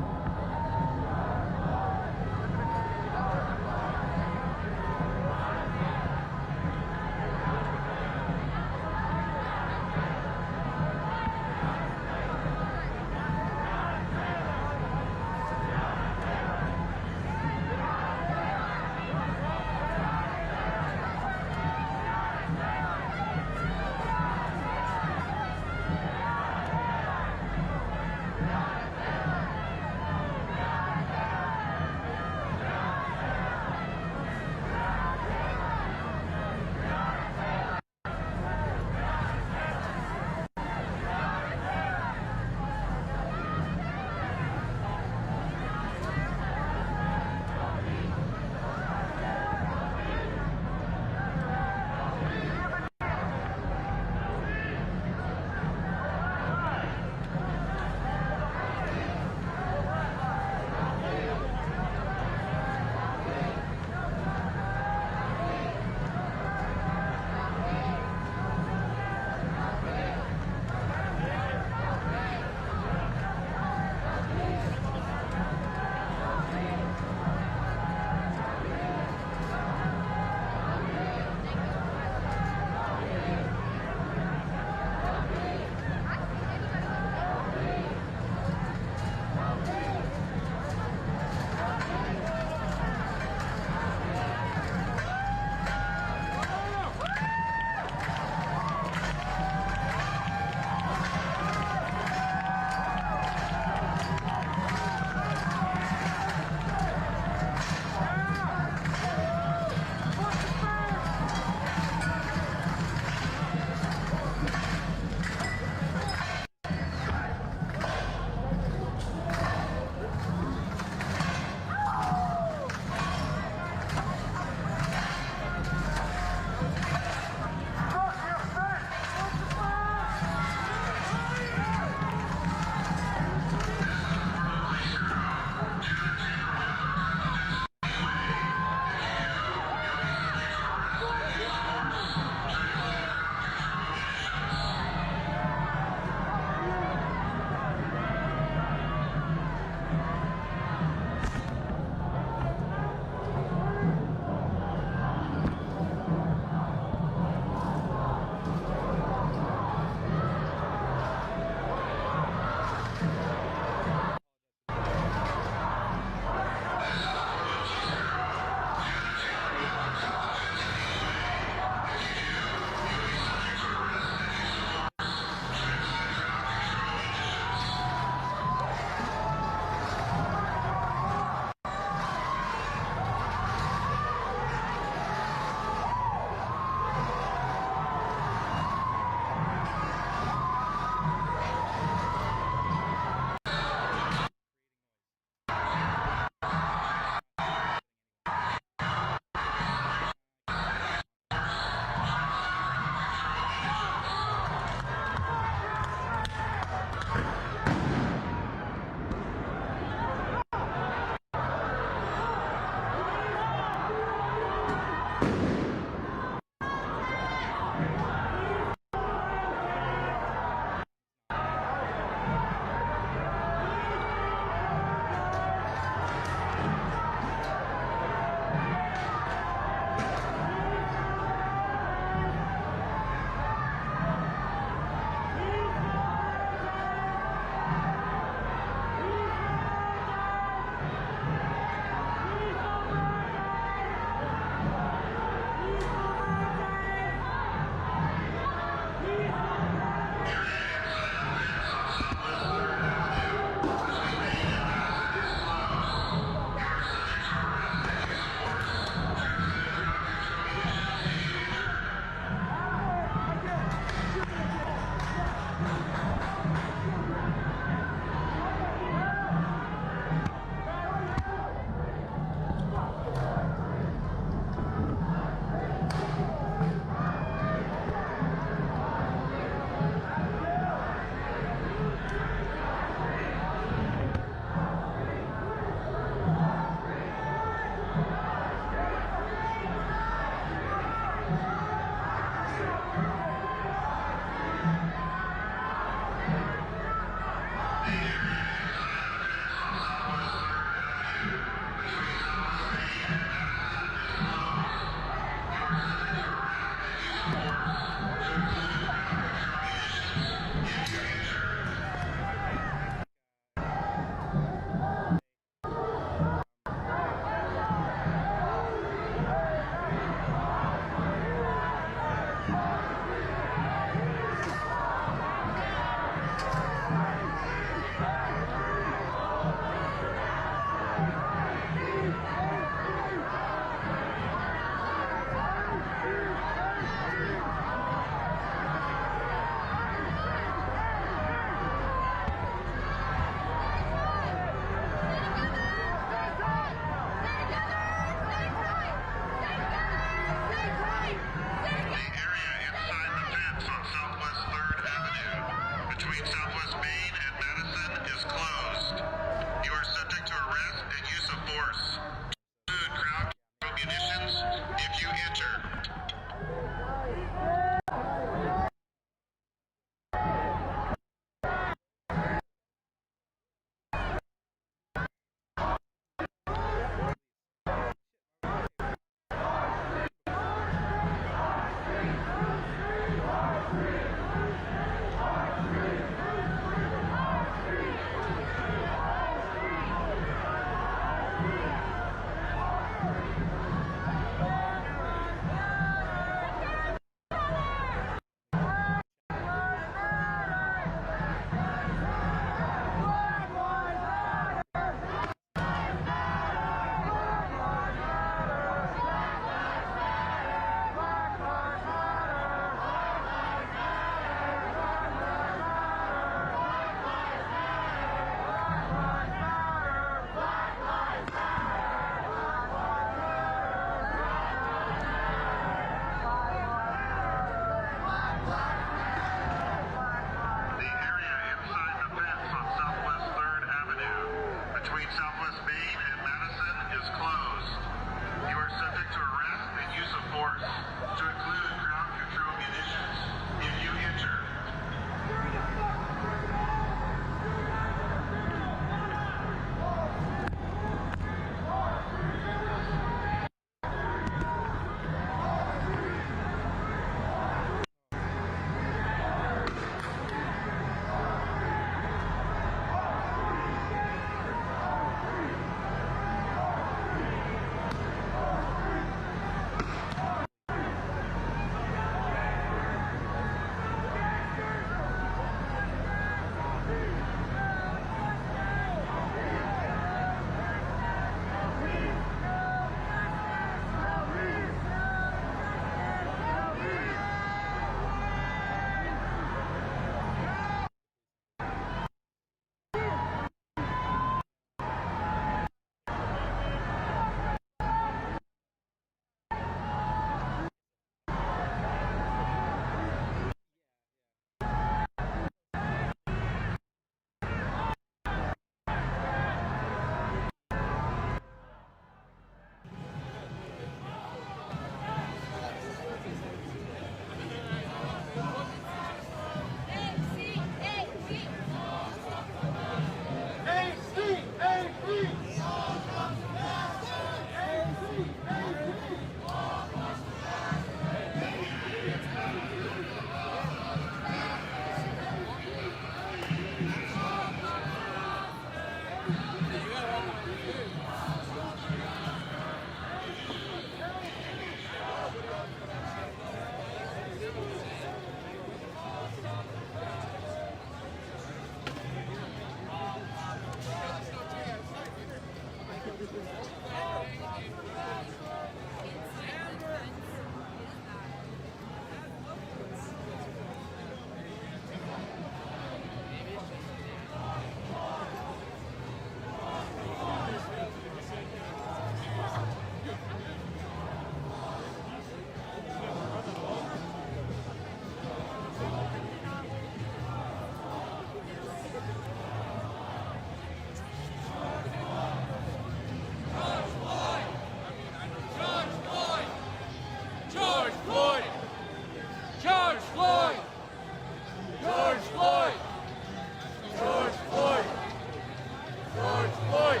George Floyd!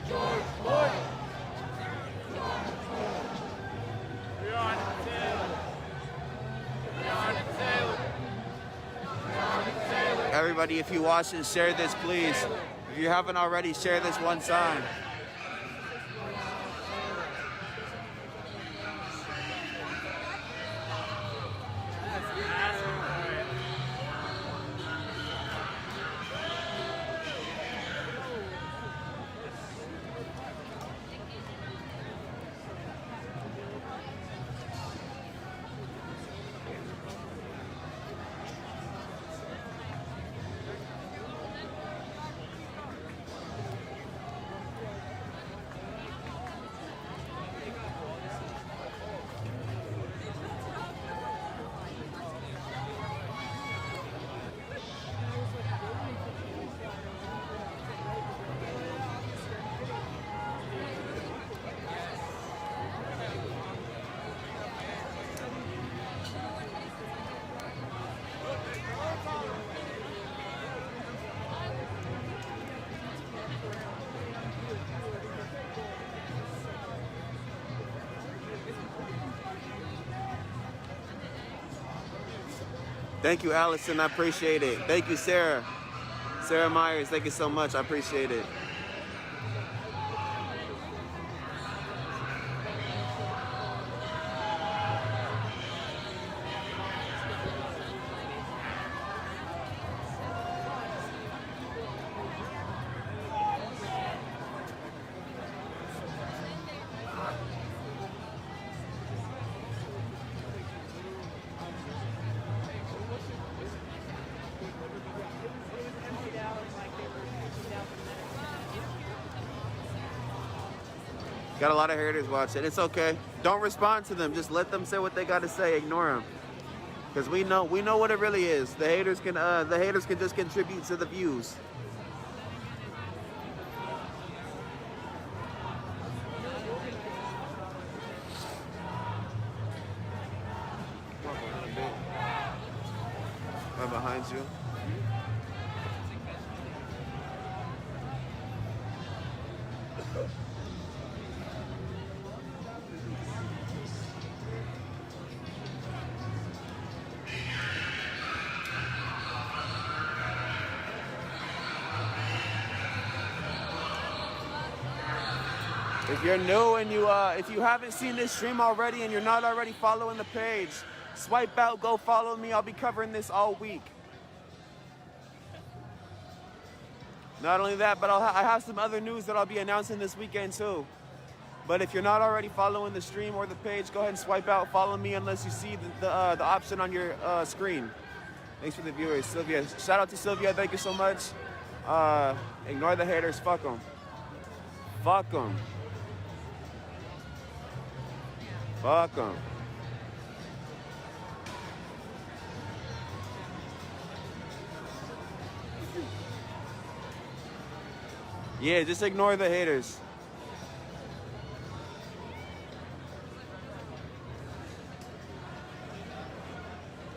George Floyd! Breonna Taylor! Breonna Taylor! Breonna Taylor! Everybody, if you watch this, share this, please. If you haven't already, share this one time. Thank you, Allison. I appreciate it. Thank you, Sarah. Sarah Myers, thank you so much. I appreciate it. Got a lot of haters watching. It's okay. Don't respond to them. Just let them say what they got to say. Ignore them, because we know what it really is. The haters can just contribute to the views. Right behind you. If you're new and if you haven't seen this stream already and you're not already following the page, swipe out, go follow me. I'll be covering this all week. Not only that, but I have some other news that I'll be announcing this weekend too. But if you're not already following the stream or the page, go ahead and swipe out, follow me unless you see the option on your screen. Thanks for the viewers, Sylvia. Shout out to Sylvia, thank you so much. Ignore the haters, fuck them. Fuck them. Fuck them. Yeah, just ignore the haters.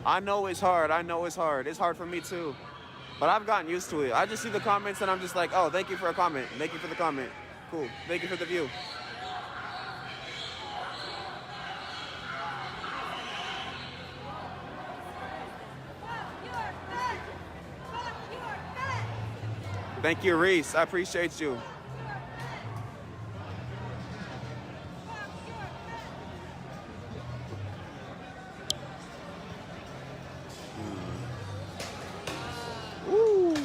I know it's hard. I know it's hard. It's hard for me too. But I've gotten used to it. I just see the comments and I'm just like, oh, thank you for a comment. Thank you for the comment. Cool. Thank you for the view. Thank you, Reese. I appreciate you. Ooh.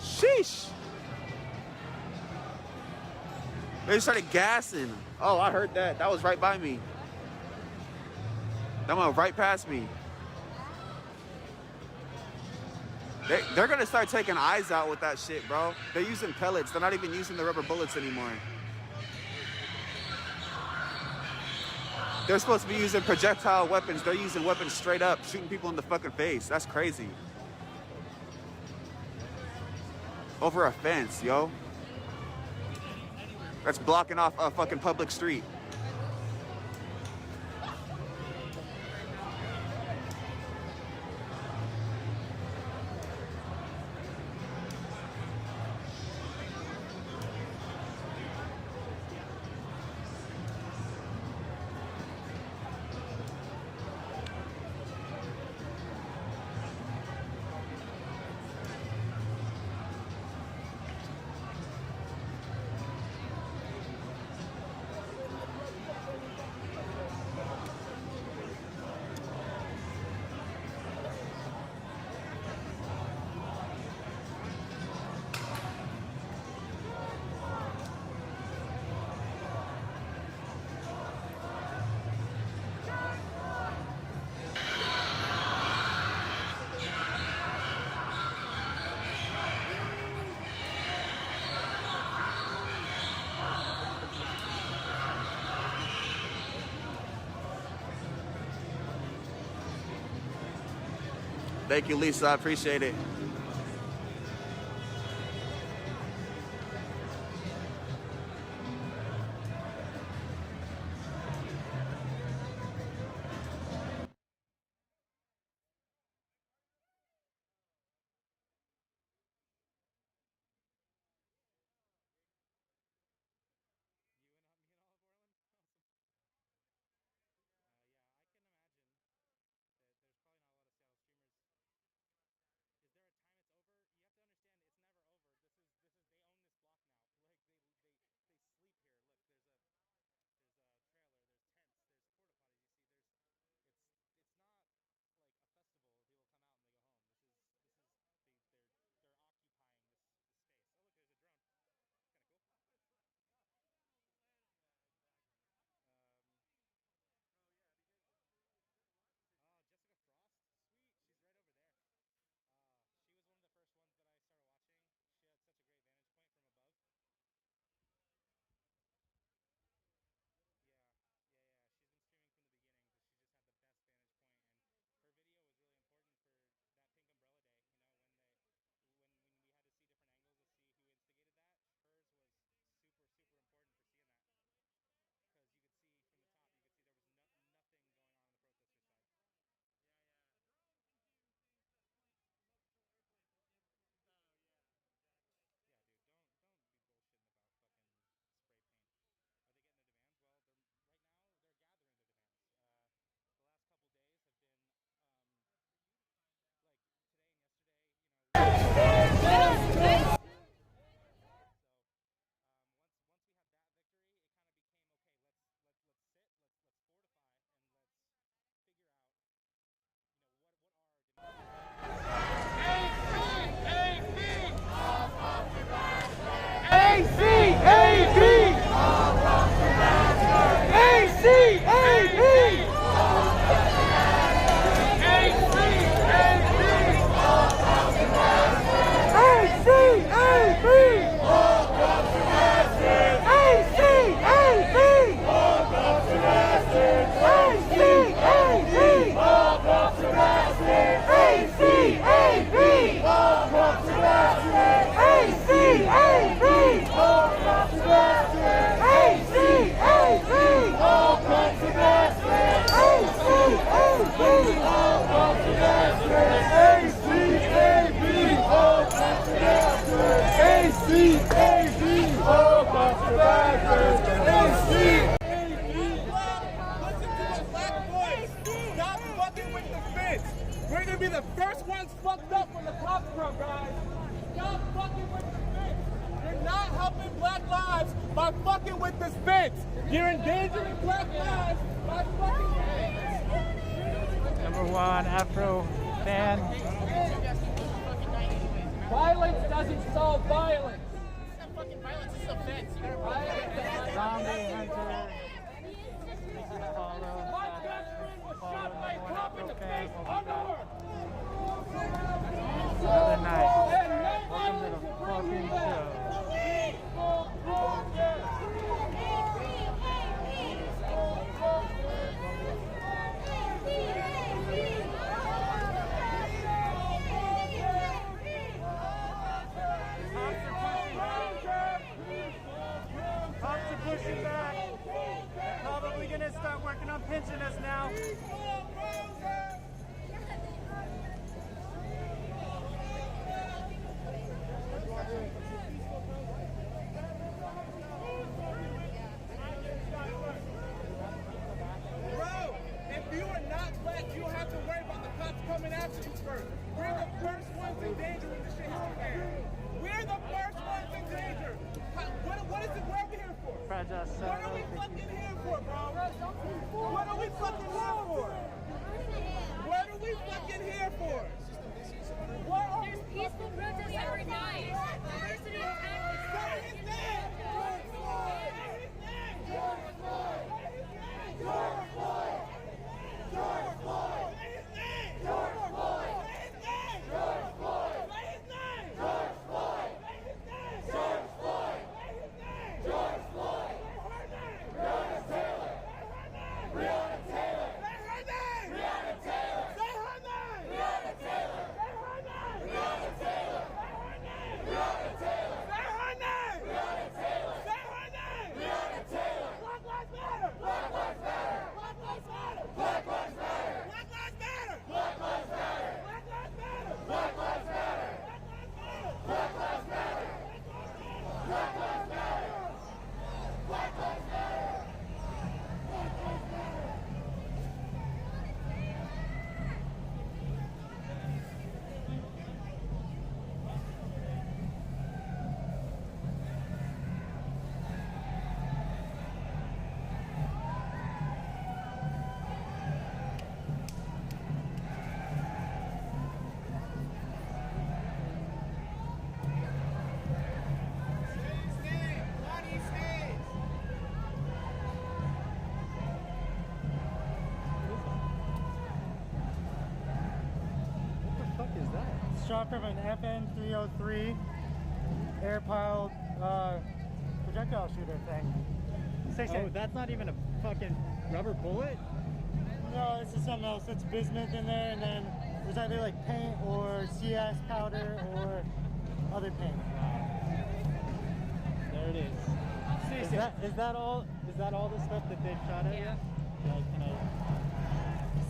Sheesh. They started gassing. Oh, I heard that. That was right by me. That went right past me. They're gonna start taking eyes out with that shit, bro. They're using pellets. They're not even using the rubber bullets anymore. They're supposed to be using projectile weapons. They're using weapons straight up, shooting people in the fucking face. That's crazy. Over a fence, yo. That's blocking off a fucking public street. Thank you, Lisa. I appreciate it. We're gonna be the first ones fucked up when the cops come, guys. Stop fucking with the fence. You're not helping black lives by fucking with this fence. You're endangering black lives by fucking with this. Number one Afro fan. Violence doesn't solve violence. It's not fucking violence, it's a fence. You gotta Zombie Hunter. Follow. My best friend was shot by a cop in the face. Another night. Welcome to the fucking show. Cops are pushing back. They're probably gonna start working on pinching us now. Bro, if you are not black, you don't have to worry about the cops coming after you first. We're the first ones in danger when this shit hits the fan. We're the first ones in danger. What is it? What are we here for? What are we fucking here for, bro? What are we fucking here for? What are we fucking here for? There's peaceful protests every night. Diversity of tactics. Say his name! George Floyd! George Floyd! George Floyd! George Floyd! Say his name! George Floyd! Say his name! George Floyd! Say his name! George Floyd! Say his name! George Floyd! Say his name! George Floyd! Say her name! Breonna Taylor! Say her name! Breonna Taylor! Say her name! Breonna Taylor! Say her name! Breonna Taylor! shot from an FN-303 air-piled projectile shooter thing. Oh, that's not even a fucking rubber bullet? No, this is something else. It's bismuth in there, and then there's either like paint or CS powder or other paint. There it is. Is that all the stuff that they've shot at? Yeah. Can I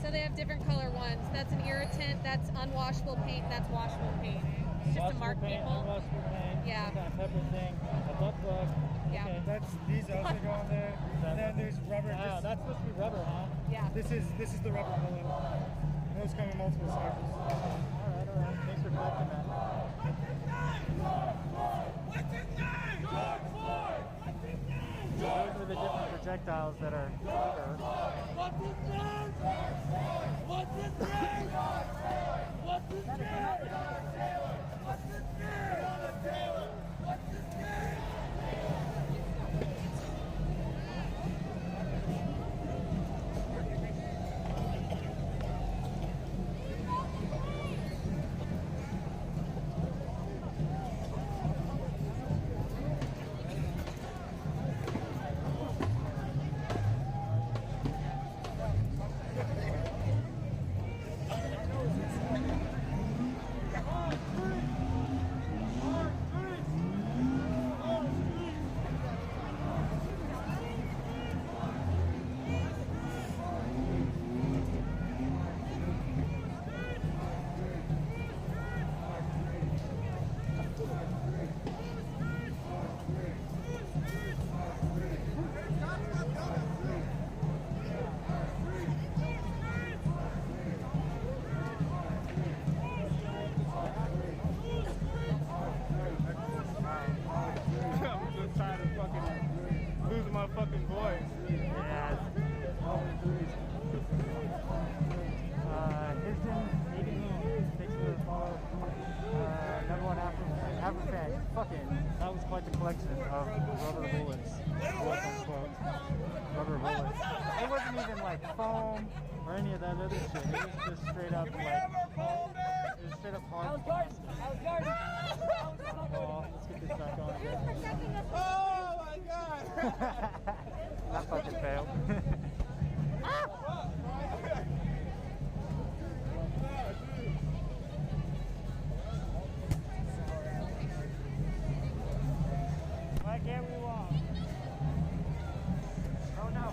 So they have different color ones. That's an irritant, that's unwashable paint, that's washable paint. It's just to mark paint, people. unwashable paint, Yeah. some kind of pepper thing, a butt plug. Yeah. Okay. That's these also go on there. And then there's rubber. Ah, that's supposed to be rubber, huh? Yeah. This is the rubber bullet. Those come in multiple sizes. Alright. Thanks for collecting that. Those are the different projectiles that are rubber. What's his name? What's his name? What's his name? What's his name? What's his name? I'm just trying to fucking lose my fucking voice. Yes. Histon, Egan, thanks for the follow. Number one Afro fan. Fucking, that was quite the collection of rubber bullets. Quote unquote. Rubber bullets. It wasn't even like foam or any of that other shit. It was just straight up like, it was straight up hard. Oh, let's get this back on. Oh my God! That fucking failed. Why can't we walk? Oh no.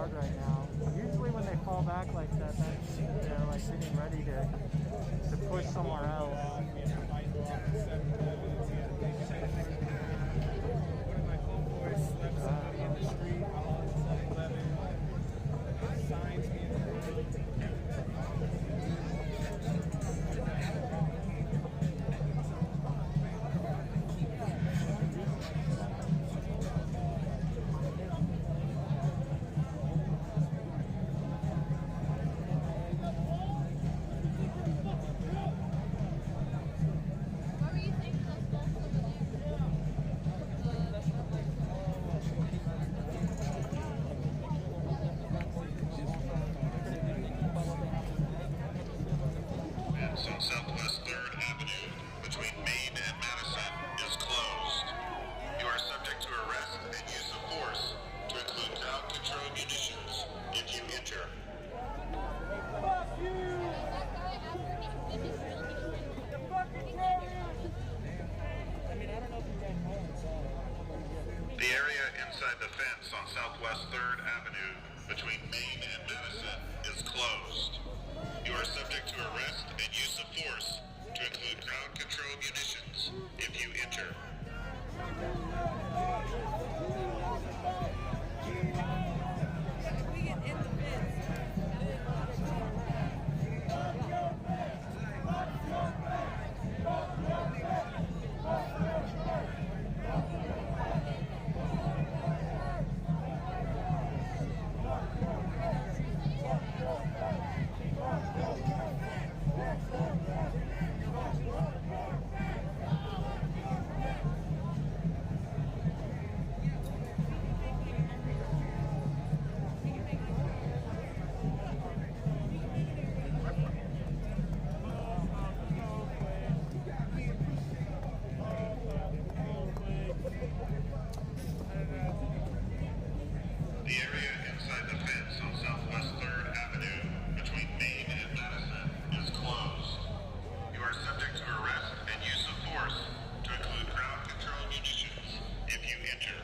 hard right now. Usually when they fall back like that, they're like getting ready to push somewhere else. On Southwest 3rd Avenue between Main and Madison is closed. You are subject to arrest and use of force to include crowd control munitions if you enter. The area inside the fence on Southwest 3rd Avenue between Main and Madison is closed. You are subject to arrest and use of force to include crowd control munitions if you enter. The area inside the fence on Southwest 3rd Avenue between Main and Madison is closed. You are subject to arrest and use of force to include crowd control munitions if you enter.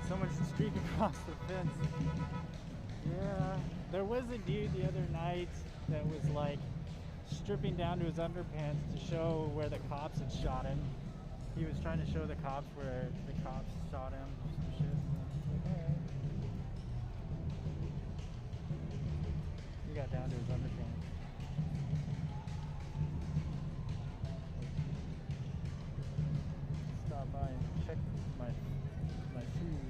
Someone's streaking across the fence. Yeah, there was a dude the other night that was like stripping down to his underpants to show where the cops had shot him. He was trying to show the cops where the cops shot him. Some shit. He got down to his underpants. Stop by and check my shoes.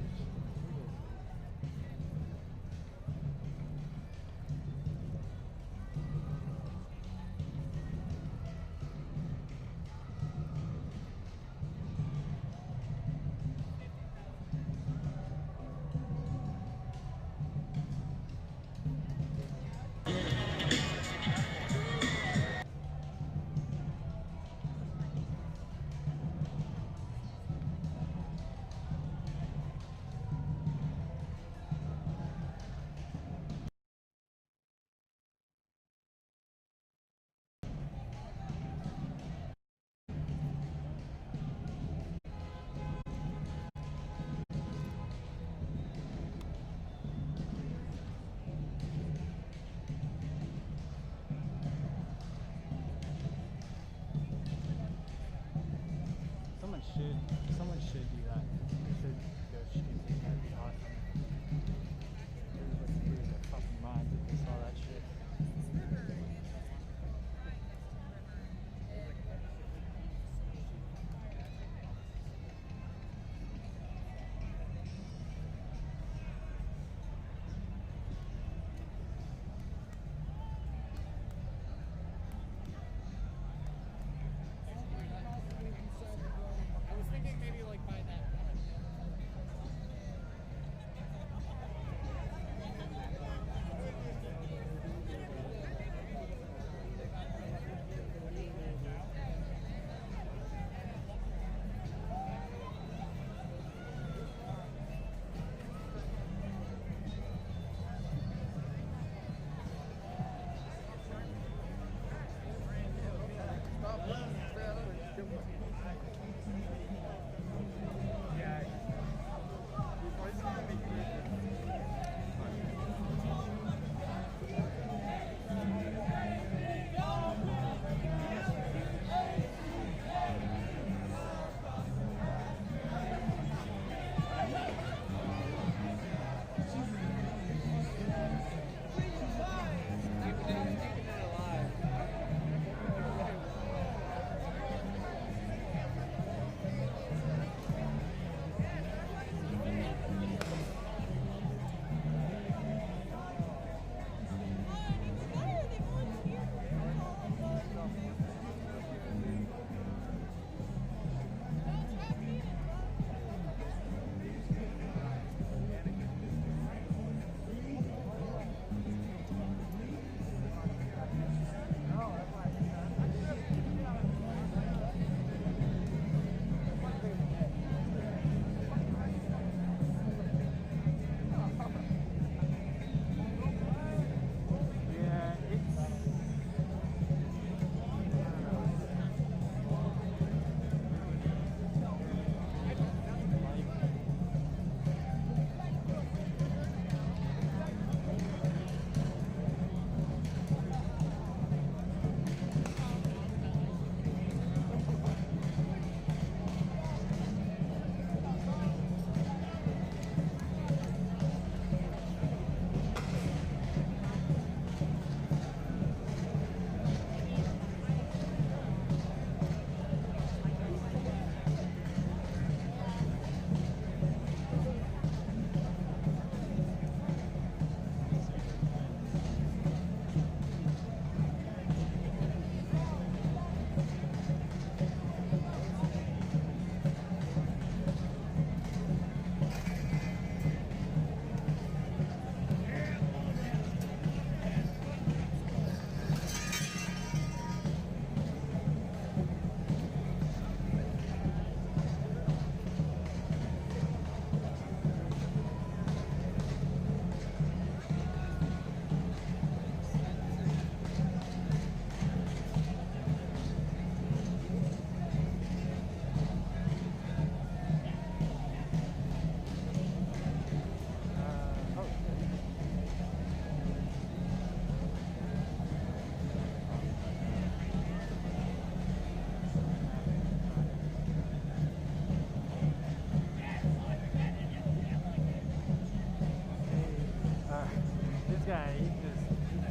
guy, he's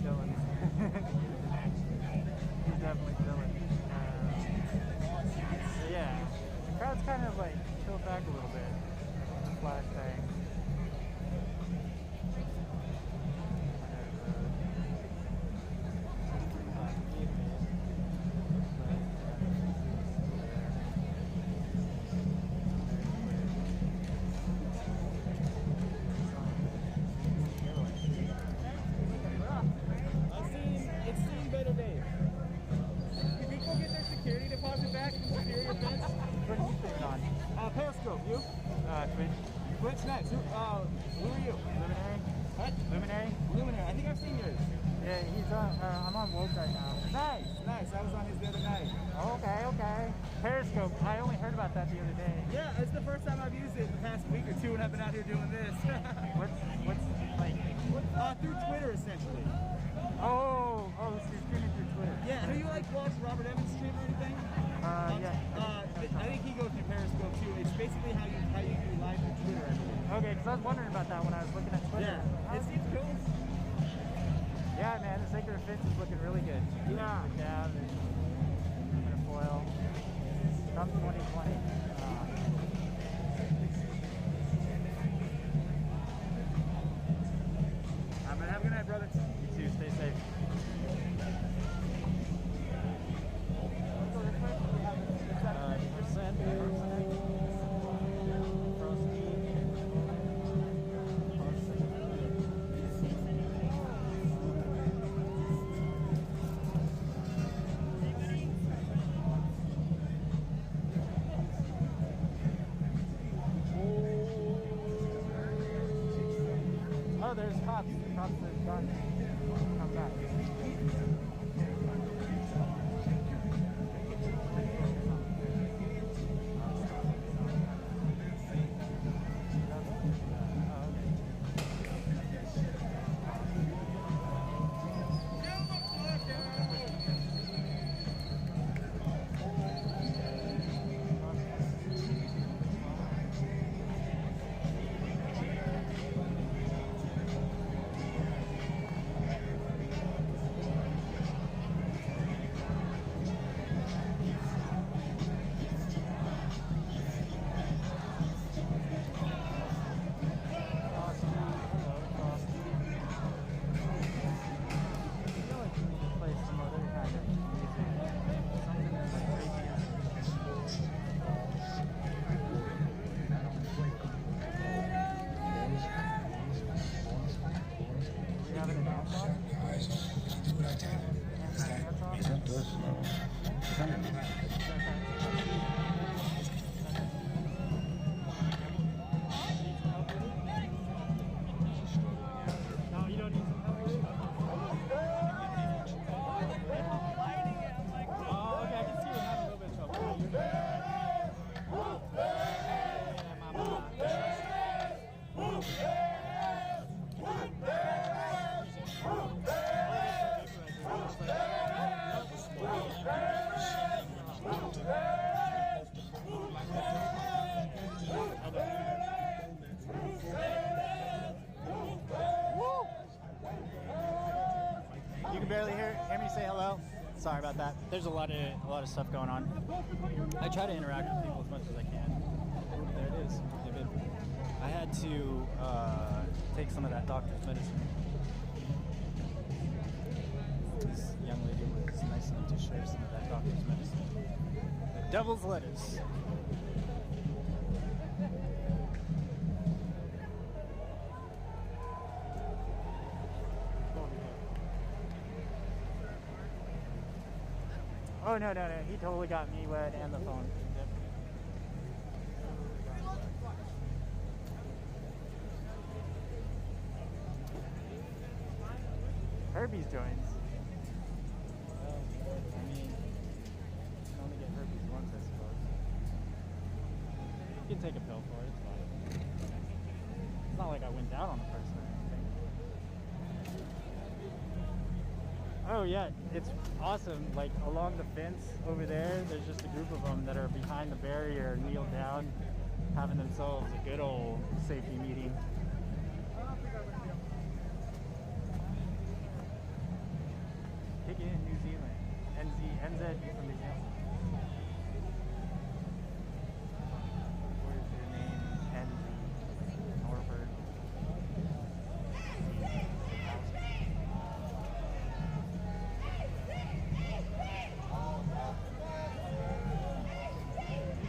chilling. He's definitely chilling. So yeah, the crowd's kind of like chilled back a little bit. The flash thing. It's seen better days. Can people get their security deposit back from Superior Fence? What are you streaming on? Periscope, you? Twitch. Twitch, nice. Who are you? Luminary. What? Luminary. Luminary. I think I've seen yours. Yeah, he's on. I'm on Woke right now. Nice. I was on his the other night. Okay. Periscope. I only heard about that the other day. Yeah, it's the first time I've used it in the past week or two, and I've been out here doing this. What's like? Through Twitter, essentially. Oh, so you're streaming through Twitter. Yeah. Do you like watch Robert Evans stream or anything? Yeah. I think he goes to Periscope too. It's basically how you do live through Twitter. I believe. Okay, because I was wondering about that when I was looking at Twitter. Yeah. It seems cool. Yeah, man, the Sacred Fence is looking really good. Yeah. Down and foil. Come 2020. I'm gonna have a good night, brother. You too. Stay safe. Oh, there's cops. Cops are done. Come back. You can barely hear me say hello. Sorry about that. There's a lot of stuff going on. I try to interact with people as much as I can. Oh, there it is. I had to take some of that doctor's medicine. This young lady was nice enough to share some of that doctor's medicine. The devil's lettuce. Oh, no. He totally got me wet and the phone. Yep. Herpes joins. Well, I mean, you can only get herpes once, I suppose. You can take a pill for it, it's fine. It's not like I went down on the person or anything. Oh yeah, it's awesome. Like along the fence over there, there's just a group of them that are behind the barrier, kneeled down, having themselves a good old safety meeting. Is it from the museum? Where's your name? Henry Norbert.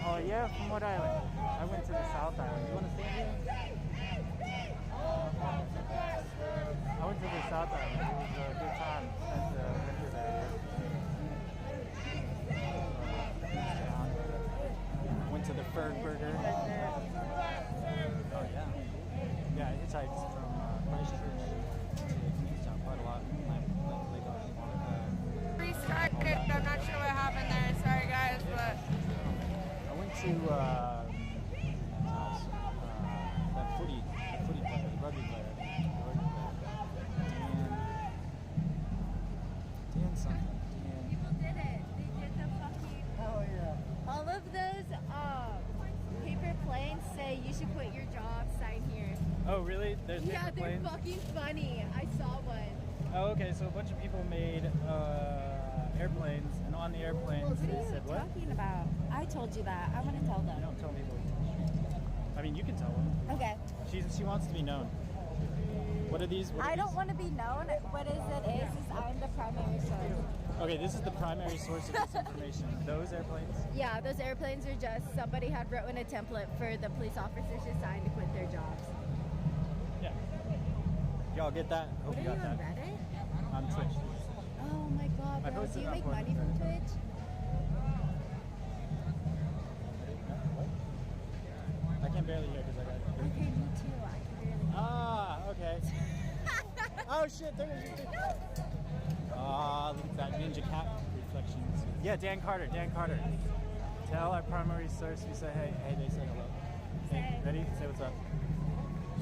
Oh yeah, from what island? I went to the South Island. You want to stay here? I went to the South Island. It was a good time. Spent the winter there. Went to the Ferg Burger. Oh yeah. Yeah, I hitchhiked from Christchurch to Queenstown quite a lot. Restarted. I'm not sure what happened there. Sorry guys, but I went to that footy player, the rugby player. Dan something. People did it. They did the fucking. Oh yeah. All of those paper planes say you should quit your job. Sign here. Oh really? There's Yeah, paper they're planes? fucking funny. I saw one. Oh okay. So a bunch of people made airplanes, and on the airplanes they said what? Talking about? I told you that. I want to tell them. Don't tell people. I mean, you can tell them. Okay. She wants to be known. What are these? What are I don't these? want to be known. What is I'm the primary source. Okay, this is the primary source of this information. Those airplanes? Yeah, those airplanes are just somebody had written a template for the police officers to sign to quit their jobs. Yeah. Y'all get that? Hope What you are got you on that. Reddit? On Twitch. Oh my god, I bro. posted Do you that make for money you. from Twitch? I can barely hear because I got. Okay, me too. I can barely. Ah, okay. Oh shit, there was your thing. Ah, look at that ninja cat reflections. Yeah, Dan Carter. Tell our primary source we say hey, they say hello. Hey, ready? Say what's up.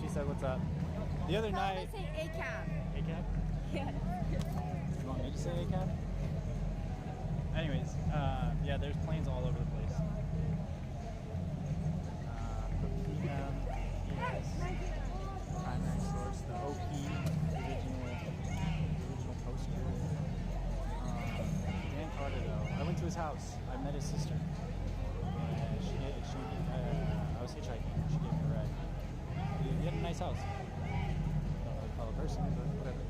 She said what's up. The other Tell night. them to say ACAB. ACAB? Yeah. You want me to say ACAB? Anyways, yeah, there's planes all over the place. PM is primary source. The OP, the original poster. Dan Carter, though. I went to his house. I met his sister. I was hitchhiking. She gave me a ride. He had a nice house. Don't really call a person, but whatever.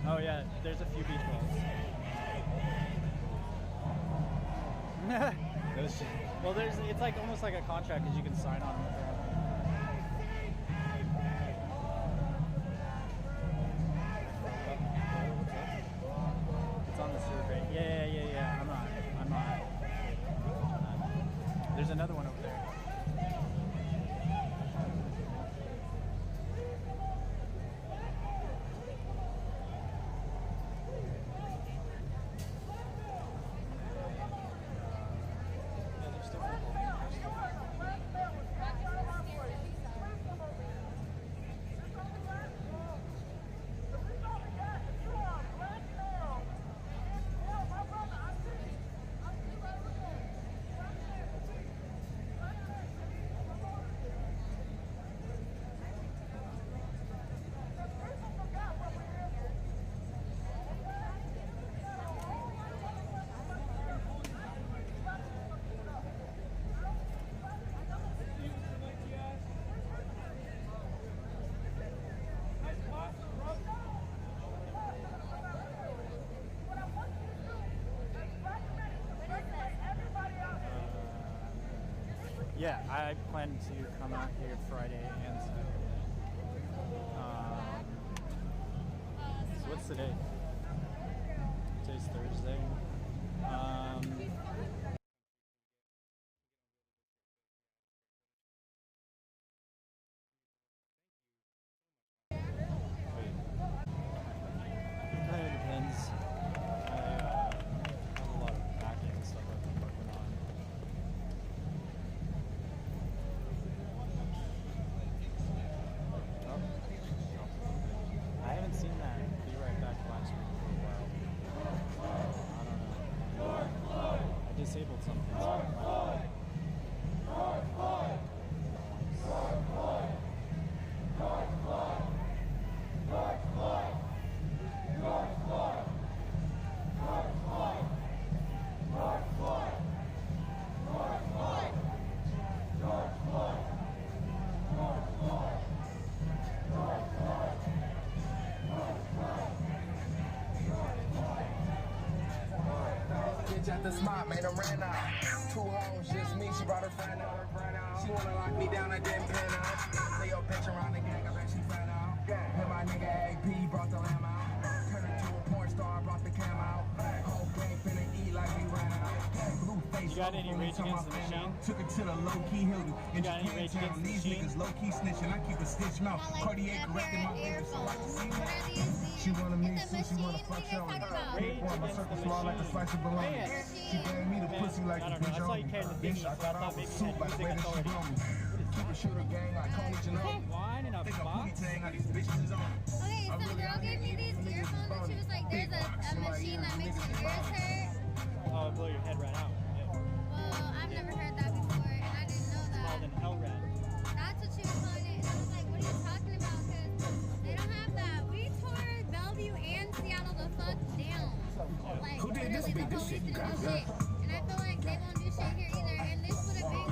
Oh yeah, there's a few beach balls. Well, it's like almost like a contract because you can sign on them. It's on the survey. Yeah. I'm not. There's another one over there. Yeah, I plan to come out here Friday and Saturday. So what's today? Today's Thursday. It kind of depends. I have a lot of packing and stuff I've been working on. I haven't seen that Be Right Back live bitch at the spot, made them ran out. 2 hoes, just me, she brought her friend out. She wanna lock me down, I didn't pin out. Say your bitch around the gang, I bet she found out. Hit my nigga AP, brought the lamb out. Turned her to a porn star, brought the cam out. Whole gang finna eat like we ran out. Blue face, you got any Rage Against the Machine? Took it to the low-key Hilton. You got any Rage Against the These Machine? niggas low-key snitching, I keep a stitch mouth. Cartier correcting my fingers so I can see. She wanna meet, she wanna fuck show. Rage Against the small like a slice of bologna. She gave me the pussy like I don't know. I saw you carrying the dinghy, so I thought maybe you had music authority. Keep a shooter gang like Coney Janelle. Wine in a box? Okay, so the girl gave me these earphones and she was like, there's a machine that makes your ears hurt. Oh, blow your head right out. Yeah. Well, I've never heard that before and I didn't know that. It's called an LRAD. That's what she was calling it. And I was like, what are you talking about? Because they don't have that. We tore Bellevue and Seattle the fuck down. Like, Who did this? literally, the police didn't do shit. And I feel like they won't do shit here either. And this would have been on.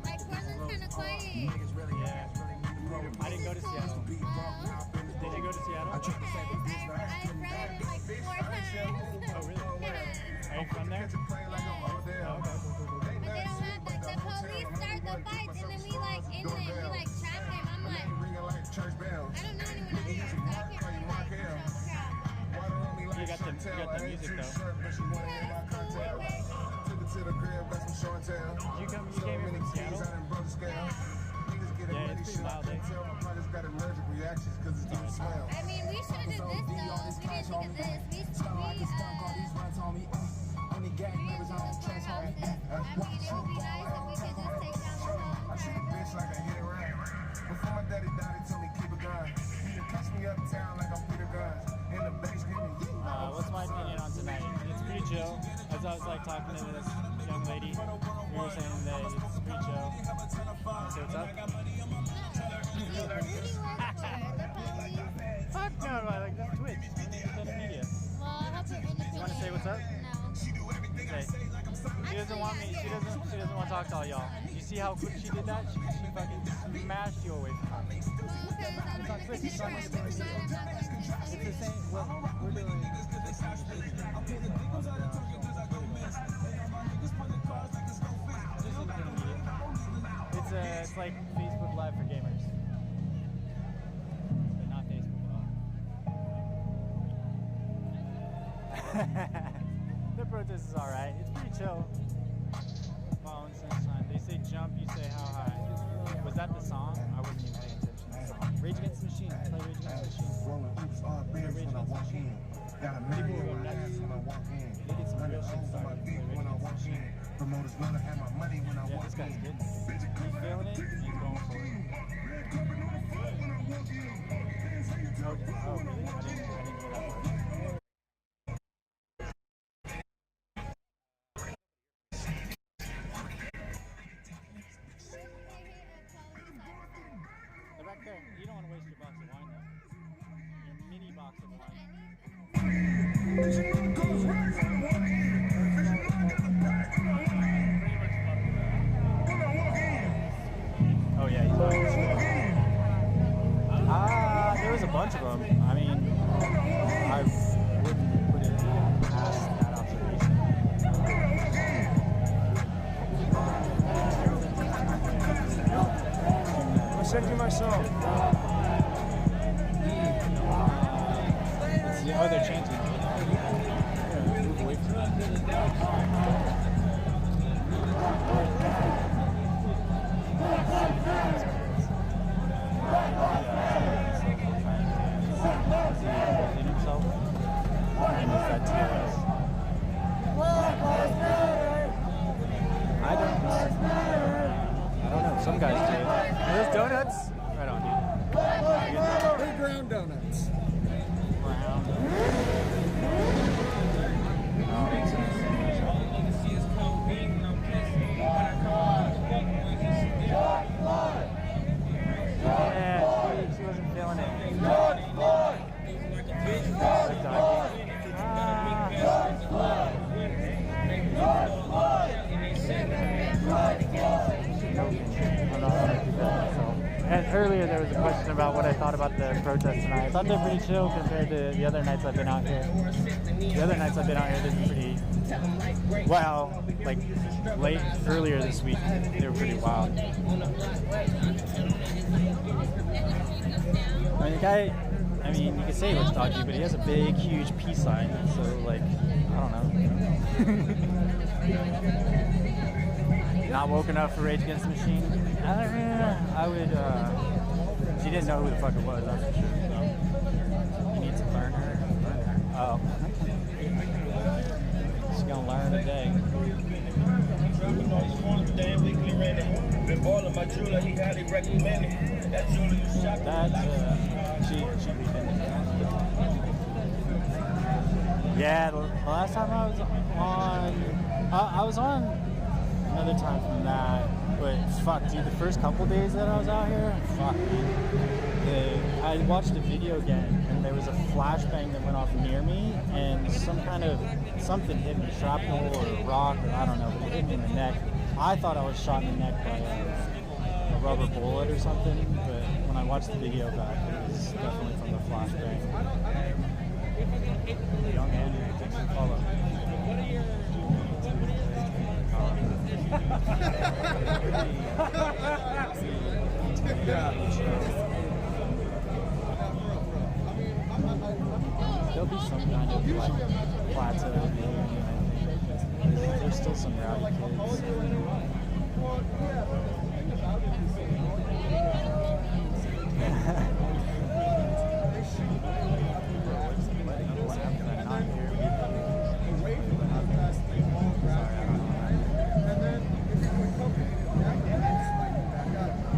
Like, Portland's kind of quiet. Yeah. I didn't go to Seattle. Did you go to Seattle? Yes, I've read it like 4 times. Oh, really? Yes. Are you from there? But they don't have that. The police start the fights and then we like in them. We like trap them. I'm like, I don't know anyone out here, so I can't really like show crowd. You got the music though. You came here from Seattle? Yeah, it's pretty loud there. I mean, we should have did this though. We didn't think of this. We used to courthouses. I mean, it would be nice if we could just take down the Before my daddy died, he told me keep a gun. He done catch me uptown like I'm Peter Guns. In the base, What's my opinion on tonight? It's pretty chill. As I was like talking to this young lady, we were saying that it's pretty chill. So what's up? Fuck no, I like that's Twitch. Independent media. Well, I hope you're independent. You want to say what's up? No. Say. She doesn't want me. She doesn't want to talk to all y'all. You see how quick she did that? She fucking smashed you away from her. It's on Twitch. It's on my story. It's the same. Well, we're doing. It's like Facebook Live for gamers, but not Facebook at all. The protest is alright. It's pretty chill. Fall in sunshine. They say jump, you say how high. Was that the song? I wasn't even paying attention to the song. Rage Against the Machine. Play Rage Against the Machine. Rage Against the Machine. People will go nuts. They get some real shit started. Play Rage Against the Machine. Yeah, this guy's good. He's feeling it, and he's going for it. Oh, really? I didn't hear that part. They're back there. You don't want to waste your box of wine, though. Your mini box of Oh yeah, he's there was a bunch of them. I mean, I wouldn't put it past that observation. I'll send you my song. Oh, they're chanting. Move away from that. I don't know. Some guys do. Are those donuts? Right on, dude. They're ground donuts. Yeah, she wasn't feeling it. And earlier there was a question about what I thought about the protest tonight. I thought they're pretty chill compared to the other nights I've been out here. The other nights I've been out here, they've been pretty, well, like earlier this week, they were pretty wild. I mean, the guy, I mean, you could say he looks dodgy, but he has a big, huge peace sign, so, like, I don't know. Not woke enough for Rage Against the Machine? I would, she didn't know who the fuck it was, that's for sure, so. You need to learn her. Oh. She's gonna learn today. Yeah, the last time I was on another time from that, but fuck, dude, the first couple days that I was out here, fuck, man. I watched a video again, and there was a flashbang that went off near me, and something hit me, shrapnel or a rock, or I don't know, but it hit me in the neck. I thought I was shot in the neck by a rubber bullet or something, but when I watched the video back, it was definitely from the flashbang. Young Andrew, thanks for follow. There'll be some kind of like plateau here, I think. There's still some rowdy kids.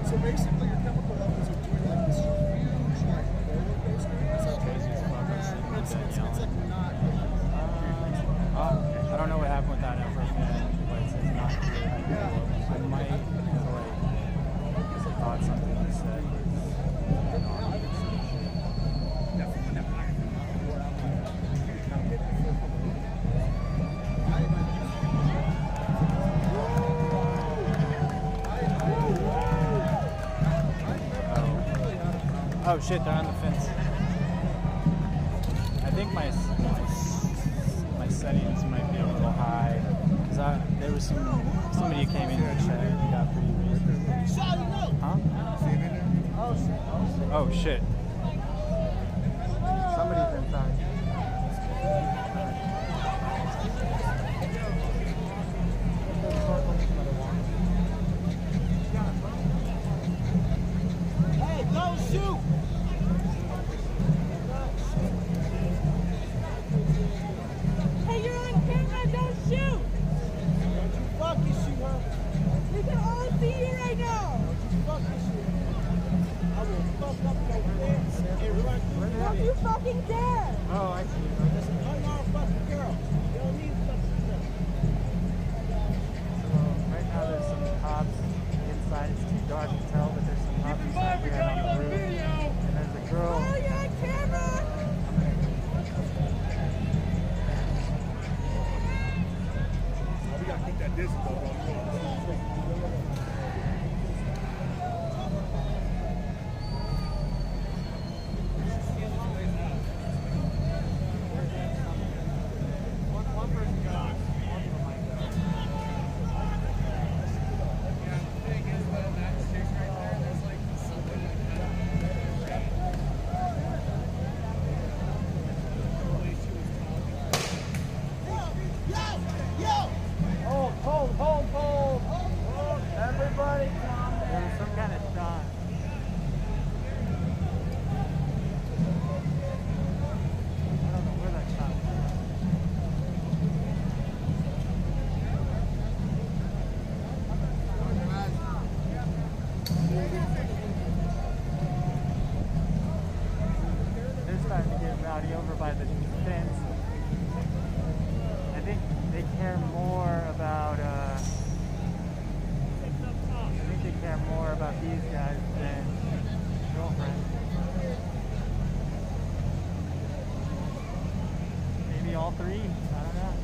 So basically, your chemical levels are doing like this huge, like, roller coaster. It's like not. I don't know what happened with that effort, man, but it's not clear. I might have thought something you said was Oh shit, they're on the fence. I think my settings might be a little high because there was somebody who came in here and checked and got pretty weird. Huh? Oh shit. Somebody's inside. Hey, don't shoot! Hey, you're on camera, don't shoot! Don't you fucking shoot her! We can all see you right now! Don't you fucking shoot her! I will fuck up your fence and run through the Don't you fucking dare! Oh, I see. That's an unarmed fucking girl. You don't need fucking girl. So right now there's some cops inside. It's too dark to tell, but there's some cops inside here on the roof. And there's a girl. Oh, you're on camera! We gotta keep that distance though, bro. Everybody calm down. There was some kind of shot. I don't know where that shot was. They're starting to get rowdy over by the fence. I think they care more about these guys than girlfriends. Maybe all three. I don't know.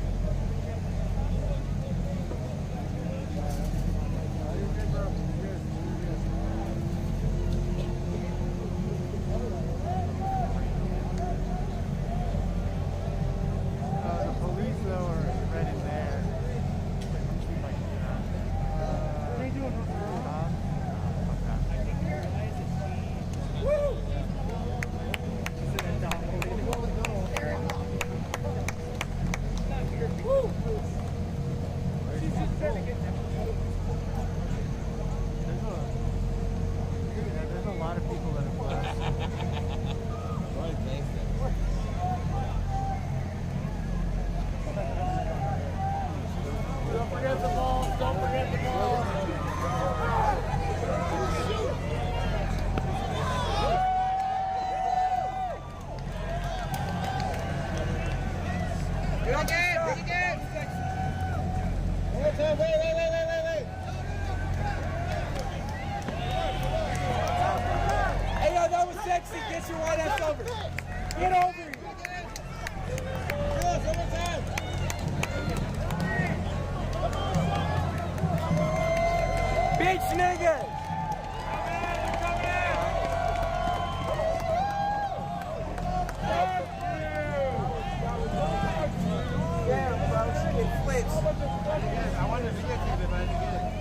Get your white ass over. Get over here. Yes, over time. Bitch niggas. Yeah, bro, she get flips. I wanted to get to it, but I didn't get it.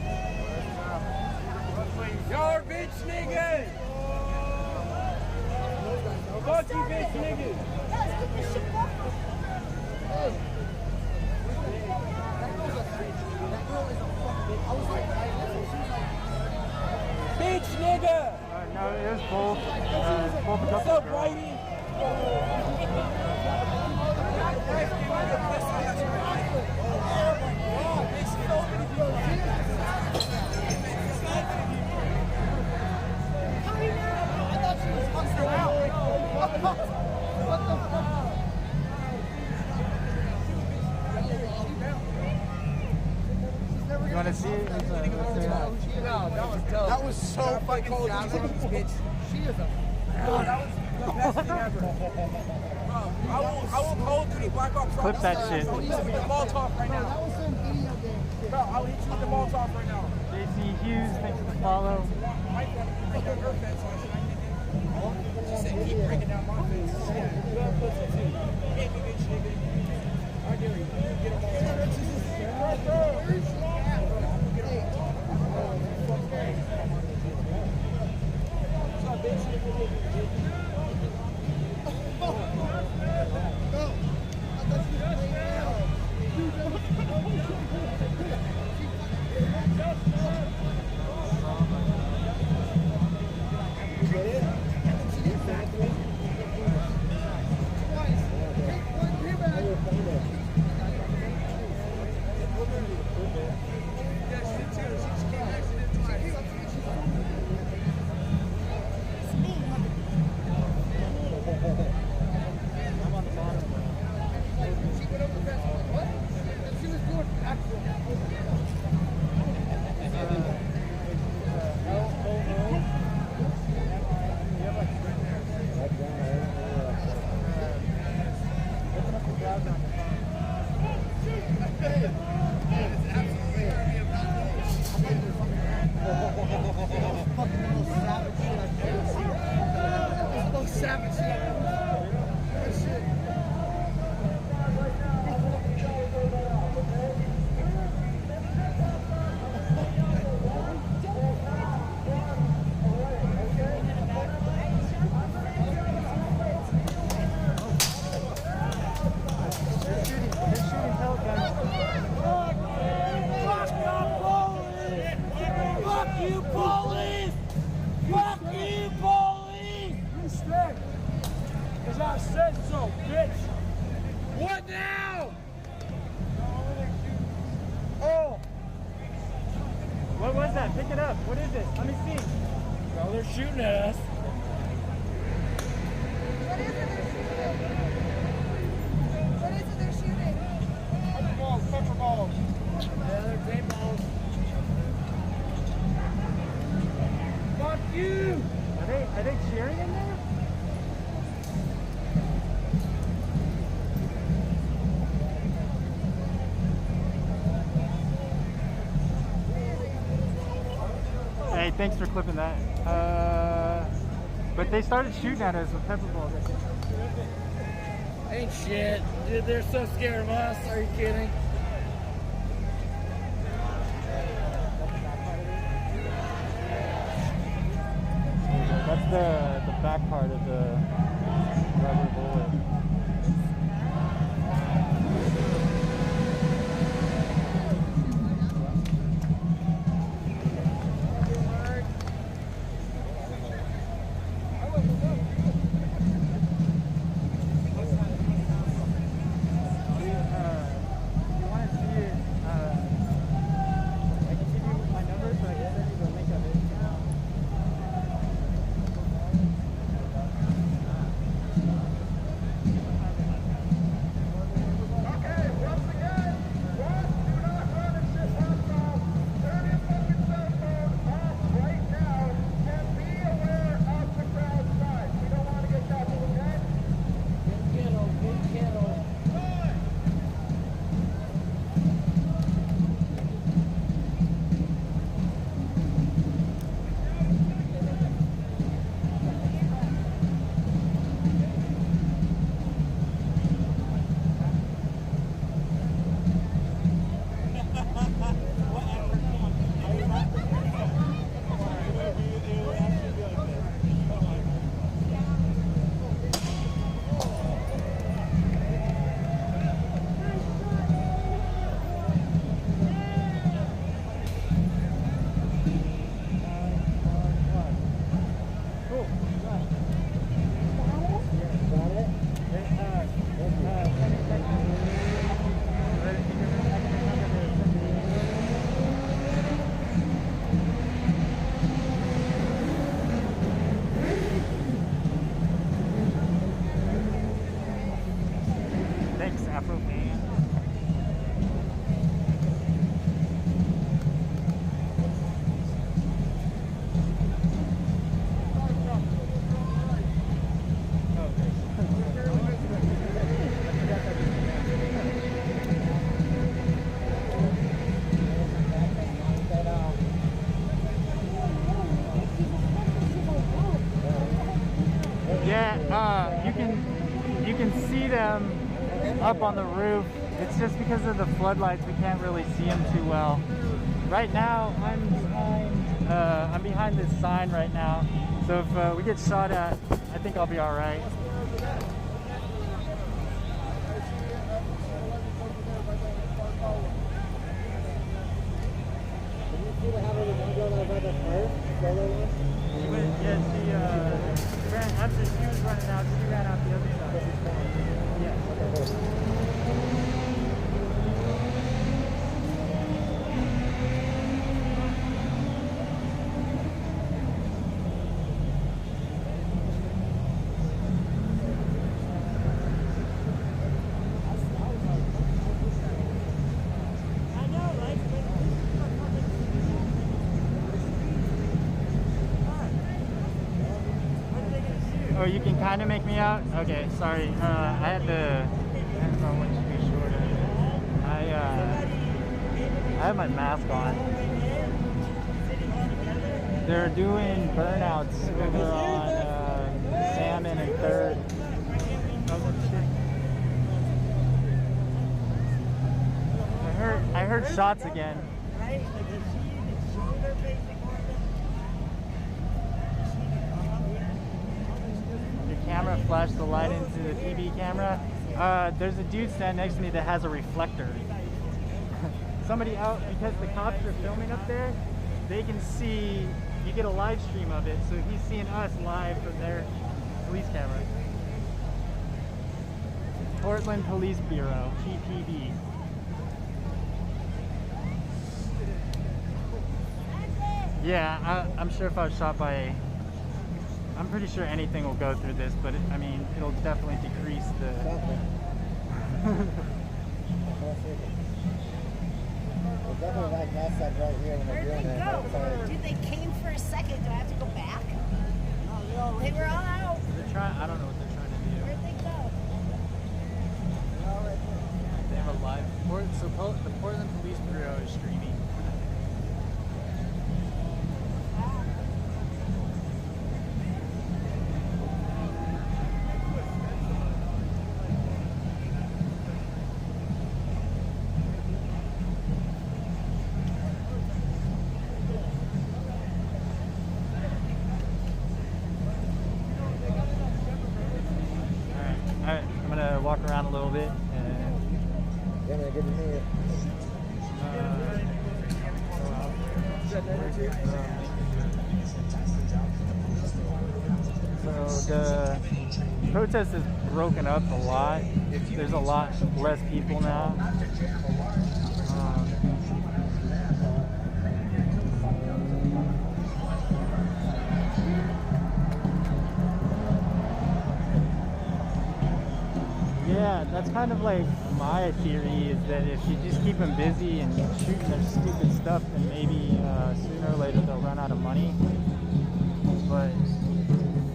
Y'all are bitch niggas! Fuck you bitch niggas! Bitch nigga! No, it was both. What's up, Brady? You want to see it? Let's say that. No, that was dope. That was so fucking cold. Bitch. She is a. Bro, that was the best thing ever. Bro, I will hold Duty Black Ops. Clip that shit. I'll hit you with the Molotov right now. That was some video game shit. Bro, I'll hit you with the Molotov right now. JC Hughes, thanks for the follow. She said, keep breaking down my face. Yeah, you got pussy too. Hit me, bitch, nigga. I dare you. Get him on. Right there. What's up, bitch? Thanks for clipping that. But they started shooting at us with pepper balls. Ain't shit. Dude, they're so scared of us. Are you kidding? That's the back part of the rubber bullet. Yeah, you can see them up on the roof. It's just because of the floodlights we can't really see them too well. Right now I'm behind this sign right now. So if we get shot at, I think I'll be all right. After she was running out, she ran out the other side. Yeah. Oh, you can kind of make me out? Okay, sorry. I had to... Depends on what you be short of. I have my mask on. They're doing burnouts over on Salmon and 3rd. I heard shots again. Camera, flash the light into the TV camera. There's a dude standing next to me that has a reflector. Somebody out, because the cops are filming up there, they can see, you get a live stream of it, so he's seeing us live from their police camera. Portland Police Bureau, PPB. Yeah, I'm sure if I was shot by I'm pretty sure anything will go through this, but I mean, it'll definitely decrease the... Definitely like that side right here when they're doing that. Dude, they came for a second. Do I have to go back? They were all out. They're trying, I don't know what they're trying to do. Where'd they go? They have a live... So the Portland Police Bureau is streaming. Walk around a little bit. Yeah, man, good to see you. So the protest is broken up a lot. There's a lot less people now. Yeah, that's kind of like my theory, is that if you just keep them busy and shooting their stupid stuff, then maybe sooner or later they'll run out of money. But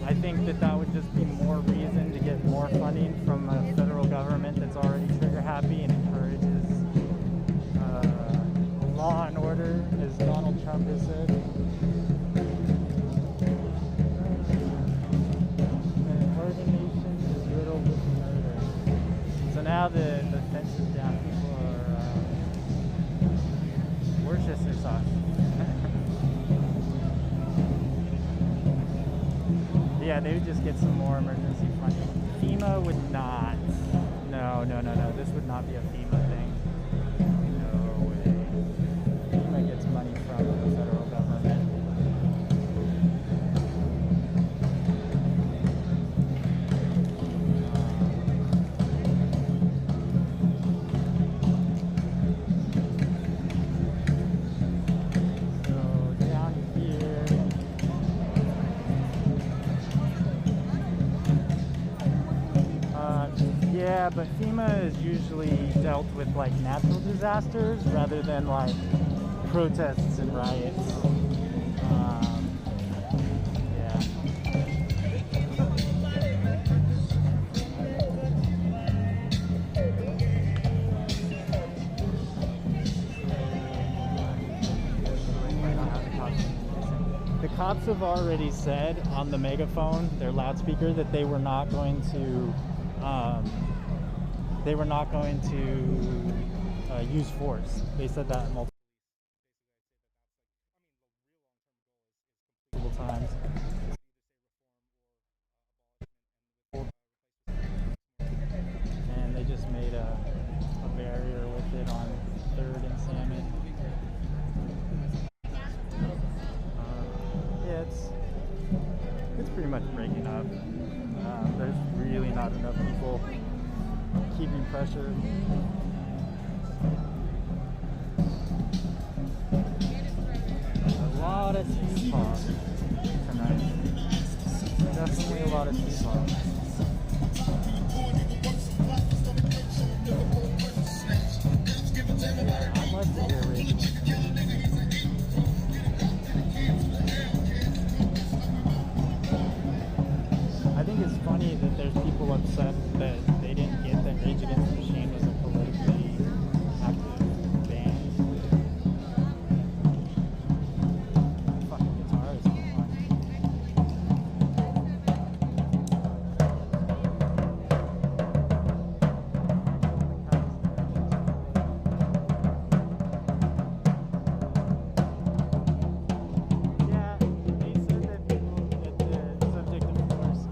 I think that would just be more reason to get more funding from a federal government that's already trigger happy and encourages law and order, as Donald Trump has said. So now the fence is down, people are Worcester sauce. Yeah, they would just get some more emergency funding. FEMA would not. No. This would not be a FEMA thing. No way. FEMA gets money from the federal government. Yeah, but FEMA is usually dealt with like natural disasters rather than like protests and riots. Yeah. The cops have already said on the megaphone, their loudspeaker, that they were not going to use force. They said that multiple times. And they just made a barrier with it on 3rd and Salmon. Yeah, it's pretty much breaking up. There's really not enough people keeping pressure. A lot of T-pop tonight. Definitely a lot of T-pop. I'd like to hear Rachel. I think it's funny that there's people upset that they didn't get that Rage Against the Machine was a politically active band. Fucking guitar is fun. Yeah, they said that people, that the subject of force,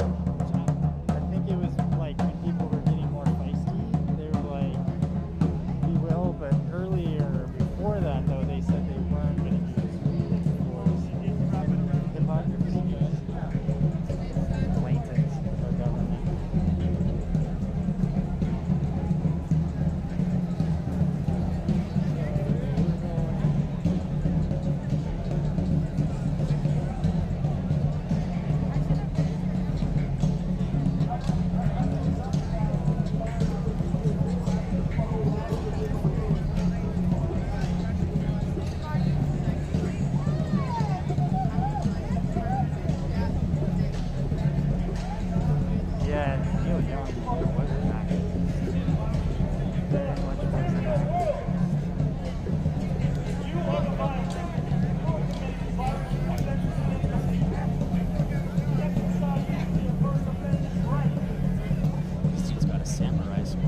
I think it was like when people were getting more feisty, they were like, we will, but earlier, before that though, they said they weren't going to use force. Hypocrisy is blatant with our government. Yeah, Neil Young was an activist. Very much was an activist. This dude's got a samurai sword.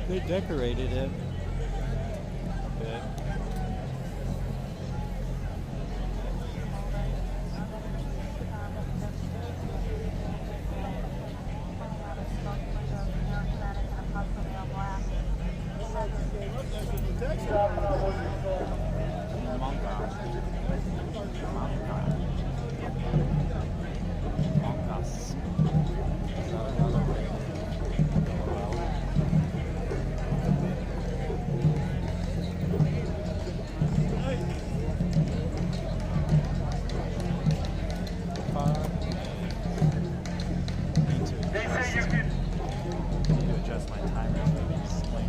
They decorated it a bit.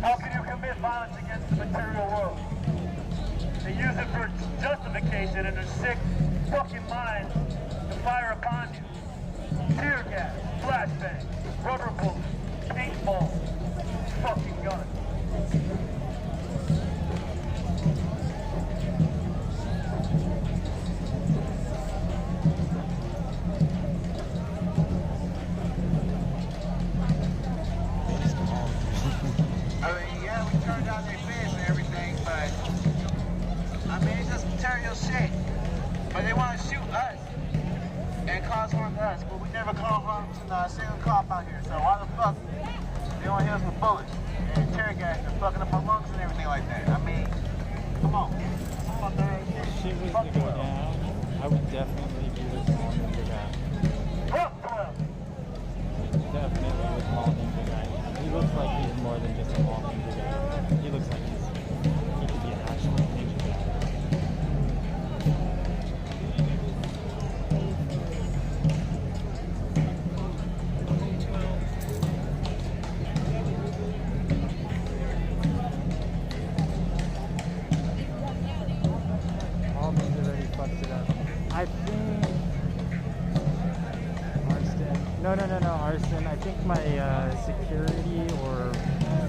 How can you commit violence against the material world? They use it for justification in their sick fucking minds to fire upon you. Tear gas, flashbangs, rubber bullets, paintballs, fucking guns. I mean, yeah, we turned down their bids and everything, but I mean, it's just material shit. But they want to shoot us and cause harm to us, but we never cause harm to a single cop out here. So why the fuck they want to hit us with bullets and tear gas and fucking up our lungs and everything like that? I mean, come on. If shit was to go down, I would definitely be with Small Ninja Guy. Definitely with Small Ninja Guy. He looks like he's more than just a small ninja guy. He looks like he could be an actual ninja guy. All means already fucked it up. I think Marston No, arson. I think my security or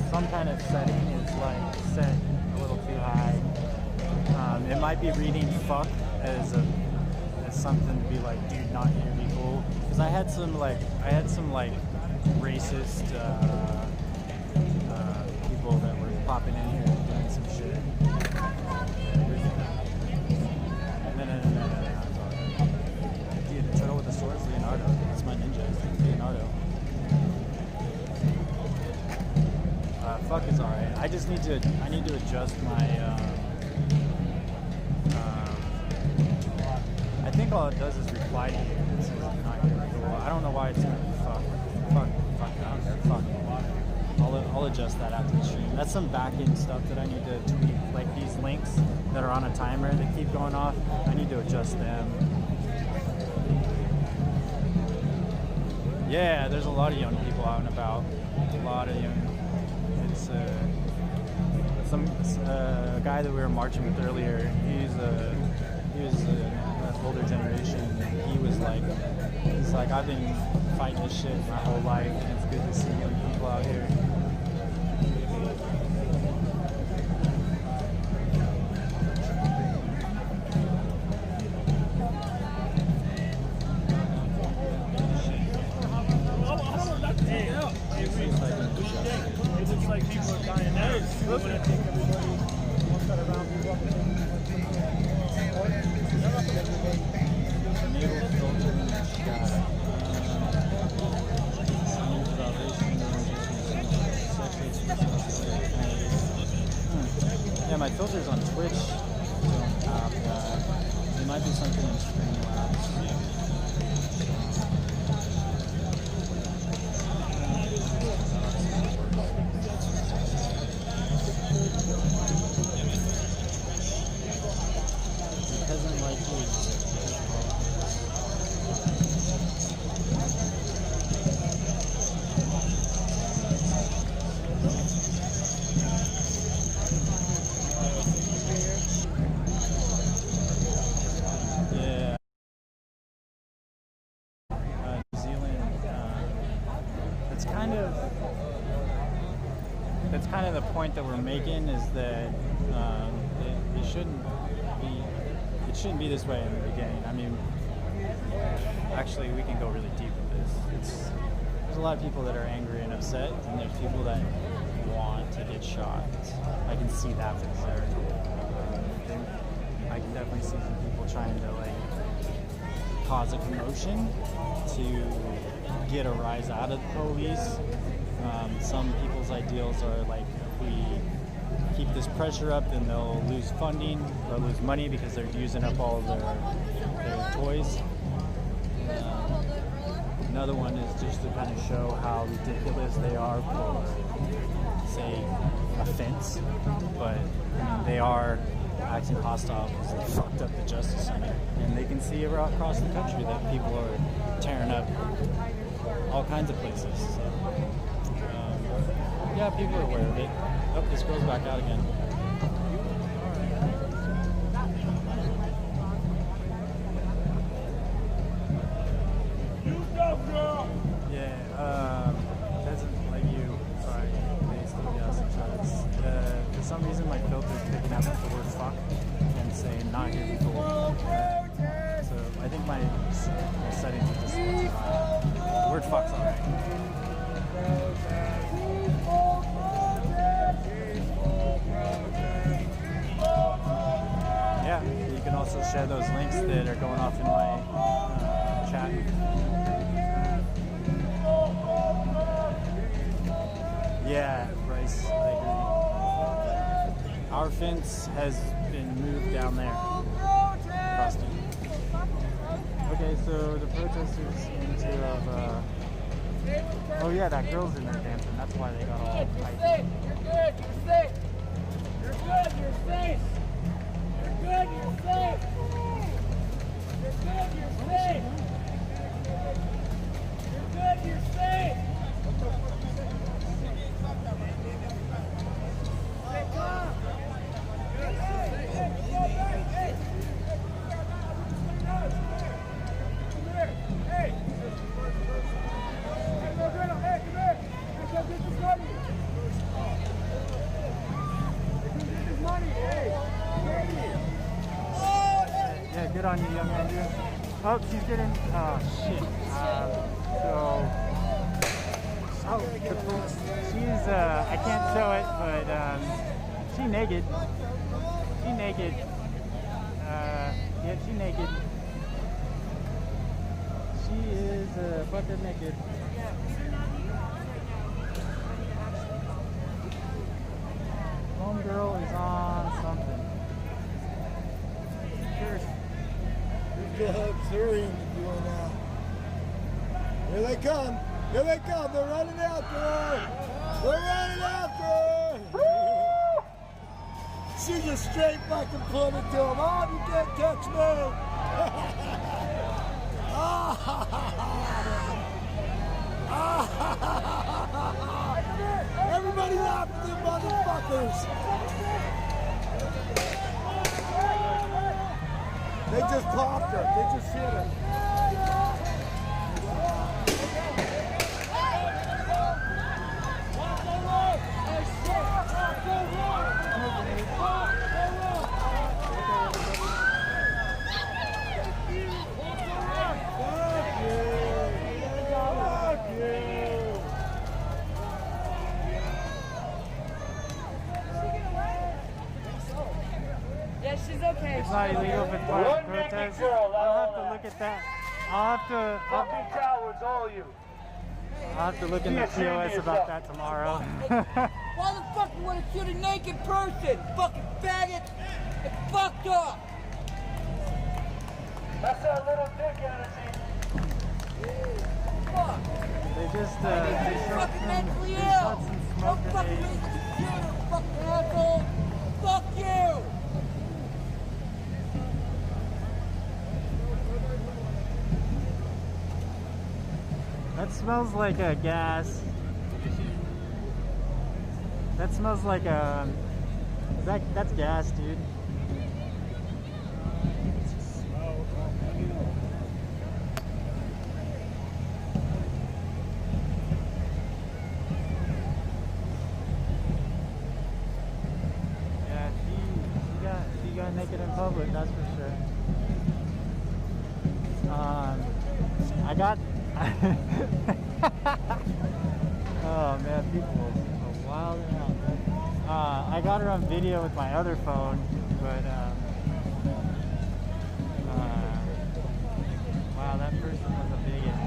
some kind of setting is like set a little too high. It might be reading "fuck" as something to be like, dude, not here, be cool. Because I had some racist people that were popping in here and doing some shit. No. Dude, the turtle with the sword is Leonardo. It's my ninja. It's Leonardo. Fuck is alright. I need to adjust my. I think all it does is reply to you. It says not here. Cool. I don't know why it's saying fuck. I don't care. Fuck. I'll adjust that after the stream. That's some back-end stuff that I need to tweak. Like these links that are on a timer that keep going off. I need to adjust them. Yeah, there's a lot of young people out and about. A lot of young. It's a guy that we were marching with earlier. He was an older generation. He was like, I've been fighting this shit my whole life, and it's good to see young people out here. It looks like people are dying now. When I take everybody one cut around, we walk Yeah, my filters on Twitch don't have that. It might be something in Streamlabs. That's kind of the point that we're making, is that it shouldn't be this way in the beginning. I mean, actually, we can go really deep with this. There's a lot of people that are angry and upset, and there's people that want to get shot. I can see that for sure. I can definitely see some people trying to cause a commotion to get a rise out of the police. Some people's ideals are like, if we keep this pressure up, then they'll lose funding, they'll lose money because they're using up all of their toys. Another one is just to kind of show how ridiculous they are for, say, a fence, but I mean, they are acting hostile because they fucked up the Justice Center. And they can see across the country that people are tearing up all kinds of places. So, yeah, people are aware of it. Oh, this girl's back out again. Yeah, doesn't let you. Sorry, they still got sometimes. For some reason, my filter's picking up the word "fuck" and saying "not here before." So I think my settings are just too high. The word "fuck's" alright. Yeah, you can also share those links that are going off in my chat. Yeah, Bryce, I agree. Our fence has been moved down there. Okay, so the protesters seem to have, oh yeah, that girl's in there dancing. That's why they got all hyped. You're good, you're safe. You're good, you're safe. You're good, you're safe. You're good, you're safe. You're good, you're safe. Stay calm. Hey, Good on you, young Andrew. Oh, she's getting. Oh shit. She's. I can't show it, but she naked. She naked. Yeah, she naked. She is bucket naked. Homegirl is on something. Good job, Syrian, doing that. Here they come. Here they come. They're running after her. They're running after her. She just straight fucking pointed to him. Oh, you can't touch me. Everybody laugh at them motherfuckers. They just popped her. They just hit her. Yeah, she's okay. It's not illegal if it's part of the protest. I'll have to look at that. I'll have to look in the POS about that tomorrow. Why the fuck you want to shoot a naked person? Fucking faggot! It's fucked up! That's that little dick energy. Fuck! They just fucking mentally ill! Don't fucking make me shoot her, fucking asshole! Fuck you! That smells like a gas. That smells like a. That's gas, dude. Yeah, she got naked in public. That's for sure. I got. Oh man, people are wild out. I got her on video with my other phone, but wow, that person was a bigot.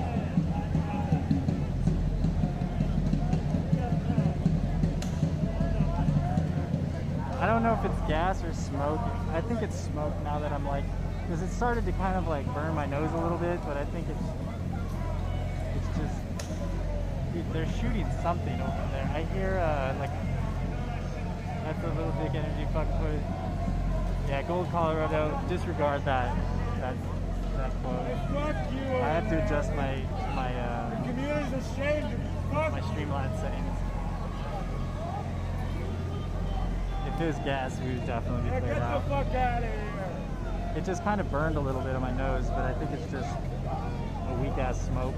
I don't know if it's gas or smoke. I think it's smoke now that I'm like, because it started to kind of like burn my nose a little bit, but I think it's just, dude, they're shooting something over there. I hear like, that's a little big energy fucking footage. Yeah, Gold, Colorado, disregard that quote. Fuck you! I have to adjust my The community's ashamed of fuck my Streamline settings. If it was gas, we would definitely be cleared Get out. the fuck out of here! It just kind of burned a little bit on my nose, but I think it's just a weak ass smoke.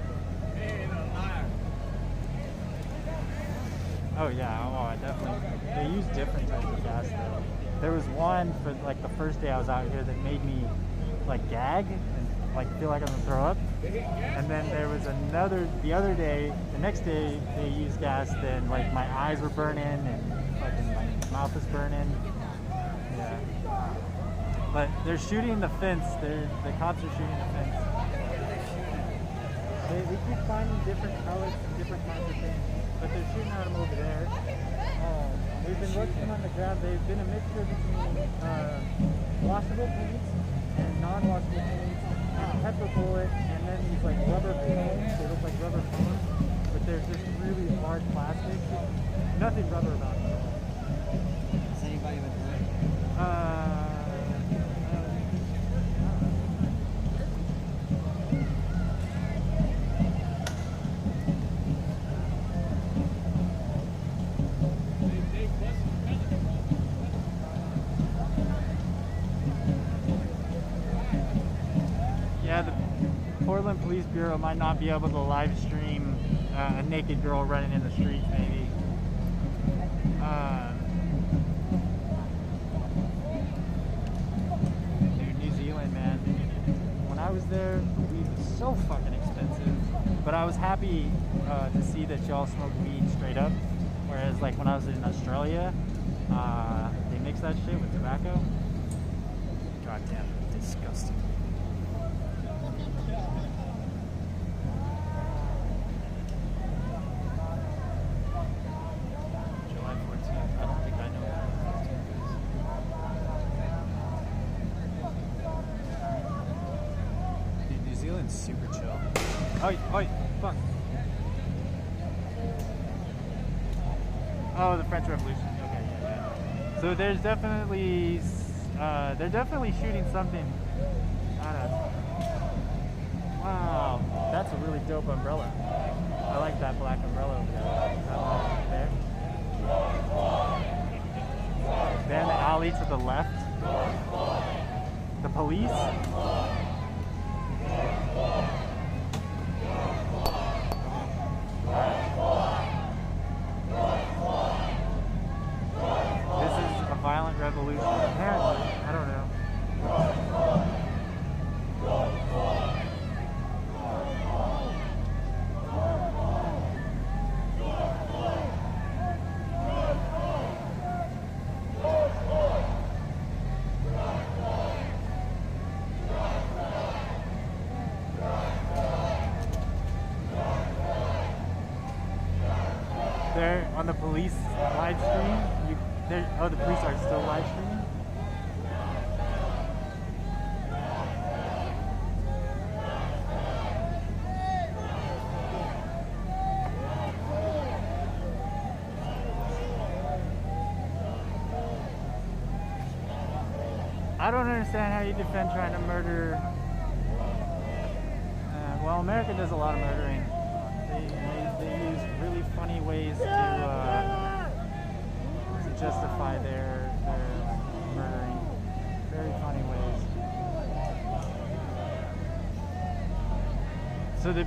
Oh yeah, oh I definitely. They use different types of gas though. There was one for like the first day I was out here that made me like gag and like feel like I'm gonna throw up. And then there was another, the next day they used gas, then like my eyes were burning and fucking my mouth was burning. Yeah. But they're shooting the fence. The cops are shooting the fence. They keep finding different colors and different kinds of things, but they're shooting at them over there. We've been watching them on the ground. They've been a mixture between washable paints and non-washable paints, pepper bullet, and then these like rubber cones. They look like rubber cones, but they're just really hard plastic. Nothing rubber about them. Has anybody been hurt? Yeah, the Portland Police Bureau might not be able to live stream a naked girl running in the street, maybe. Dude, New Zealand, man. so fucking expensive. But I was happy to see that y'all smoke weed straight up. Whereas like when I was in Australia, they mix that shit with tobacco. Goddamn, disgusting. July 14th. I don't think I know what July 14th is. Dude, New Zealand's super chill. Oi, fuck. Oh, the French Revolution. Okay, yeah. So there's definitely, they're definitely shooting something at us. Wow, that's a really dope umbrella. I like that black umbrella over there. That one right there. Then the alley to the left. The police. This is a violent revolution. Apparently, I don't know. There on the police live stream. Oh, the police are still live streaming. I don't understand how you defend trying to murder. Well, America does a lot of murdering. They use really funny ways to justify their murdering. Very funny ways. So the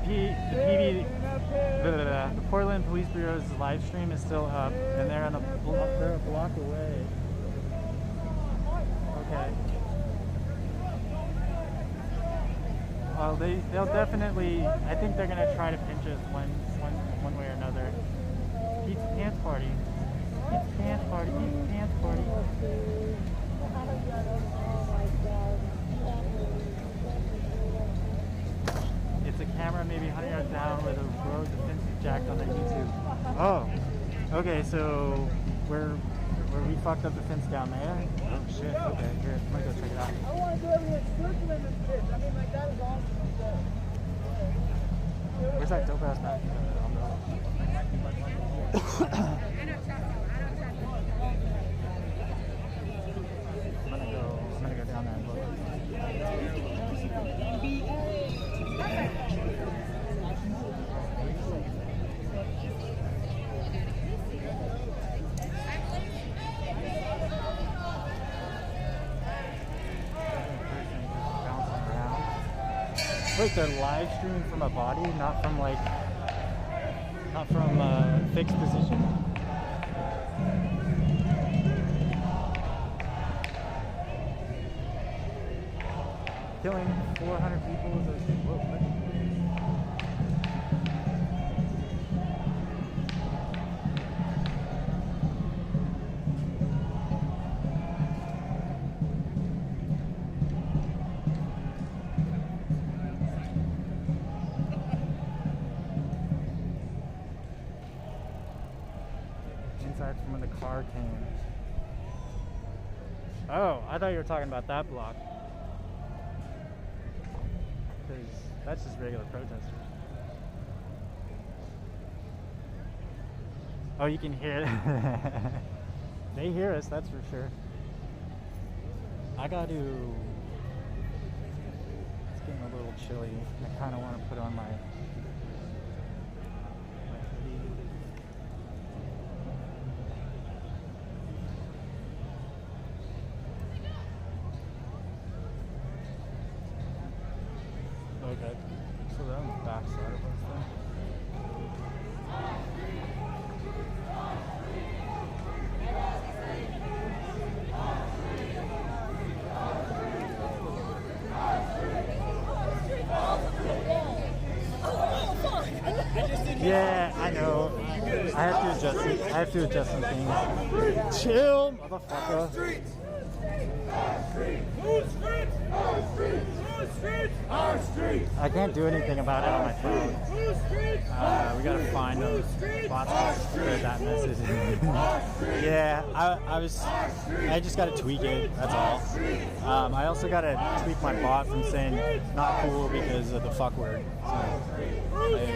Portland Police Bureau's live stream is still up, and they're they're a block away. Okay. Well, they'll definitely. I think they're gonna try to pinch us one way or another. Pizza Pants Party. Pizza Pants Party. Pizza Pants Party. It's a camera maybe 100 yards down where the road defense is jacked on their YouTube. Oh, okay. So where we fucked up the fence down there. Oh shit. Okay, here. I'm gonna go check it out. I want to do everything circling this bitch. I mean, like, that is awesome. Where's that dope ass map? I'm gonna go down there and look. Wait, they're live streaming from a body, not from a fixed position? Killing 400 people is a whoa. Inside from when the car came. Oh, I thought you were talking about that block. Because that's just regular protesters. Oh, you can hear it. They hear us, that's for sure. It's getting a little chilly. I kind of want to put on my hoodie. Okay, so they're on the back side of us then. Yeah. Yeah, I know. I have to adjust some things. Chill, motherfucker. I can't do anything about it on my phone. We gotta find those spots to spread that message. Yeah, I just gotta tweak it, that's all. I also gotta tweak my bot from saying not cool because of the fuck word. So I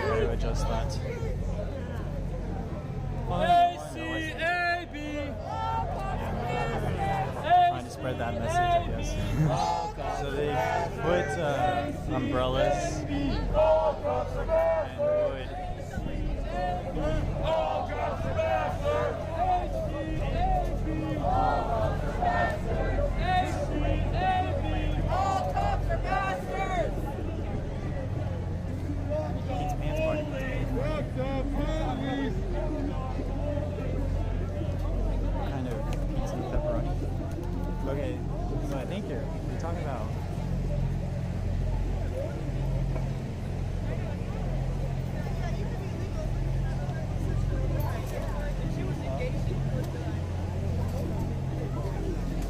gotta adjust that. Trying to spread that message, I guess. So they put umbrellas and wood. Kind of pizza and pepperoni. Okay, so I think you're talking about.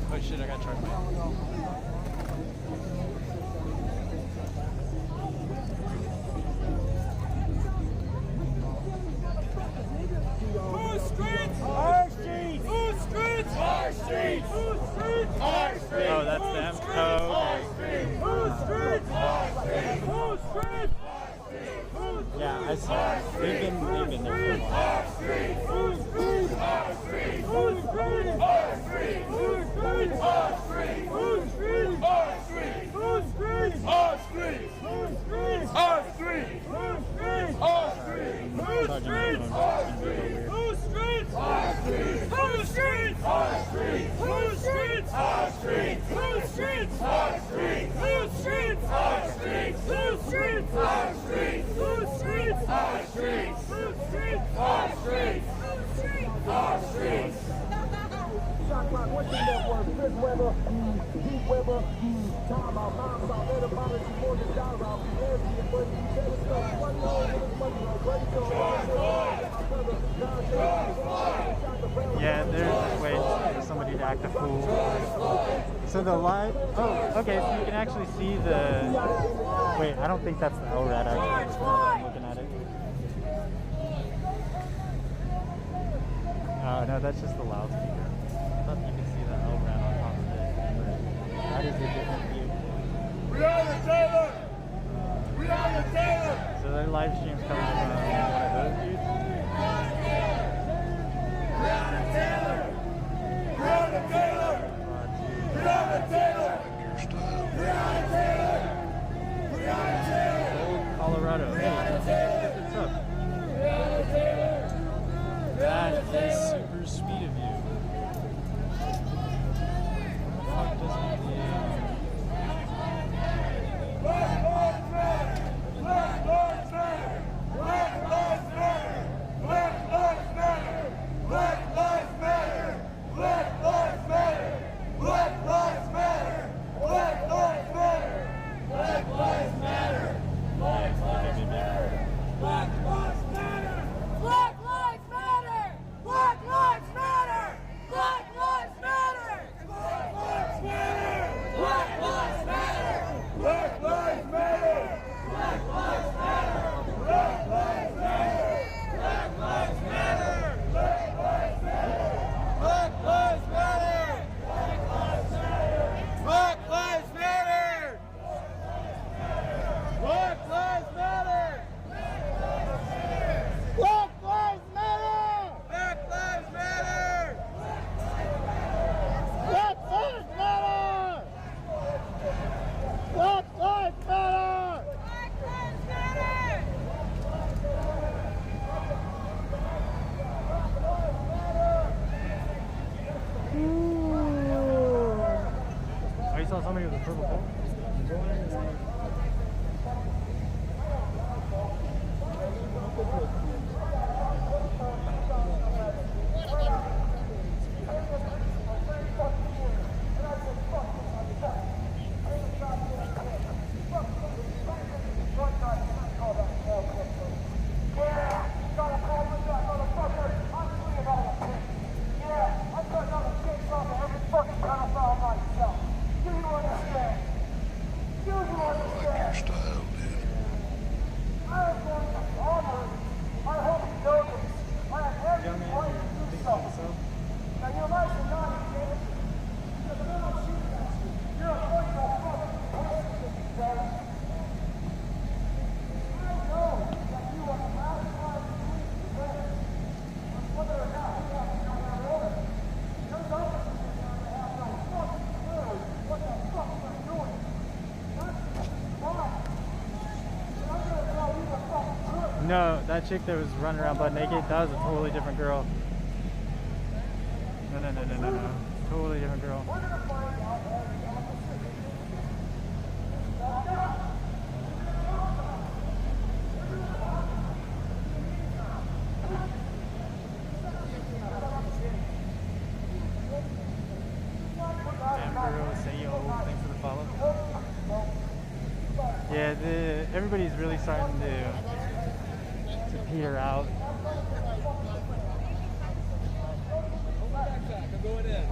Oh shit, I got charged. Whose streets? Our streets! Whose streets? Our streets! Whose streets? Our streets! Oh, that's them? Oh, okay. Whose streets? Our streets! Whose streets? Yeah, I saw. They've been there for a while. Whose streets? Our streets! Whose streets? Our streets! Whose streets? Our streets! Whose streets? Our streets! Whose streets? Our streets! Whose streets? Our streets! Whose streets? Our streets! Whose streets? Our streets! Whose streets? Our streets! Whose streets? Our streets! Whose streets? Our streets! Whose streets? Our streets! Whose streets? Our streets! Whose streets? Our streets! Whose streets? Our streets! Whose streets? Our streets! Whose streets? Our streets! Shot clock, what's the network? Chris Webber, Pete Webber, time out, mom's out, let him out, it's more than dollar out. Every buddy, you better stuff, one more, with money, ready to Yeah, there's somebody to act a fool. So the live, oh, okay, so you can actually see the, wait, I don't think that's the LRAD actually, I'm looking at it. Oh, no, that's just the loudspeaker. I thought you could see the LRAD on top of it. That is a different view. Breonna Taylor! Breonna Taylor! So their live stream's coming from one of those dudes. Breonna Taylor! Breonna Taylor! Breonna Taylor! Breonna Taylor! Breonna Taylor! Old Colorado. Hey, what's up? Breonna Taylor! That is super sweet of you. What the fuck doesn't Black Lives Matter! Black Lives Matter! Black Lives Matter! Black Lives Matter! Black Lives Matter! Black Lives Matter! Black Lives Matter! Black Lives Matter! Black Lives Matter! Black Lives Matter! No, that chick that was running around butt naked, that was a totally different girl. No. Totally different girl. Yeah, everybody's really starting to peter out. I'm going in.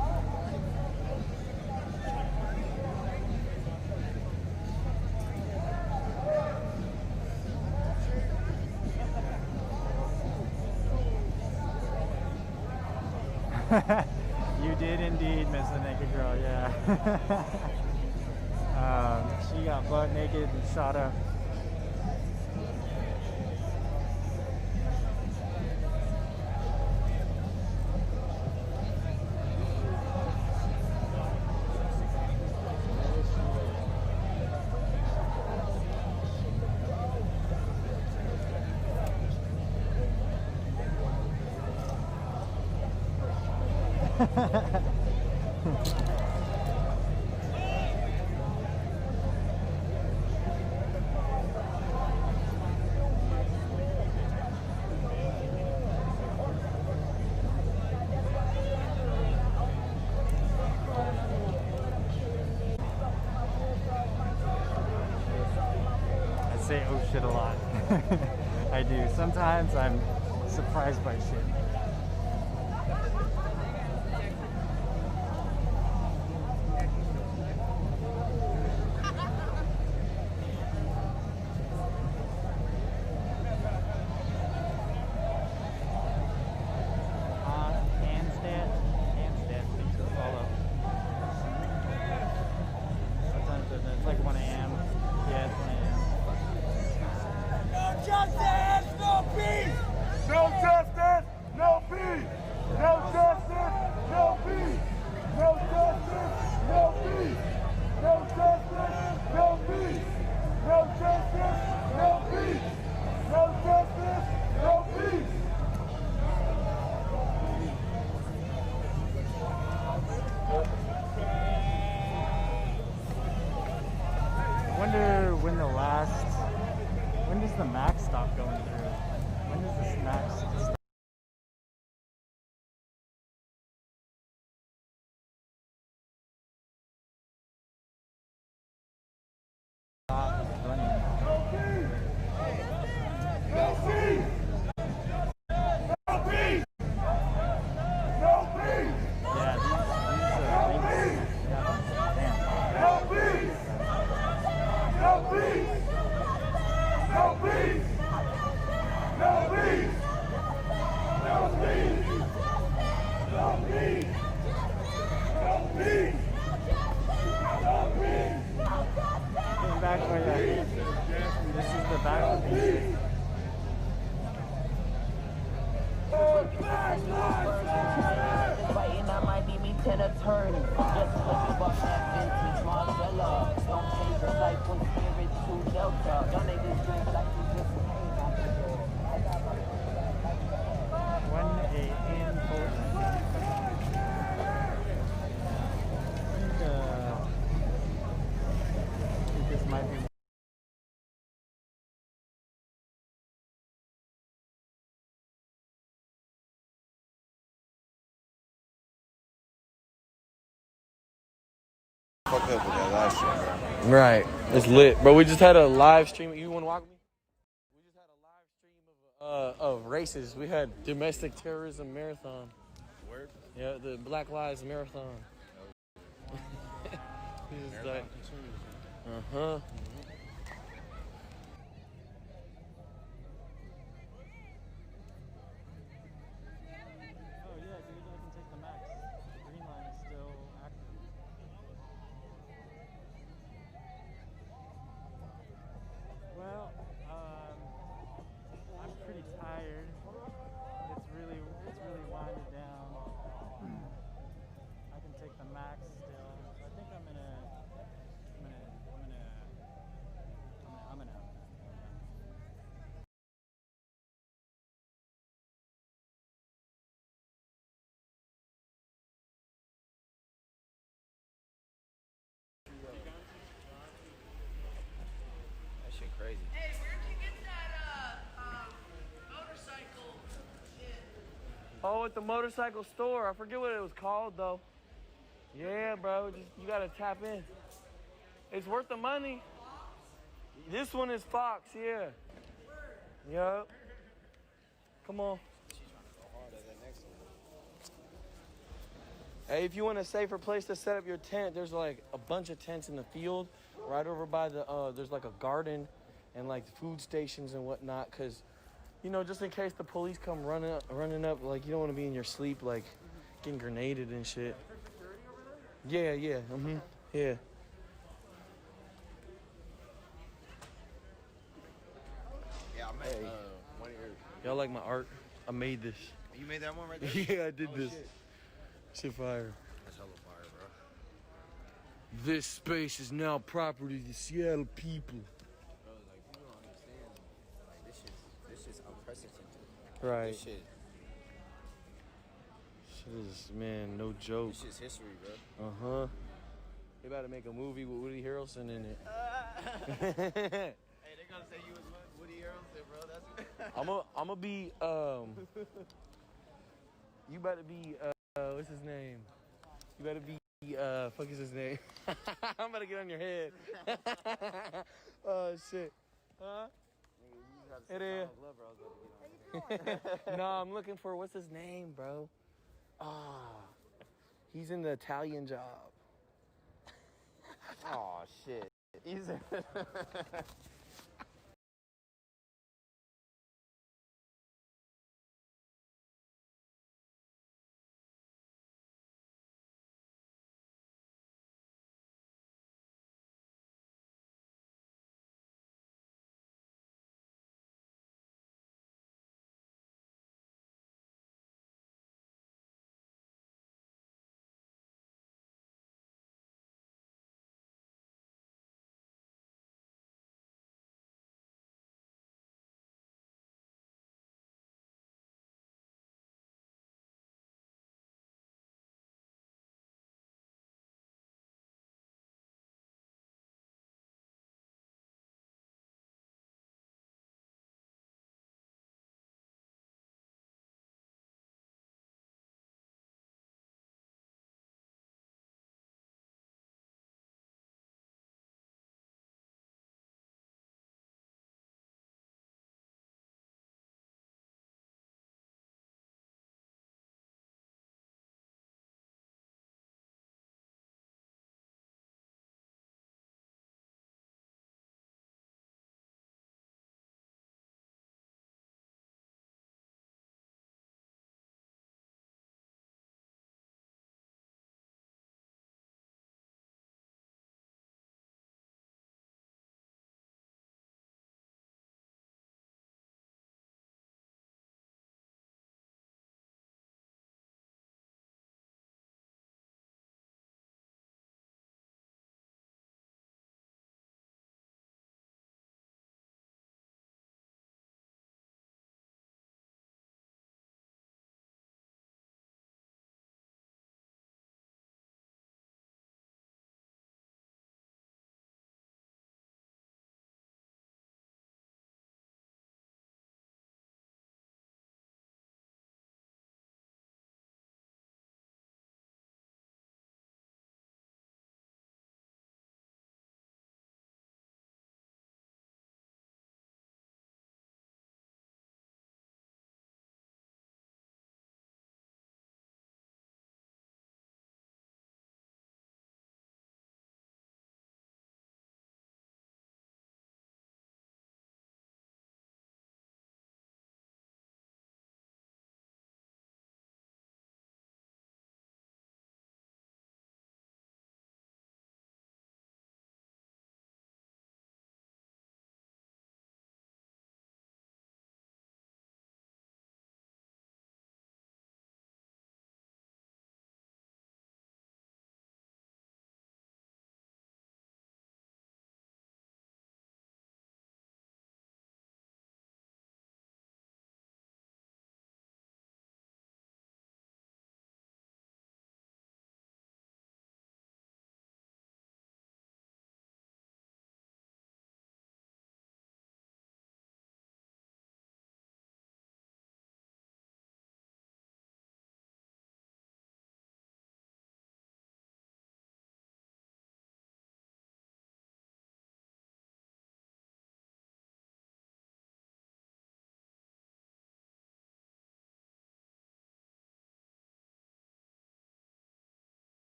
You did indeed miss the naked girl, yeah. She got butt naked and shot up. I say oh shit a lot. I do. Sometimes I'm surprised by shit. It's like 1 a.m. Yeah, it's 1 a.m. No justice, no peace! No justice, no peace! No justice, no peace! No justice, no peace! No justice, no peace! No justice, no peace! No justice, no peace! I wonder when does the max stop going through? When does this max stop? Running. No peace! No peace! No peace! Yeah, these yeah, damn. No peace! No peace! No peace! No peace! No peace! No peace! No peace! No peace! Getting back for you. This is the back of the Fighting, I might need me 10 attorneys. Just looking for that vintage Marcella. Don't change your life from spirit to Delta. Y'all niggas drink like you just came out the door. 1 a.m. Portland. I think this might be. Fuck up with that last shit, bro. Right. It's lit. Bro, we just had a live stream. You want to walk with me? We just had a live stream of races. We had domestic terrorism marathon. Word? Yeah, the Black Lives Marathon. Uh-huh. Oh yeah, dude, I can take the max. The green line is still active. Well, I'm pretty tired. It's really winded down. I can take the max still. So I think I'm gonna crazy. Hey, where'd you get that motorcycle shit? Oh, at the motorcycle store. I forget what it was called though. Yeah, bro. Just you gotta tap in. It's worth the money. This one is Fox, yeah. Yup. Come on. Hey, if you want a safer place to set up your tent, there's like a bunch of tents in the field right over by the, there's like a garden and like food stations and whatnot. Cause, you know, just in case the police come running up, like you don't want to be in your sleep, like getting grenaded and shit. Yeah, yeah, yeah. Yeah, I made one of your... Y'all like my art? I made this. You made that one right there? Yeah, I did this. Shit. Shit fire. That's hella fire, bro. This space is now property of the Seattle people. Bro, like, people don't understand. Like, this shit's unprecedented. Right. This shit is, man, no joke. This shit's history, bro. Uh-huh. They about to make a movie with Woody Harrelson in it. Hey, they're gonna say you was Woody Harrelson, bro. That's I'm gonna be, you better be, what's his name? You better be, fuck is his name? I'm about to get on your head. Oh, shit. Huh? It is. No, I'm looking for, what's his name, bro? He's in the Italian Job. Oh, shit. He's